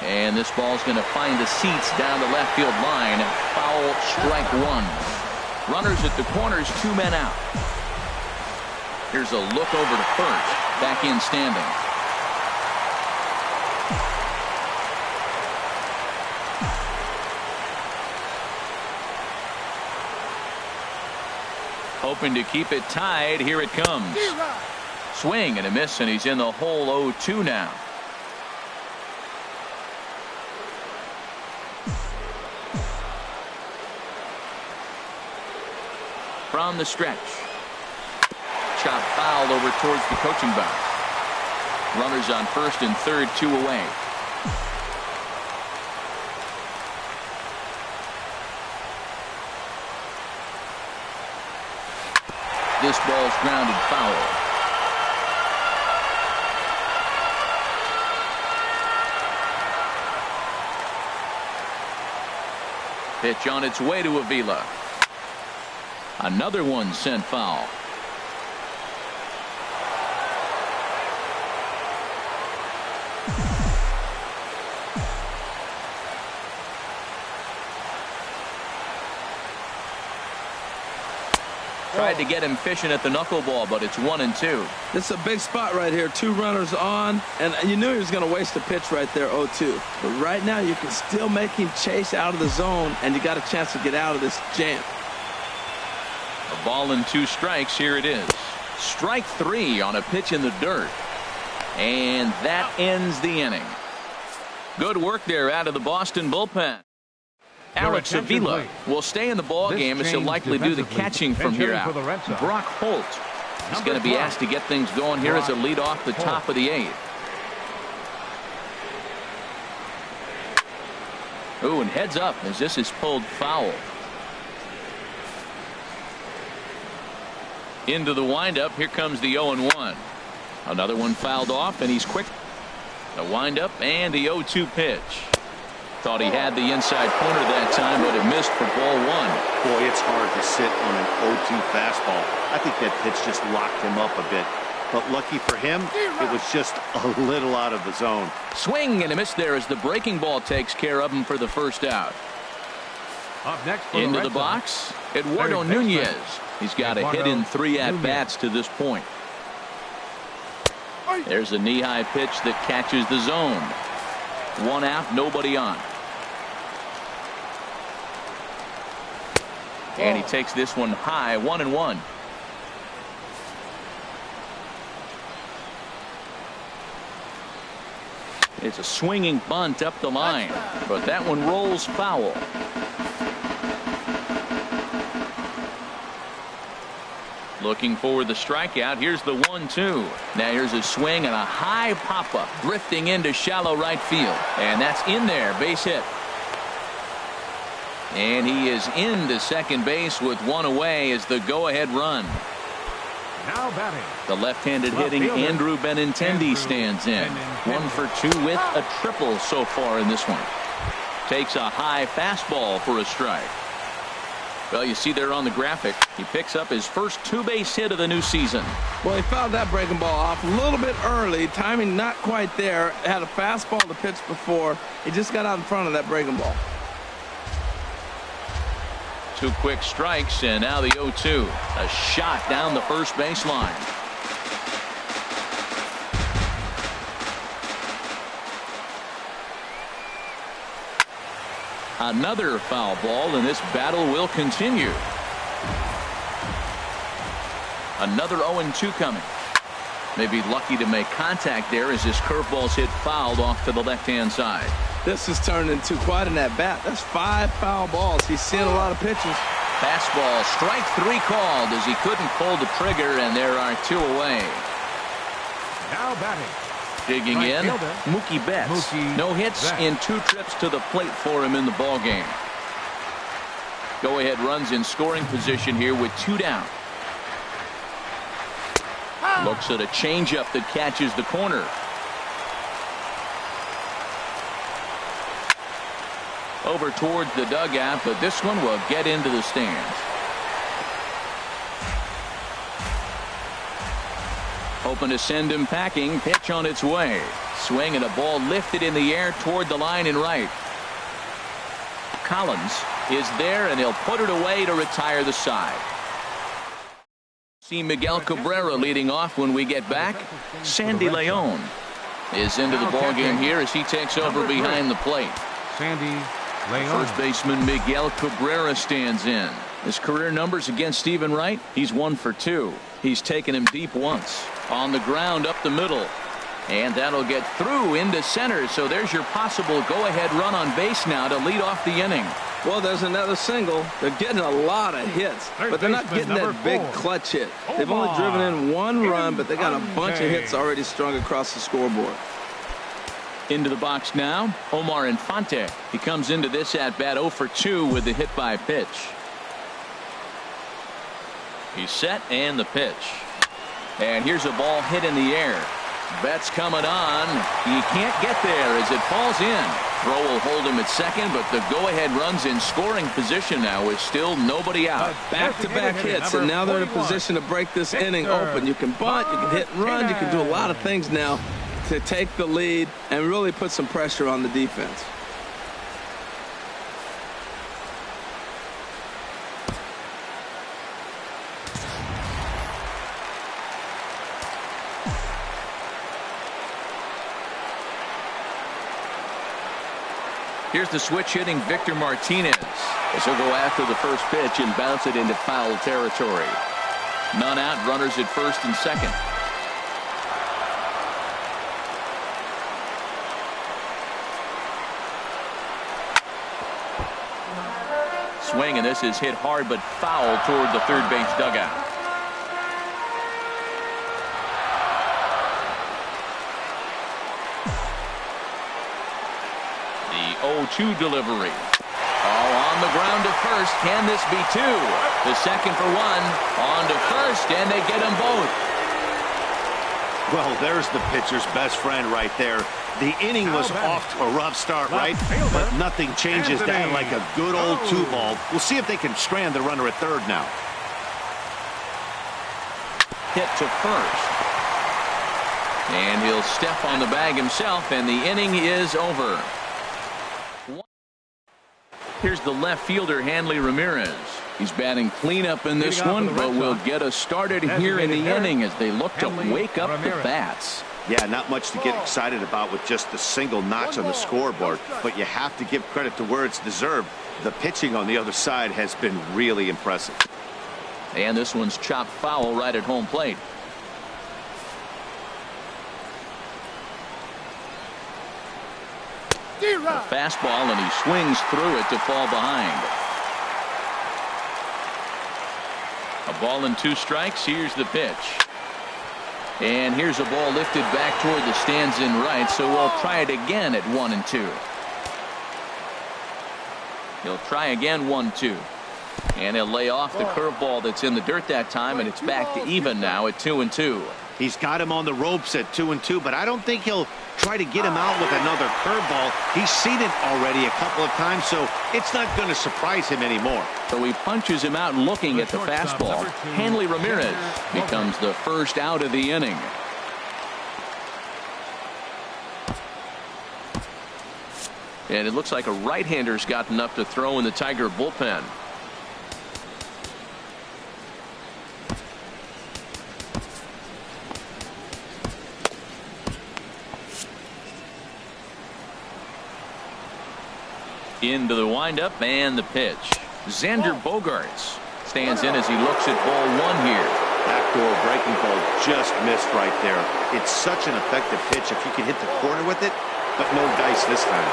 And this ball's going to find the seats down the left field line. Foul, strike 1. Runners at the corners, 2 men out. Here's a look over to first. Back in standing. Hoping to keep it tied. Here it comes. Swing and a miss, and he's in the hole 0-2 now. From the stretch. Chop foul over towards the coaching box. Runners on first and third, 2 away. This ball's grounded foul. Pitch on its way to Avila. Another one sent foul. Tried to get him fishing at the knuckleball, but it's 1-2. This is a big spot right here. 2 runners on, and you knew he was going to waste a pitch right there, 0-2. But right now you can still make him chase out of the zone, and you got a chance to get out of this jam. A ball and 2 strikes. Here it is. Strike 3 on a pitch in the dirt. And that ends the inning. Good work there out of the Boston bullpen. Alex Avila will stay in the ball game, as he'll likely do the catching from here out. Brock Holt is going to be asked to get things going here as a lead off the top of the 8th. Ooh, and heads up as this is pulled foul. Into the windup. Here comes the 0-1. Another one fouled off, and he's quick. The windup and the 0-2 pitch. Thought he had the inside corner that time, but it missed for ball 1. Boy, it's hard to sit on an 0-2 fastball. I think that pitch just locked him up a bit. But lucky for him, it was just a little out of the zone. Swing and a miss there as the breaking ball takes care of him for the first out. Up next into the box, Eduardo Nunez. He's got a hit in 3 at-bats to this point. There's a knee-high pitch that catches the zone. 1 out, nobody on. And he takes this one high, 1-1. It's a swinging bunt up the line, but that one rolls foul. Looking for the strikeout. Here's the 1-2. Now here's a swing and a high pop-up drifting into shallow right field, and that's in there. Base hit. And he is into second base with one away as the go-ahead run. Now batting, the left-handed hitting Andrew Benintendi stands in. 1 for 2 with a triple so far in this one. Takes a high fastball for a strike. Well, you see there on the graphic, he picks up his first two-base hit of the new season. Well, he fouled that breaking ball off a little bit early. Timing not quite there. Had a fastball to pitch before. He just got out in front of that breaking ball. 2 quick strikes, and now the 0-2. A shot down the first baseline. Another foul ball, and this battle will continue. Another 0-2 coming. Maybe lucky to make contact there as his curveball's hit fouled off to the left-hand side. This has turned into quite an at-bat. That's 5 foul balls. He's seeing a lot of pitches. Fastball, strike 3 called as he couldn't pull the trigger, and there are 2 away. Now batting. Digging Right in, fielder, Mookie Betts. No hits in 2 trips to the plate for him in the ballgame. Go-ahead runs in scoring position here with 2 down. Looks at a changeup that catches the corner. Over towards the dugout, but this one will get into the stands. Hoping to send him packing. Pitch on its way. Swing and a ball lifted in the air toward the line and right. Collins is there, and he'll put it away to retire the side. See Miguel Cabrera leading off when we get back. Sandy Leon is into the ballgame here as he takes over behind the plate. Sandy Leon. First baseman Miguel Cabrera stands in. His career numbers against Stephen Wright, he's 1 for 2. He's taken him deep once. On the ground up the middle. And that'll get through into center. So there's your possible go-ahead run on base now to lead off the inning. Well, there's another single. They're getting a lot of hits, but they're not getting that big clutch hit. They've only driven in 1 run, but they got a bunch of hits already strung across the scoreboard. Into the box now, Omar Infante. He comes into this at-bat 0 for 2 with the hit by pitch. He's set, and the pitch. And here's a ball hit in the air. Betts coming on. He can't get there as it falls in. Throw will hold him at second, but the go-ahead runs in scoring position now with still nobody out. Back-to-back hits, and now they're in a position to break this inning open. You can bunt, you can hit and run, you can do a lot of things now to take the lead and really put some pressure on the defense. Here's the switch hitting Victor Martinez as he'll go after the first pitch and bounce it into foul territory. None out, runners at first and second. Swing, and this is hit hard but foul toward the third base dugout. The 0-2 delivery. On the ground to first. Can this be 2? The second for 1. On to first, and they get them both. Well, there's the pitcher's best friend right there. The inning was off to a rough start, right? But nothing changes that like a good old 2-ball. We'll see if they can strand the runner at third now. Hit to first. And he'll step on the bag himself, and the inning is over. Here's the left fielder, Hanley Ramirez. He's batting cleanup in this one, but will get us started here in the inning as they look to wake up the bats. Yeah, not much to get excited about with just the single notch on the scoreboard, but you have to give credit to where it's deserved. The pitching on the other side has been really impressive. And this one's chopped foul right at home plate. A fastball, and he swings through it to fall behind. A ball and 2 strikes. Here's the pitch. And here's a ball lifted back toward the stands in right, so we'll try it again at 1-2. He'll try again 1-2. And he'll lay off the curveball that's in the dirt that time, and it's back to even now at 2-2. He's got him on the ropes at 2-2, but I don't think he'll try to get him out with another curveball. He's seen it already a couple of times, so it's not going to surprise him anymore. So he punches him out looking at the fastball. Hanley Ramirez becomes the first out of the inning. And it looks like a right-hander's got enough to throw in the Tiger bullpen. Into the windup and the pitch. Xander Bogaerts stands in as he looks at ball 1 here. Backdoor breaking ball just missed right there. It's such an effective pitch if you can hit the corner with it, but no dice this time.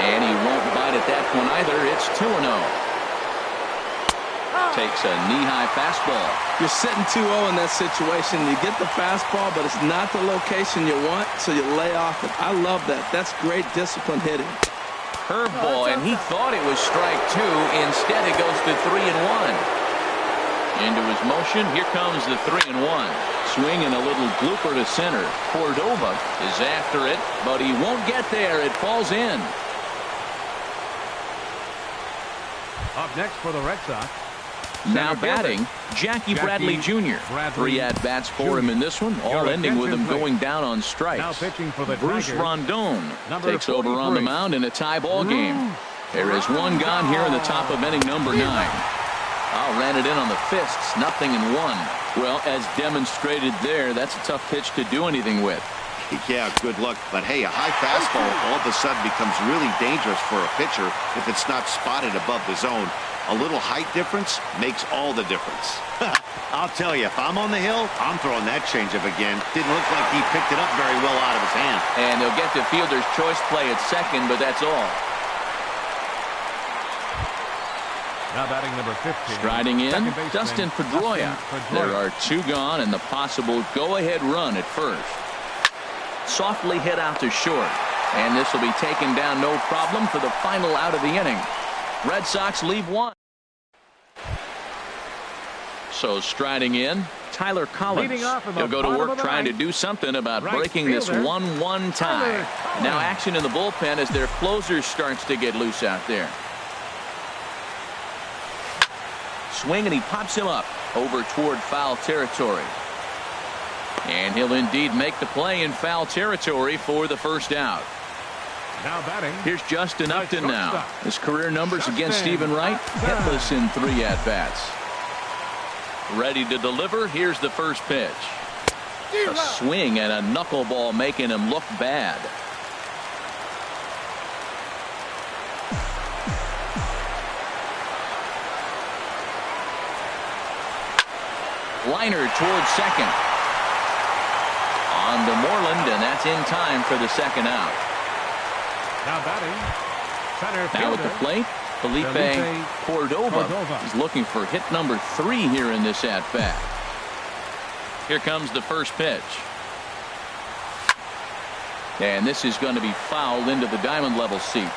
And he won't bite at that one either. It's 2-0. Takes a knee-high fastball. You're sitting 2-0 in that situation. You get the fastball, but it's not the location you want, so you lay off it. I love that. That's great discipline hitting. Curveball, and he thought it was strike 2. Instead, it goes to 3-1. Into his motion, here comes the 3-1. Swing and a little blooper to center. Cordova is after it, but he won't get there. It falls in. Up next for the Red Sox. Now batting, Jackie Bradley Jr. 3 at-bats for him in this one, all ending with him going down on strikes. Now pitching for the Bruce Tigers, Rondon takes over on the mound in a tie ball game. There is 1 gone here in the top of inning number 9. Ran it in on the fists, 0-1. Well, as demonstrated there, that's a tough pitch to do anything with. Yeah, good luck. But hey, a high fastball all of a sudden becomes really dangerous for a pitcher if it's not spotted above the zone. A little height difference makes all the difference. I'll tell you, if I'm on the hill, I'm throwing that changeup again. Didn't look like he picked it up very well out of his hand. And he'll get to fielder's choice play at second, but that's all. Now batting number 15. Striding in, Dustin Pedroia. There are 2 gone and the possible go-ahead run at first. Softly hit out to short. And this will be taken down no problem for the final out of the inning. Red Sox leave 1. So striding in, Tyler Collins. He'll go to work trying to do something about breaking this 1-1 tie. Now action in the bullpen as their closer starts to get loose out there. Swing, and he pops him up over toward foul territory. And he'll indeed make the play in foul territory for the first out. Now batting. Here's Justin Upton now. His career numbers against Stephen Wright, hitless in 3 at-bats. Ready to deliver. Here's the first pitch. A swing and a knuckleball making him look bad. Liner towards second. On to Moreland, and that's in time for the second out. Now batting, center fielder. Now at the plate, Felipe Cordova is looking for hit number 3 here in this at-bat. Here comes the first pitch. And this is going to be fouled into the diamond level seats.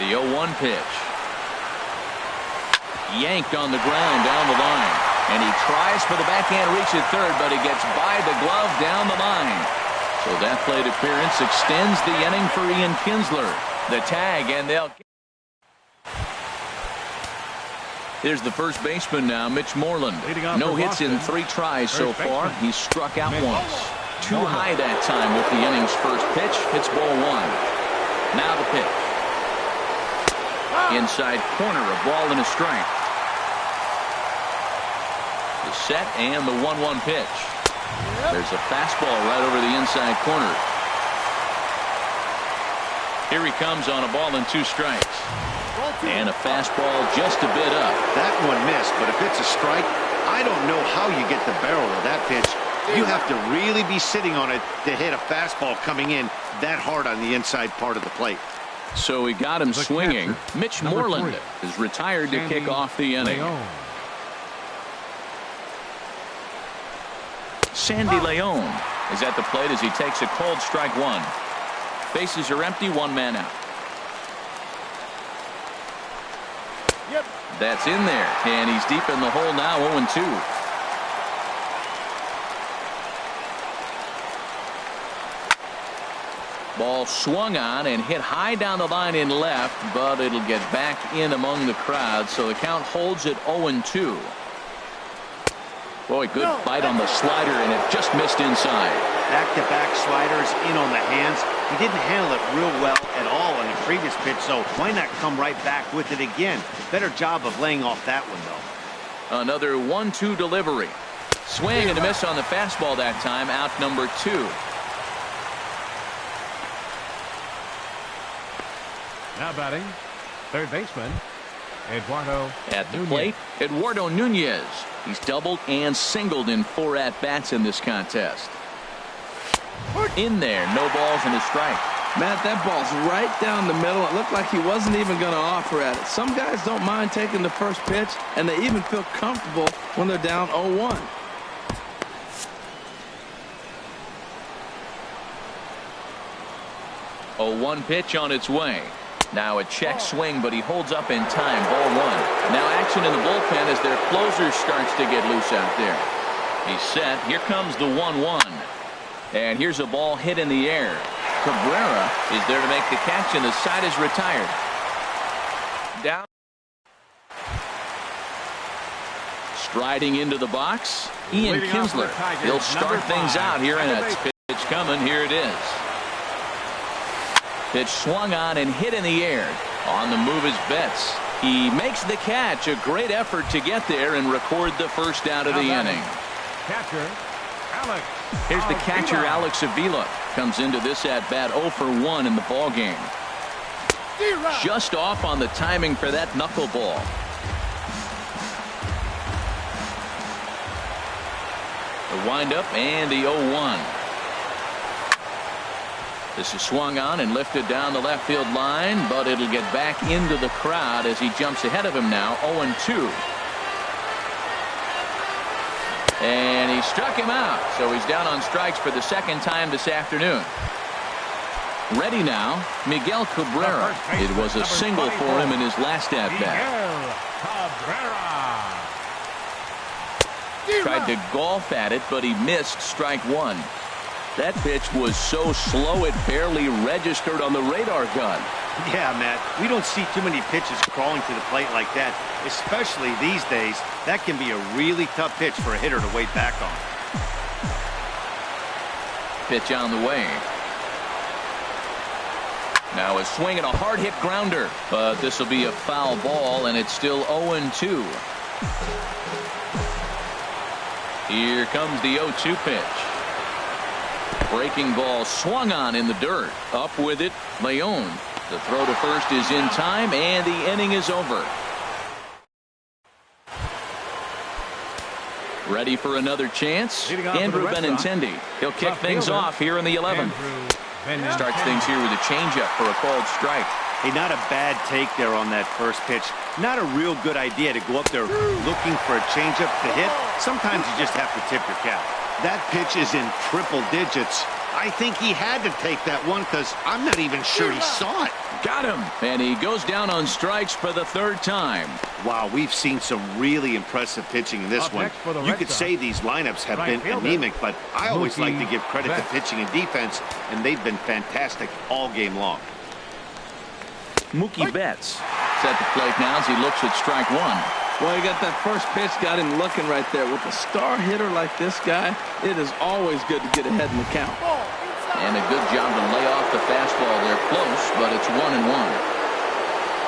The 0-1 pitch. Yanked on the ground down the line. And he tries for the backhand reach at third, but he gets by the glove down the line. So that plate appearance extends the inning for Ian Kinsler. The tag, and they'll... Here's the first baseman now, Mitch Moreland. No hits in 3 tries so far. He's struck out once. Too high that time with the inning's first pitch. It's ball 1. Now the pitch. Inside corner, a ball and a strike. The set and the 1-1 pitch. There's a fastball right over the inside corner. Here he comes on a ball and 2 strikes. And a fastball just a bit up. That one missed, but if it's a strike, I don't know how you get the barrel of that pitch You have to really be sitting on it to hit a fastball coming in that hard on the inside part of the plate. So he got him swinging. Catcher, Mitch number Moreland 3, is retired to kick off the inning. Leon. Sandy Leon is at the plate as he takes a cold strike one. Bases are empty, one man out. Yep. That's in there, and he's deep in the hole now, 0-2. Ball swung on and hit high down the line in left, but it'll get back in among the crowd, so the count holds at 0-2. Boy, good bite on the slider, and it just missed inside. Back-to-back sliders in on the hands. He didn't handle it real well at all on the previous pitch, so why not come right back with it again? Better job of laying off that one, though. Another 1-2 delivery. Swing and a miss on the fastball that time, out number 2. Now batting, third baseman, Eduardo At the Nunez. plate, Eduardo Nunez. He's doubled and singled in 4 at-bats in this contest. In there, no balls and a strike. Matt, that ball's right down the middle. It looked like he wasn't even going to offer at it. Some guys don't mind taking the first pitch, and they even feel comfortable when they're down 0-1. A 1 pitch on its way. Now a check swing, but he holds up in time. Ball 1. Now action in the bullpen as their closer starts to get loose out there. He's set. Here comes the 1-1. And here's a ball hit in the air. Cabrera is there to make the catch, and the side is retired. Down. Striding into the box, Ian Leading off Kinsler. for the Tigers, He'll start number things 5, out here, and at the that's pitch coming. Here it is. Pitch swung on and hit in the air. On the move is Betts. He makes the catch. A great effort to get there and record the first out of the inning. Catcher, Alex. Here's the catcher, Avila. Alex Avila. Comes into this at-bat 0 for 1 in the ball game. Just off on the timing for that knuckleball. The windup and the 0-1. This is swung on and lifted down the left field line, but it'll get back into the crowd as he jumps ahead of him now, 0-2. And he struck him out, so he's down on strikes for the second time this afternoon. Ready now, Miguel Cabrera. It was a single for him in his last at-bat. Tried to golf at it, but he missed strike 1. That pitch was so slow it barely registered on the radar gun. Yeah, Matt, we don't see too many pitches crawling to the plate like that, especially these days. That can be a really tough pitch for a hitter to wait back on. Pitch on the way. Now a swing and a hard hit grounder, but this will be a foul ball, and it's still 0-2. Here comes the 0-2 pitch. Breaking ball swung on in the dirt. Up with it, Leon. The throw to first is in time, and the inning is over. Ready for another chance? Andrew Benintendi. He'll kick things off here in the 11th. Starts things here with a changeup for a called strike. Hey, not a bad take there on that first pitch. Not a real good idea to go up there looking for a changeup to hit. Sometimes you just have to tip your cap. That pitch is in triple digits. I think he had to take that one because I'm not even sure he saw it. Got him. And he goes down on strikes for the 3rd time. Wow, we've seen some really impressive pitching in this one. You could say these lineups have been anemic, but I always like to give credit to pitching and defense, and they've been fantastic all game long. Mookie Betts set the plate now as he looks at strike 1. Well, he got that first pitch, got him looking right there. With a star hitter like this guy, it is always good to get ahead in the count. And a good job to lay off the fastball. They're close, but it's 1-1.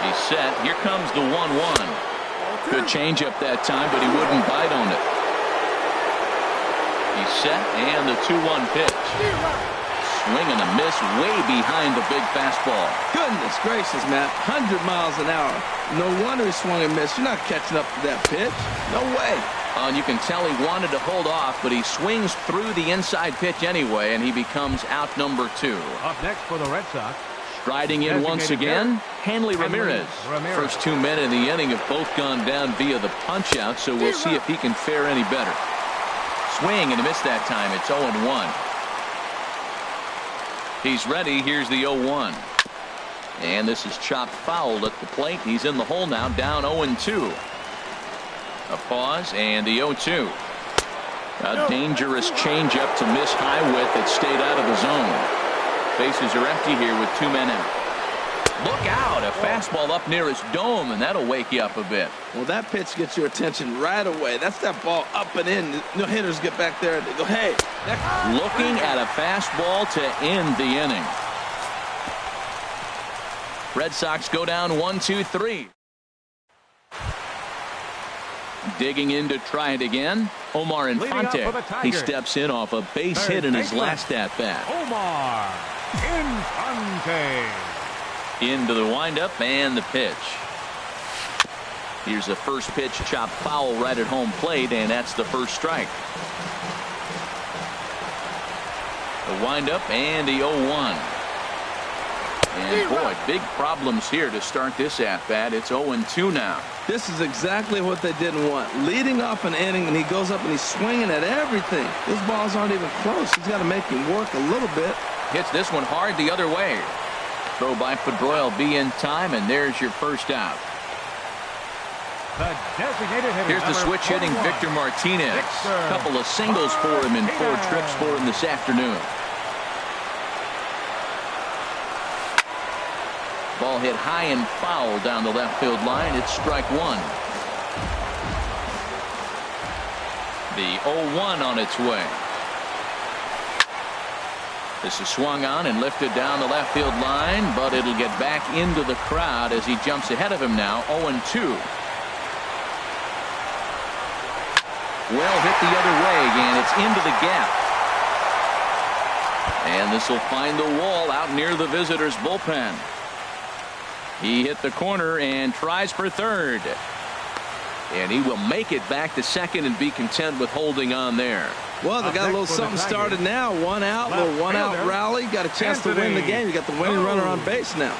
He's set. Here comes the 1-1. Good changeup that time, but he wouldn't bite on it. He's set, and the 2-1 pitch. Swing and a miss way behind the big fastball. Goodness gracious, Matt. 100 miles an hour. No wonder he swung and missed. You're not catching up to that pitch. No way. And you can tell he wanted to hold off, but he swings through the inside pitch anyway, and he becomes out number 2. Up next for the Red Sox. Striding in once again, Hanley Ramirez. First 2 men in the inning have both gone down via the punch-out, so we'll see if he can fare any better. Swing and a miss that time. It's 0-1. He's ready. Here's the 0-1. And this is chopped foul at the plate. He's in the hole now, down 0-2. A pause and the 0-2. A dangerous changeup to miss high with that stayed out of the zone. Bases are empty here with 2 men out. Look out, a fastball up near his dome, and that'll wake you up a bit. Well, that pitch gets your attention right away. That's that ball up and in. No hitters get back there and they go, hey. Looking at a fastball to end the inning. Red Sox go down 1-2-3. Digging in to try it again. Omar Infante. He steps in off a base hit in his last at-bat. Omar Infante. Into the windup and the pitch. Here's the first pitch, chopped foul right at home plate, and that's the first strike. The windup and the 0-1. And boy, big problems here to start this at-bat. It's 0-2 now. This is exactly what they didn't want. Leading off an inning, and he goes up and he's swinging at everything. His balls aren't even close. He's got to make him work a little bit. Hits this one hard the other way. Throw by Pedroia will be in time, and there's your first out. The designated hitter. Here's the switch hitting Victor Martinez. A couple of singles for him in 4 trips for him this afternoon. Ball hit high and foul down the left field line. It's strike 1. The 0-1 on its way. This is swung on and lifted down the left field line, but it'll get back into the crowd as he jumps ahead of him now. 0-2. Well hit the other way again. It's into the gap. And this will find the wall out near the visitors' bullpen. He hit the corner and tries for third. And he will make it back to second and be content with holding on there. Well, they got a little something started now. 1 out, little 1-out rally. Got a chance to win the game. You got the winning runner on base now.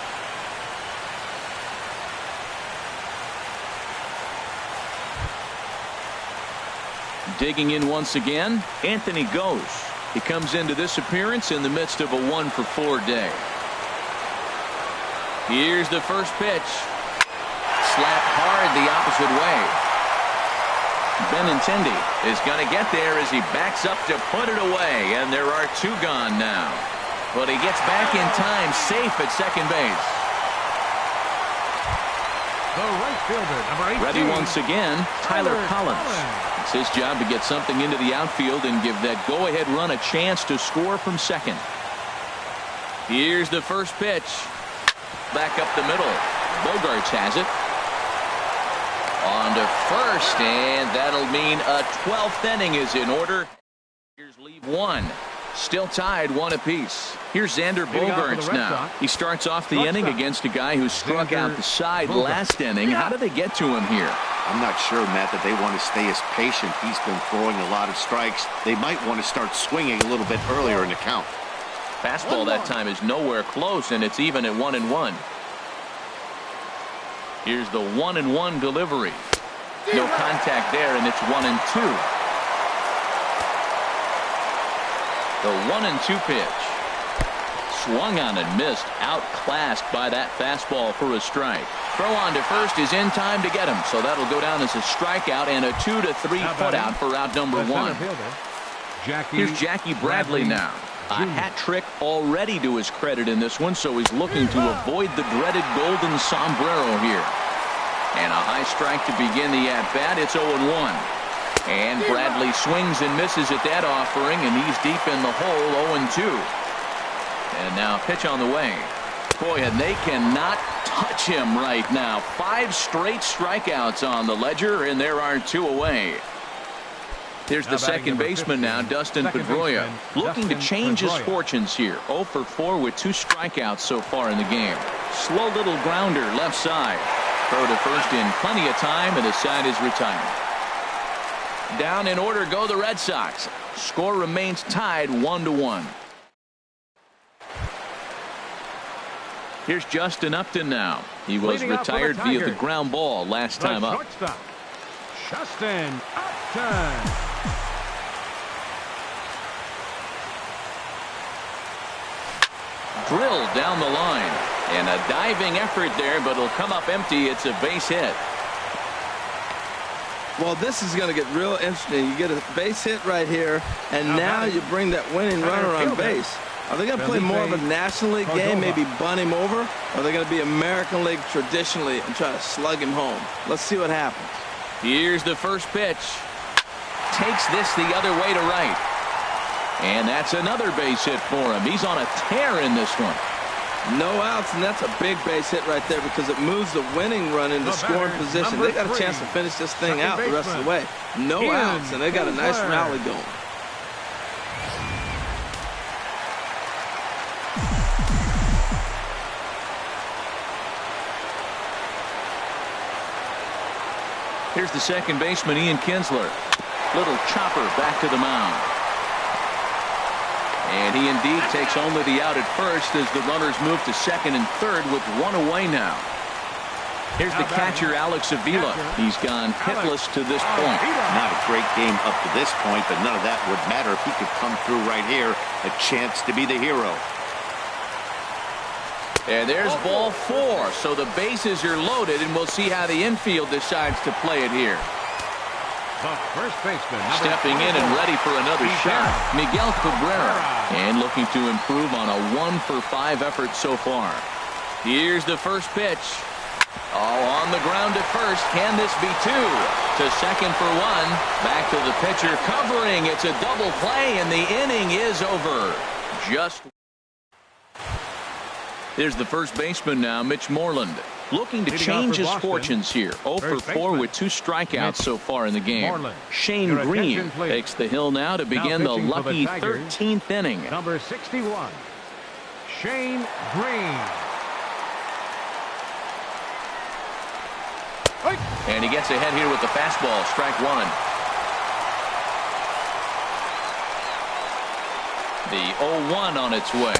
Digging in once again, Anthony goes. He comes into this appearance in the midst of a 1-for-4 day. Here's the first pitch. Slapped hard the opposite way. Benintendi is going to get there as he backs up to put it away, and there are 2 gone now. But he gets back in time, safe at second base. The right fielder, number 18. Ready once again, Tyler Collins. It's his job to get something into the outfield and give that go-ahead run a chance to score from second. Here's the first pitch. Back up the middle. Bogarts has it. On to first, and that'll mean a 12th inning is in order. Here's leave 1. Still tied 1 apiece. Here's Xander Bogaerts now. He starts off the inning against a guy who struck out the side last inning. How did they get to him here? I'm not sure, Matt, that they want to stay as patient. He's been throwing a lot of strikes. They might want to start swinging a little bit earlier in the count. Fastball that time is nowhere close, and it's even at 1-1. Here's the 1-1 delivery. No contact there, and it's 1-2. The 1-2 pitch. Swung on and missed. Outclassed by that fastball for a strike. Throw on to first is in time to get him, so that'll go down as a strikeout and a 2-3 putout for out number 1. Here's Jackie Bradley now. A hat trick already to his credit in this one, so he's looking to avoid the dreaded golden sombrero here. And a high strike to begin the at-bat. It's 0-1. And Bradley swings and misses at that offering, and he's deep in the hole, 0-2. And now pitch on the way. Boy, and they cannot touch him right now. 5 straight strikeouts on the ledger, and there are 2 away. Here's the second baseman now, Dustin Pedroia, looking to change his fortunes here. 0-for-4 with 2 strikeouts so far in the game. Slow little grounder left side. Throw to first in plenty of time, and the side is retired. Down in order go the Red Sox. Score remains tied 1-1. Here's Justin Upton now. He was retired via the ground ball last time up. Shortstop, Justin Upton. Drilled down the line. And a diving effort there, but it'll come up empty. It's a base hit. Well, this is going to get real interesting. You get a base hit right here, and now you bring that winning runner on base. Are they going to play more of a National League game, maybe bunt him over? Or are they going to be American League traditionally and try to slug him home? Let's see what happens. Here's the first pitch. Takes this the other way to right. And that's another base hit for him. He's on a tear in this one. No outs, and that's a big base hit right there because it moves the winning run into scoring position. They got a chance to finish this thing out the rest of the way. No outs, and they got a nice rally going. Here's the second baseman, Ian Kinsler. Little chopper back to the mound. And he indeed takes only the out at first as the runners move to second and third with one away now. Here's the catcher, Alex Avila. He's gone hitless to this point. Not a great game up to this point, but none of that would matter if he could come through right here. A chance to be the hero. And there's ball 4. So the bases are loaded, and we'll see how the infield decides to play it here. The first baseman, stepping in and ready for another shot, Miguel Cabrera. And looking to improve on a 1-for-5 effort so far. Here's the first pitch. Oh, on the ground at first. Can this be 2? To second for 1. Back to the pitcher covering. It's a double play, and the inning is over. Just. There's the first baseman now, Mitch Moreland. Looking to change his fortunes here. 0 for 4 with 2 strikeouts so far in the game. Shane Green takes the hill now to begin the lucky 13th inning. Number 61, Shane Green. And he gets ahead here with the fastball. Strike 1. The 0-1 on its way.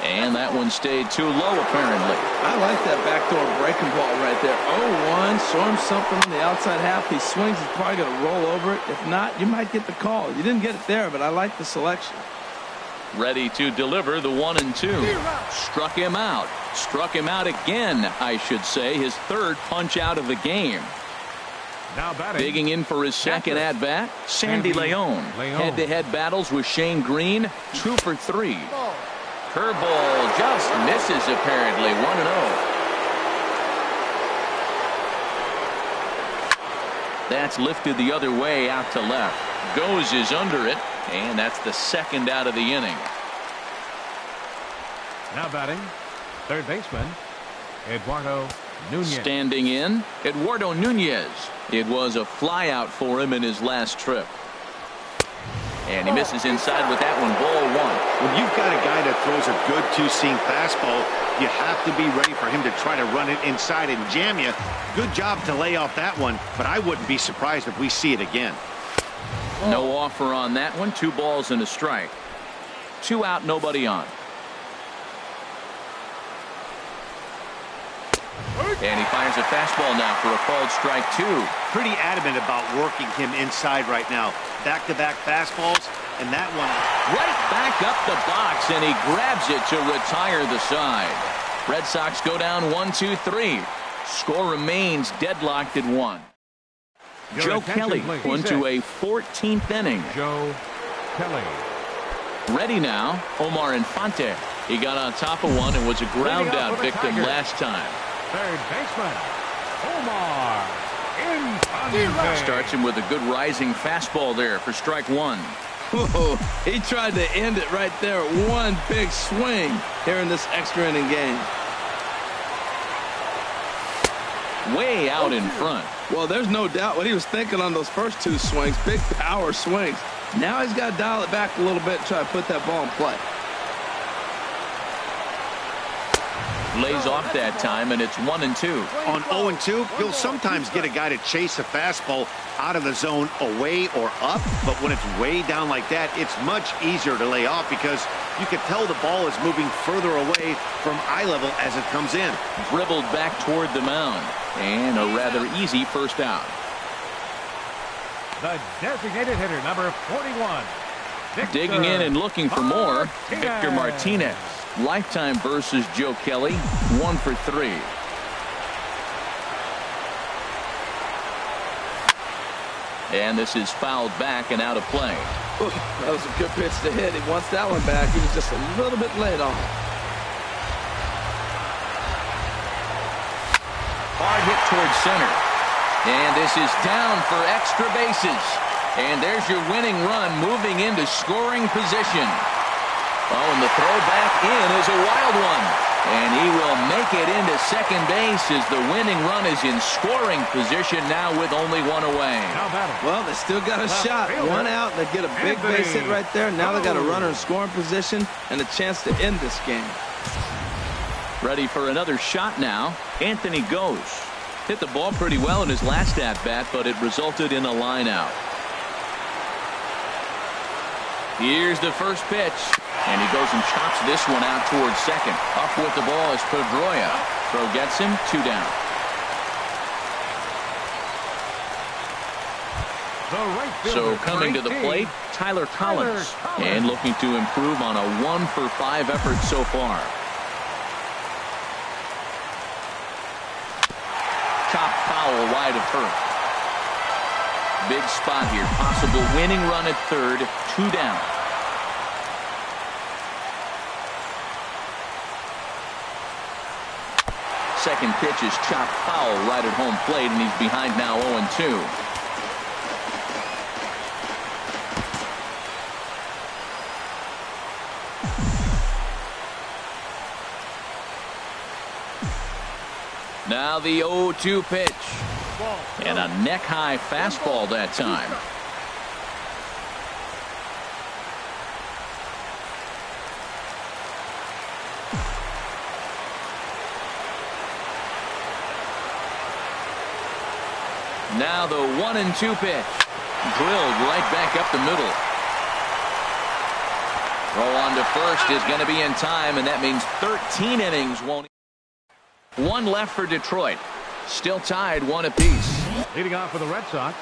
And that one stayed too low, apparently. I like that backdoor breaking ball right there. 0-1, show him something on the outside half. He swings, he's probably going to roll over it. If not, you might get the call. You didn't get it there, but I like the selection. Ready to deliver the 1-2. Struck him out. Struck him out again, I should say. His third punch out of the game. Now batting. Digging in for his second at-bat, Sandy Leon. Head-to-head battles with Shane Green. 2 for 3. Curveball just misses, apparently. 1-0. That's lifted the other way out to left. Goes is under it, and that's the second out of the inning. Now batting, third baseman, Eduardo Nunez. Standing in, Eduardo Nunez. It was a flyout for him in his last trip. And he misses inside with that one. Ball 1. When you've got a guy that throws a good two-seam fastball, you have to be ready for him to try to run it inside and jam you. Good job to lay off that one, but I wouldn't be surprised if we see it again. No offer on that one. 2 balls and a strike. 2 out, nobody on. And he fires a fastball now for a called strike 2. Pretty adamant about working him inside right now. Back-to-back fastballs, and that one right back up the box, and he grabs it to retire the side. Red Sox go down 1-2-3. Score remains deadlocked at 1. Joe Kelly into a 14th inning. Joe Kelly. Ready now, Omar Infante. He got on top of one and was a ground out victim last time. Third baseman, Omar Infante. Starts him with a good rising fastball there for strike 1. Whoa, he tried to end it right there. One big swing here in this extra inning game. Way out in front. Well, there's no doubt what he was thinking on those first 2 swings. Big power swings. Now he's got to dial it back a little bit and try to put that ball in play. Lays off that time, and it's 1-2. On 0-2, you'll sometimes get a guy to chase a fastball out of the zone away or up, but when it's way down like that, it's much easier to lay off because you can tell the ball is moving further away from eye level as it comes in. Dribbled back toward the mound, and a rather easy first out. The designated hitter, number 41. Digging in and looking for more, Victor Martinez. Lifetime versus Joe Kelly, 1 for 3. And this is fouled back and out of play. Ooh, that was a good pitch to hit. He wants that one back. He was just a little bit late on it. Hard hit towards center. And this is down for extra bases. And there's your winning run moving into scoring position. Oh, and the throw back in is a wild one. And he will make it into second base as the winning run is in scoring position now with only one away. Well, they still got a shot. One out. They get a big base hit right there. Now they got a runner in scoring position and a chance to end this game. Ready for another shot now. Anthony goes. Hit the ball pretty well in his last at-bat, but it resulted in a line out. Here's the first pitch. And he goes and chops this one out towards second. Up with the ball is Pedroia. Throw gets him, 2 down. So coming to the plate, Tyler Collins. And looking to improve on a 1 for 5 effort so far. Chop foul wide of first. Big spot here. Possible winning run at third, 2 down. Second pitch is chopped foul right at home plate, and he's behind now 0-2. Now the 0-2 pitch. And a neck-high fastball that time. Now the 1-2 pitch. Drilled right back up the middle. Throw on to first is going to be in time, and that means 13 innings won't. 1 left for Detroit. Still tied 1 apiece. Leading off for the Red Sox.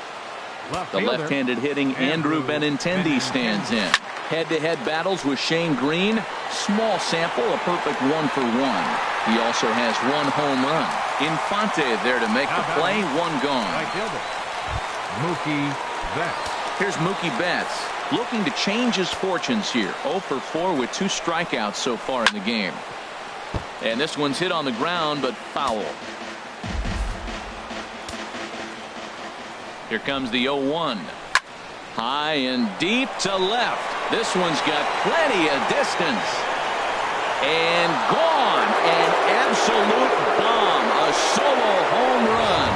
The left-handed hitting Andrew Benintendi stands in. Head-to-head battles with Shane Green. Small sample, a perfect 1 for 1. He also has 1 home run. Infante there to make the play, 1 gone. Right fielder, Mookie Betts. Here's Mookie Betts looking to change his fortunes here. 0 for 4 with 2 strikeouts so far in the game. And this one's hit on the ground, but foul. Here comes the 0-1. High and deep to left. This one's got plenty of distance. And gone. An absolute bomb. A solo home run.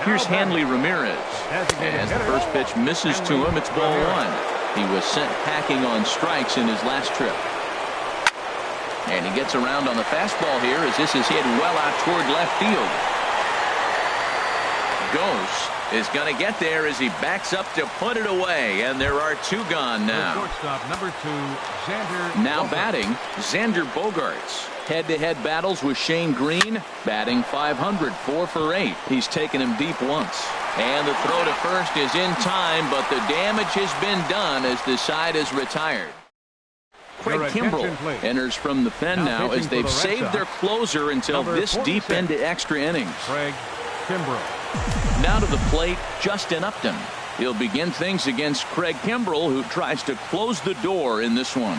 Here's Hanley Ramirez. As the first pitch misses to him, it's ball 1. He was sent packing on strikes in his last trip. And he gets around on the fastball here as this is hit well out toward left field. Ghost is going to get there as he backs up to put it away, and there are 2 gone now. Shortstop number 2, Xander. Now batting, Xander Bogaerts. Head-to-head battles with Shane Green, batting .500, 4 for 8. He's taken him deep once. And the throw to first is in time, but the damage has been done as the side is retired. Craig Kimbrell enters from the pen now as they've saved their closer until this deep into extra innings. Craig Kimbrell. Now to the plate, Justin Upton. He'll begin things against Craig Kimbrell, who tries to close the door in this one.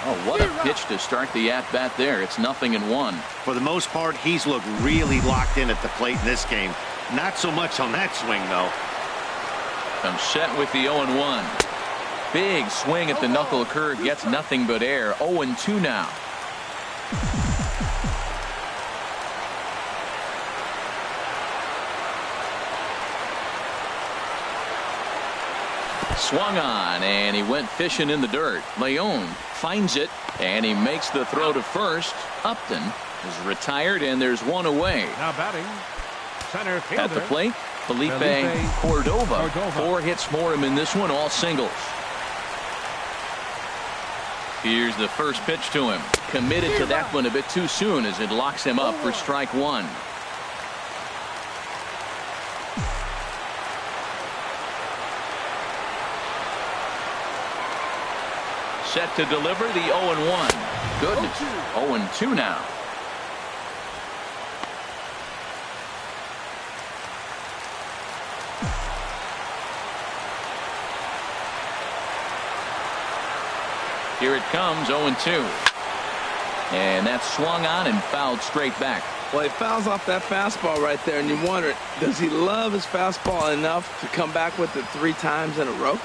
Oh, what a pitch to start the at-bat there. It's 0-1. For the most part, he's looked really locked in at the plate in this game. Not so much on that swing, though. I'm set with the 0-1. Big swing at the knuckle curve, gets nothing but air. 0-2 now. Swung on, and he went fishing in the dirt. Leone finds it, and he makes the throw to first. Upton is retired, and there's one away. Now batting, center fielder. At the plate, Felipe Cordova. 4 hits for him in this one, all singles. Here's the first pitch to him. Committed to that one a bit too soon as it locks him up for strike one. Set to deliver the 0-1. Goodness, 0-2 now. Here it comes, 0-2. And that's swung on and fouled straight back. Well, he fouls off that fastball right there, and you wonder, does he love his fastball enough to come back with it 3 times in a row?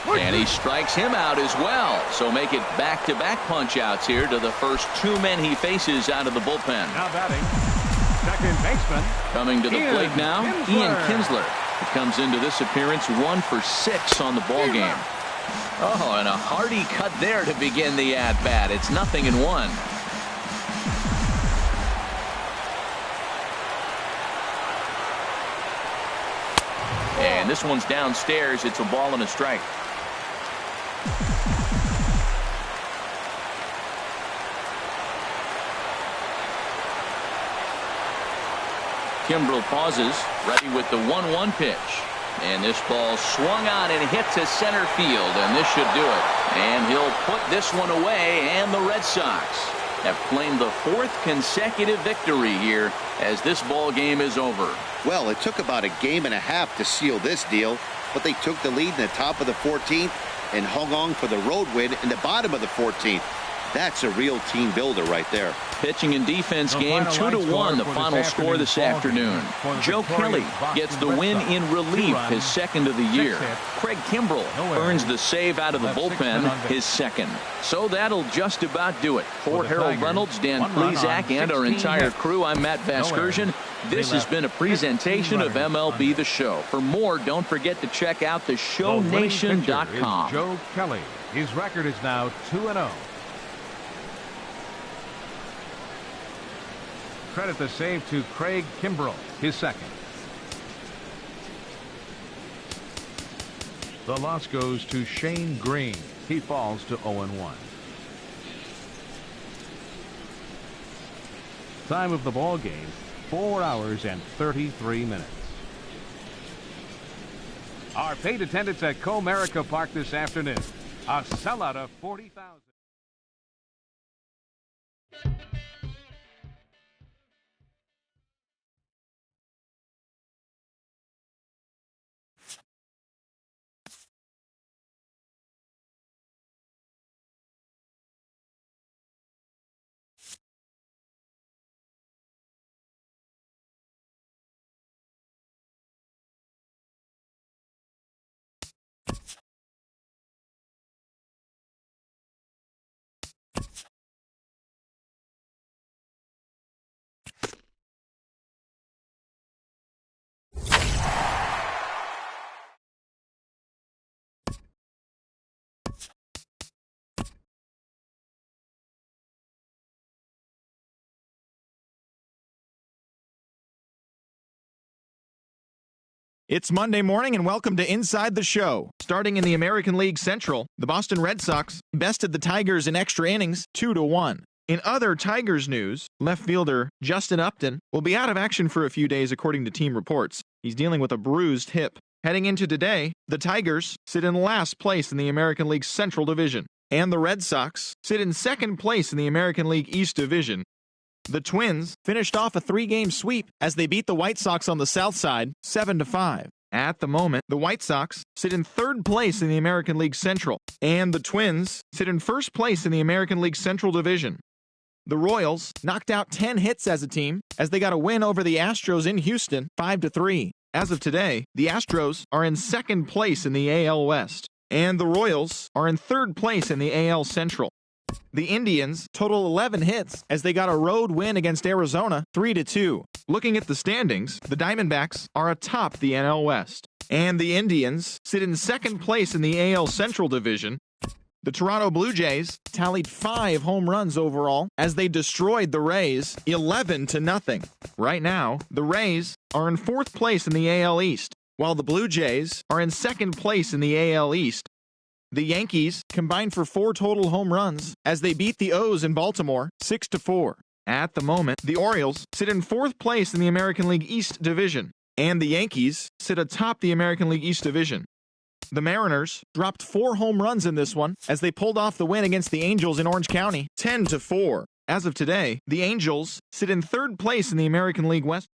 And he strikes him out as well. So make it back-to-back punch-outs here to the first 2 men he faces out of the bullpen. Now batting, second baseman. Coming to the plate now, Ian Kinsler. He comes into this appearance 1 for 6 on the ball game. Oh, and a hearty cut there to begin the at-bat. It's 0-1. And this one's downstairs. It's a ball and a strike. Kimbrel pauses, ready with the 1-1 pitch. And this ball swung on and hit to center field, and this should do it. And he'll put this one away, and the Red Sox have claimed the 4th consecutive victory here as this ball game is over. Well, it took about a game and a half to seal this deal, but they took the lead in the top of the 14th and hung on for the road win in the bottom of the 14th. That's a real team builder right there. Pitching and defense game 2-1, the final score this afternoon. Joe Kelly gets the win in relief, his 2nd of the year. Craig Kimbrel earns the save out of the bullpen, his 2nd. So that'll just about do it. For Harold Reynolds, Dan Plesac, and our entire crew, I'm Matt Vasgersian. This has been a presentation of MLB The Show. For more, don't forget to check out theshownation.com. Joe Kelly. His record is now 2-0. Credit the save to Craig Kimbrel, his 2nd. The loss goes to Shane Green. He falls to 0-1. Time of the ball game, 4 hours and 33 minutes. Our paid attendance at Comerica Park this afternoon. A sellout of 40,000. It's Monday morning, and welcome to Inside the Show. Starting in the American League Central, the Boston Red Sox bested the Tigers in extra innings 2-1. In other Tigers news, left fielder Justin Upton will be out of action for a few days according to team reports. He's dealing with a bruised hip. Heading into today, the Tigers sit in last place in the American League Central Division, and the Red Sox sit in second place in the American League East Division. The Twins finished off a 3-game sweep as they beat the White Sox on the south side 7-5. At the moment, the White Sox sit in third place in the American League Central, and the Twins sit in first place in the American League Central Division. The Royals knocked out 10 hits as a team as they got a win over the Astros in Houston 5-3. As of today, the Astros are in second place in the AL West, and the Royals are in third place in the AL Central. The Indians total 11 hits as they got a road win against Arizona 3-2. Looking at the standings, the Diamondbacks are atop the NL West, and the Indians sit in second place in the AL Central Division. The Toronto Blue Jays tallied 5 home runs overall as they destroyed the Rays 11-0. Right now, the Rays are in 4th place in the AL East, while the Blue Jays are in 2nd place in the AL East. The Yankees combined for 4 total home runs as they beat the O's in Baltimore 6-4. At the moment, the Orioles sit in 4th place in the American League East Division, and the Yankees sit atop the American League East Division. The Mariners dropped 4 home runs in this one as they pulled off the win against the Angels in Orange County 10-4. As of today, the Angels sit in 3rd place in the American League West.